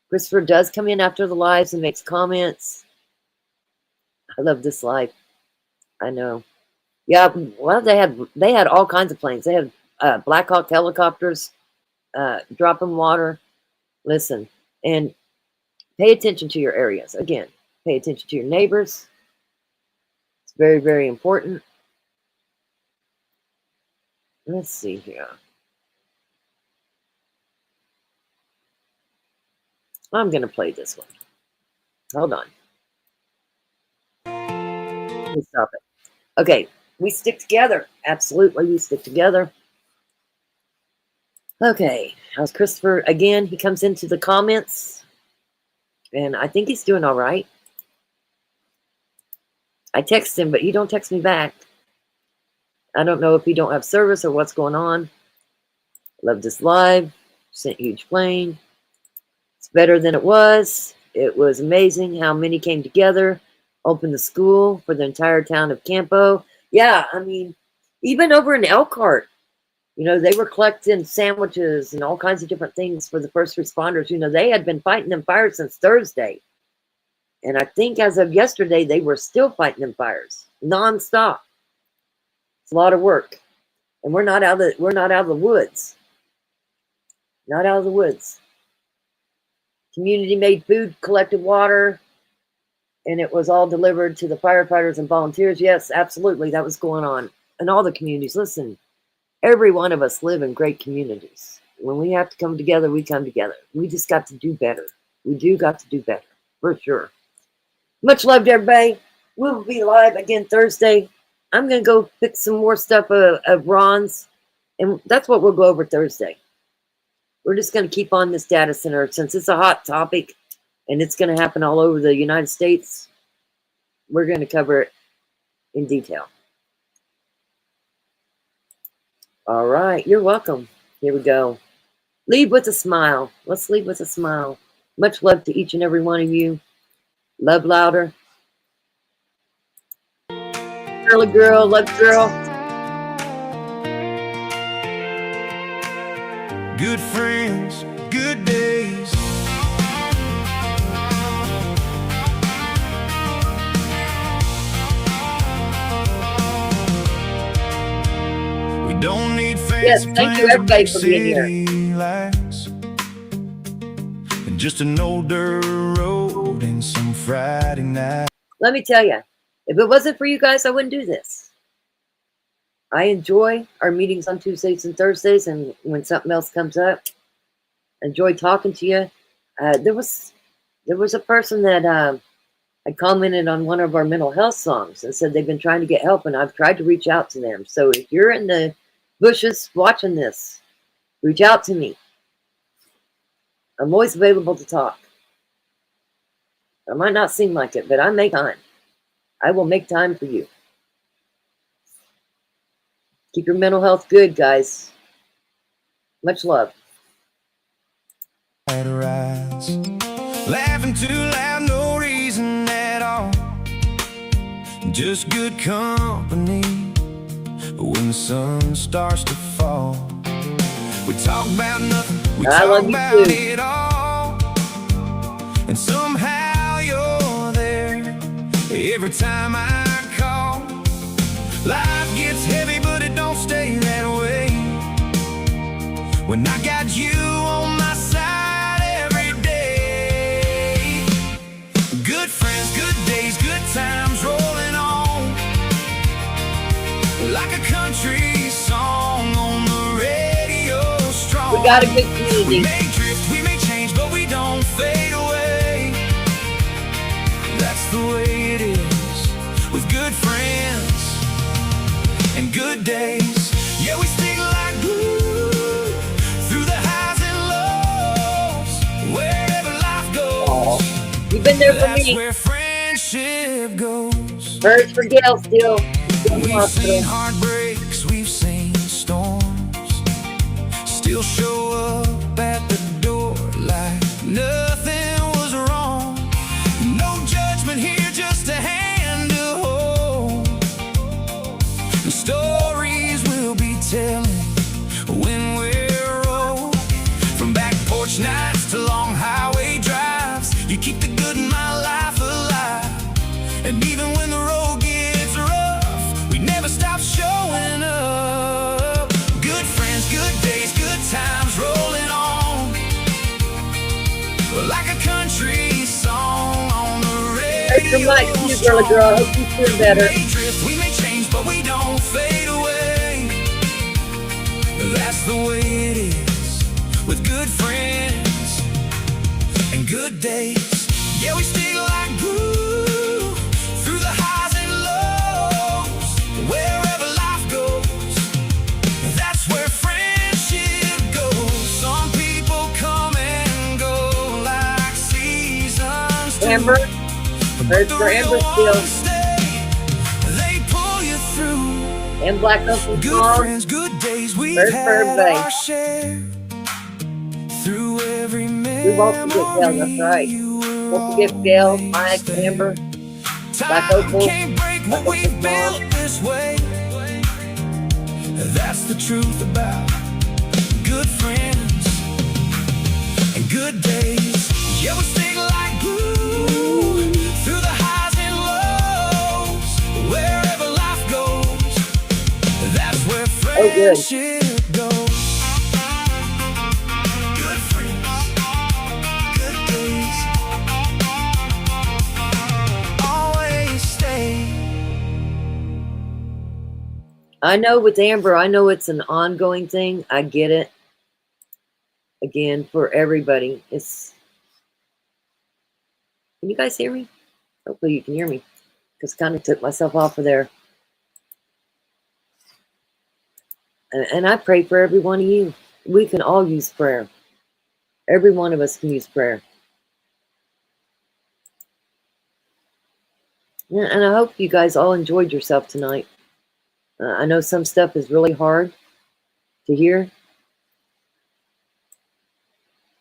Christopher does come in after the lives and makes comments. I love this live. I know. Yeah, well, they had all kinds of planes. They had Black Hawk helicopters dropping water. Listen, and pay attention to your areas. Again, pay attention to your neighbors. It's very, very important. Let's see here. I'm going to play this one. Hold on. Let me stop it. Okay, we stick together. Absolutely, we stick together. Okay, how's Christopher? Again, he comes into the comments, and I think he's doing all right. I text him, but he don't text me back. I don't know if he don't have service or what's going on. Love this live. Sent huge plane. It's better than it was. It was amazing how many came together, opened the school for the entire town of Campo. Yeah, I mean, even over in Elkhart, you know, they were collecting sandwiches and all kinds of different things for the first responders. You know, they had been fighting them fires since Thursday. And I think as of yesterday, they were still fighting them fires nonstop. It's a lot of work. And we're not out of the woods. Not out of the woods. Community made food, collected water, and it was all delivered to the firefighters and volunteers. Yes, absolutely, that was going on in all the communities. Listen, every one of us live in great communities. When we have to come together, we come together. We just got to do better. We do got to do better, for sure. Much love to everybody. We'll be live again Thursday. I'm going to go pick some more stuff of Ron's, and that's what we'll go over Thursday. We're just going to keep on this data center since it's a hot topic and it's going to happen all over the United States. We're going to cover it in detail. All right, you're welcome. Here we go. Lead with a smile. Let's lead with a smile. Much love to each and every one of you. Love louder. Girly girl, love girl. Good friends, good days. We don't need fancy Yes, thank you plans or everybody big for being here. city lights. And just an old dirt road and some Friday night. Let me tell you, if it wasn't for you guys, I wouldn't do this. I enjoy our meetings on Tuesdays and Thursdays, and when something else comes up, I enjoy talking to you. There was a person that had commented on one of our mental health songs and said they've been trying to get help, and I've tried to reach out to them. So if you're in the bushes watching this, reach out to me. I'm always available to talk. I might not seem like it, but I make time. I will make time for you. Keep your mental health good, guys. Much love. Rise. Laughing too loud, no reason at all. Just good company when the sun starts to fall. We talk about nothing, we talk about it all. And somehow you're there every time I call. Life gets heavy, but it don't stay that way. When I got you on my side every day. Good friends, good days, good times rolling on. Like a country song on the radio strong. We got a good community. We may drift, we may change, but we don't fade away. That's the way it is with good friends and good days. Yeah, we stick like glue through the highs and lows. Wherever life goes, you've been there for that's me. where friendship goes. Prayers for Gail still. We've seen heartbreaks, we've seen storms. Still show up at the door like nothing was wrong. No judgment here, just a hand to hold. The stories we'll be telling when we're old. From back porch nights to long highway drives, you keep the good in my life alive. And even when the road gets rough, we never stop showing up. Good friends, good days, good times rolling on. Like a country song on the radio. Hey, you, girly girl. I hope you feel better. We may drift, we may change, but we don't fade away. That's the way it is with good friends and good days. Yeah, we stick like glue through the highs and lows. Wherever life goes, that's where friendship goes. Some people come and go like seasons do. Amber. Prayers for Amber still. They pull you through. And Black Uncle Good Tom. friends, good days, we've Prayers for had everybody. our share. Through every We won't forget Gail, that's right. Don't forget Gail, Mike, Amber, Black Opal, can't break what we've built this way. That's the truth about good friends and good days. Yeah, we stick like glue through the highs and lows. Wherever life goes, that's where friendship goes. Good friends, good days, always stay. I know with Amber, I know it's an ongoing thing. I get it. Again, for everybody. Can you guys hear me? Hopefully you can hear me. Because I kind of took myself off of there. And I pray for every one of you. We can all use prayer. Every one of us can use prayer. Yeah, and I hope you guys all enjoyed yourself tonight. I know some stuff is really hard. to hear.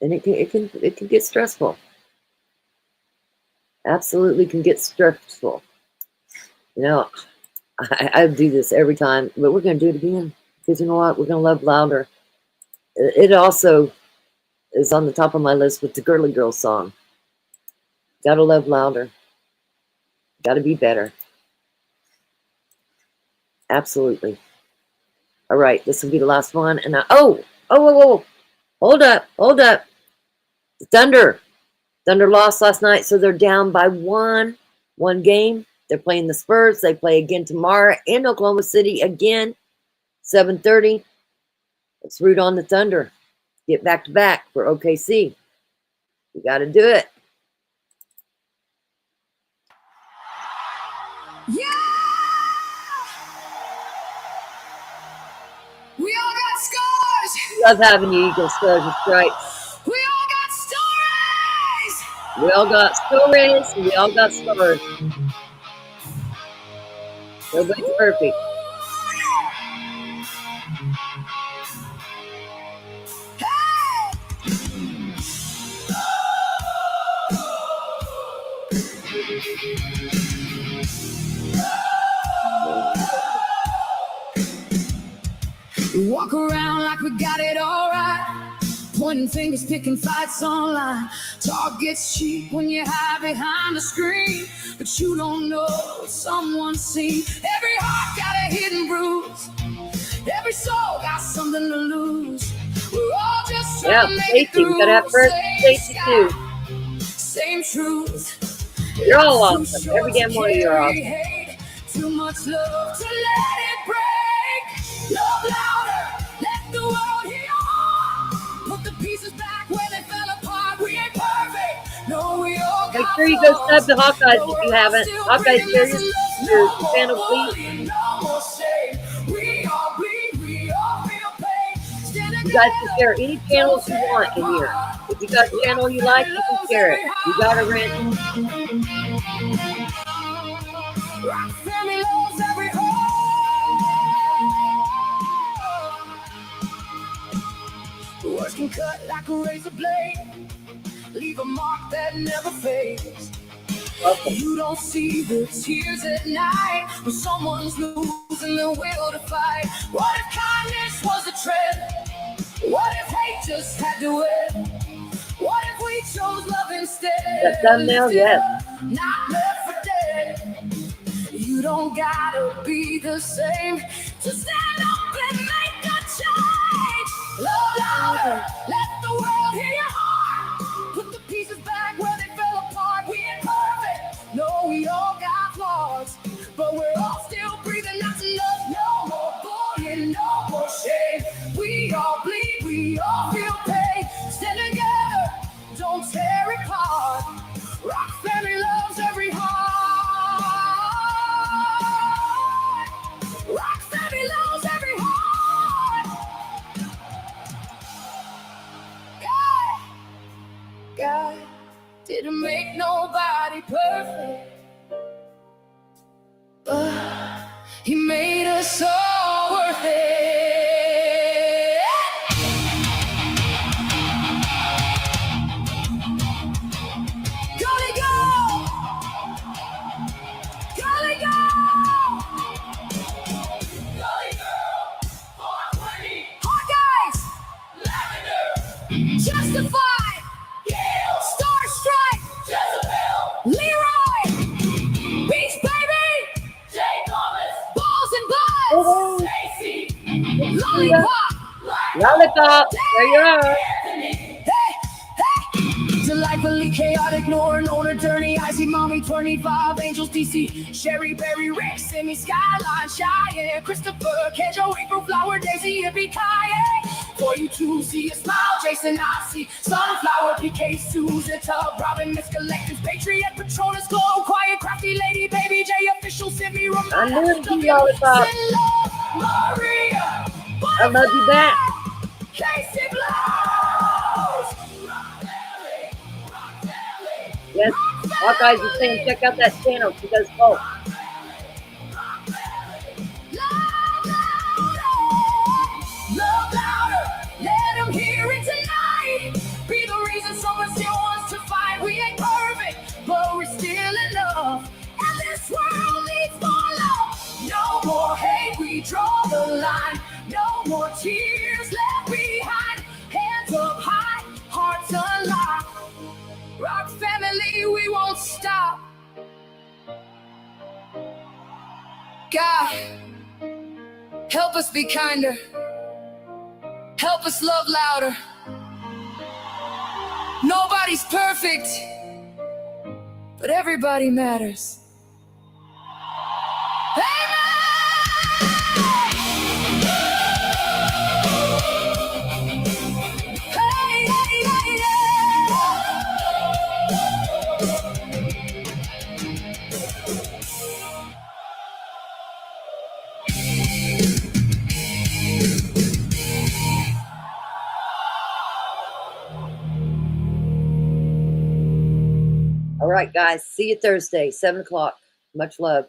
And it can get stressful. Absolutely can get stressful. You know, I do this every time, but we're going to do it again. Because you know what? We're going to love louder. It also is on the top of my list with the Girly Girl song. Gotta love louder. Gotta be better. Absolutely. All right, this will be the last one. And whoa. Hold up. The Thunder lost last night, so they're down by one game. They're playing the Spurs. They play again tomorrow in Oklahoma City again, 7:30. Let's root on the Thunder. Get back to back for OKC. You got to do it. Yeah! We all got scars! Love having you, Eagle Stars and Stripes. We all got stories! We all got stories, and we all got stars. Nobody's perfect. We walk around like we got it all right, pointing fingers, picking fights online. Talk gets cheap when you hide behind the screen, but you don't know what someone's seen. Every heart got a hidden bruise, every soul got something to lose. We're all just trying to make it through. Gotta have first safety too. Same truth. You're all awesome. Every damn one of you are awesome. Too much love to let it break. Love louder, let the world hear your heart. Put the pieces back where they fell apart. We ain't perfect. No, we all got Make sure you go sub to Hawkeyes if you haven't. Hawkeyes Series, your channel, please. You guys can share any channels you want in here. If you got a channel you like, you can share it. You got a rent. Rock family loves every home. Words can cut like a razor blade, leave a mark that never fades. You don't see the tears at night when someone's losing the will to fight. What if kindness was a trend? What if hate just had to win? What if we chose love instead? That thumbnail, yes. Not left for dead. You don't gotta be the same to stand up and make a change. Love louder, let the world hear your heart. Put the pieces back where they fell apart. We ain't perfect, no, we all got flaws, but we're all still breathing. That's enough. No more bullying, no more shame. We all bleed, we all feel pain. Stand together, don't tear it apart. Rock family loves every heart. Rock family loves every heart. God didn't make nobody perfect, but He made us all worth it. Gotta go! Gotta go! Gotta go! 420! Hawkeyes! Lavender! Justified! Gale! Star Strike! Jezebel! Leroy! Beach Baby! Jay Thomas! Balls and Buzz! Stacy! Lollipop! Lollipop, there you are. Delightfully chaotic, Lauren, owner, dirty, icy, mommy, 25, Angels, DC, Sherry, Berry, Rick, Simi, Skyline, Cheyenne, Christopher, Kedro, April, Flower, Daisy, Hippie, Kaye. For you to see a smile, Jason, I see Sunflower, PK, Susan, Tub, Robin, Miss Collectors, Patriot, Patronus, Glow, Quiet, Crafty, Lady, Baby, J, Official, Simi, Ramona, I love you, Lollipop. Maria, I love you back. Casey Blows. Yes, Hawkeyes is saying check out that channel. She does both. Love more tears left behind. Hands up high, hearts unlocked. Rock family, we won't stop. God, help us be kinder. Help us love louder. Nobody's perfect, but everybody matters. All right, guys. See you Thursday, 7 o'clock. Much love.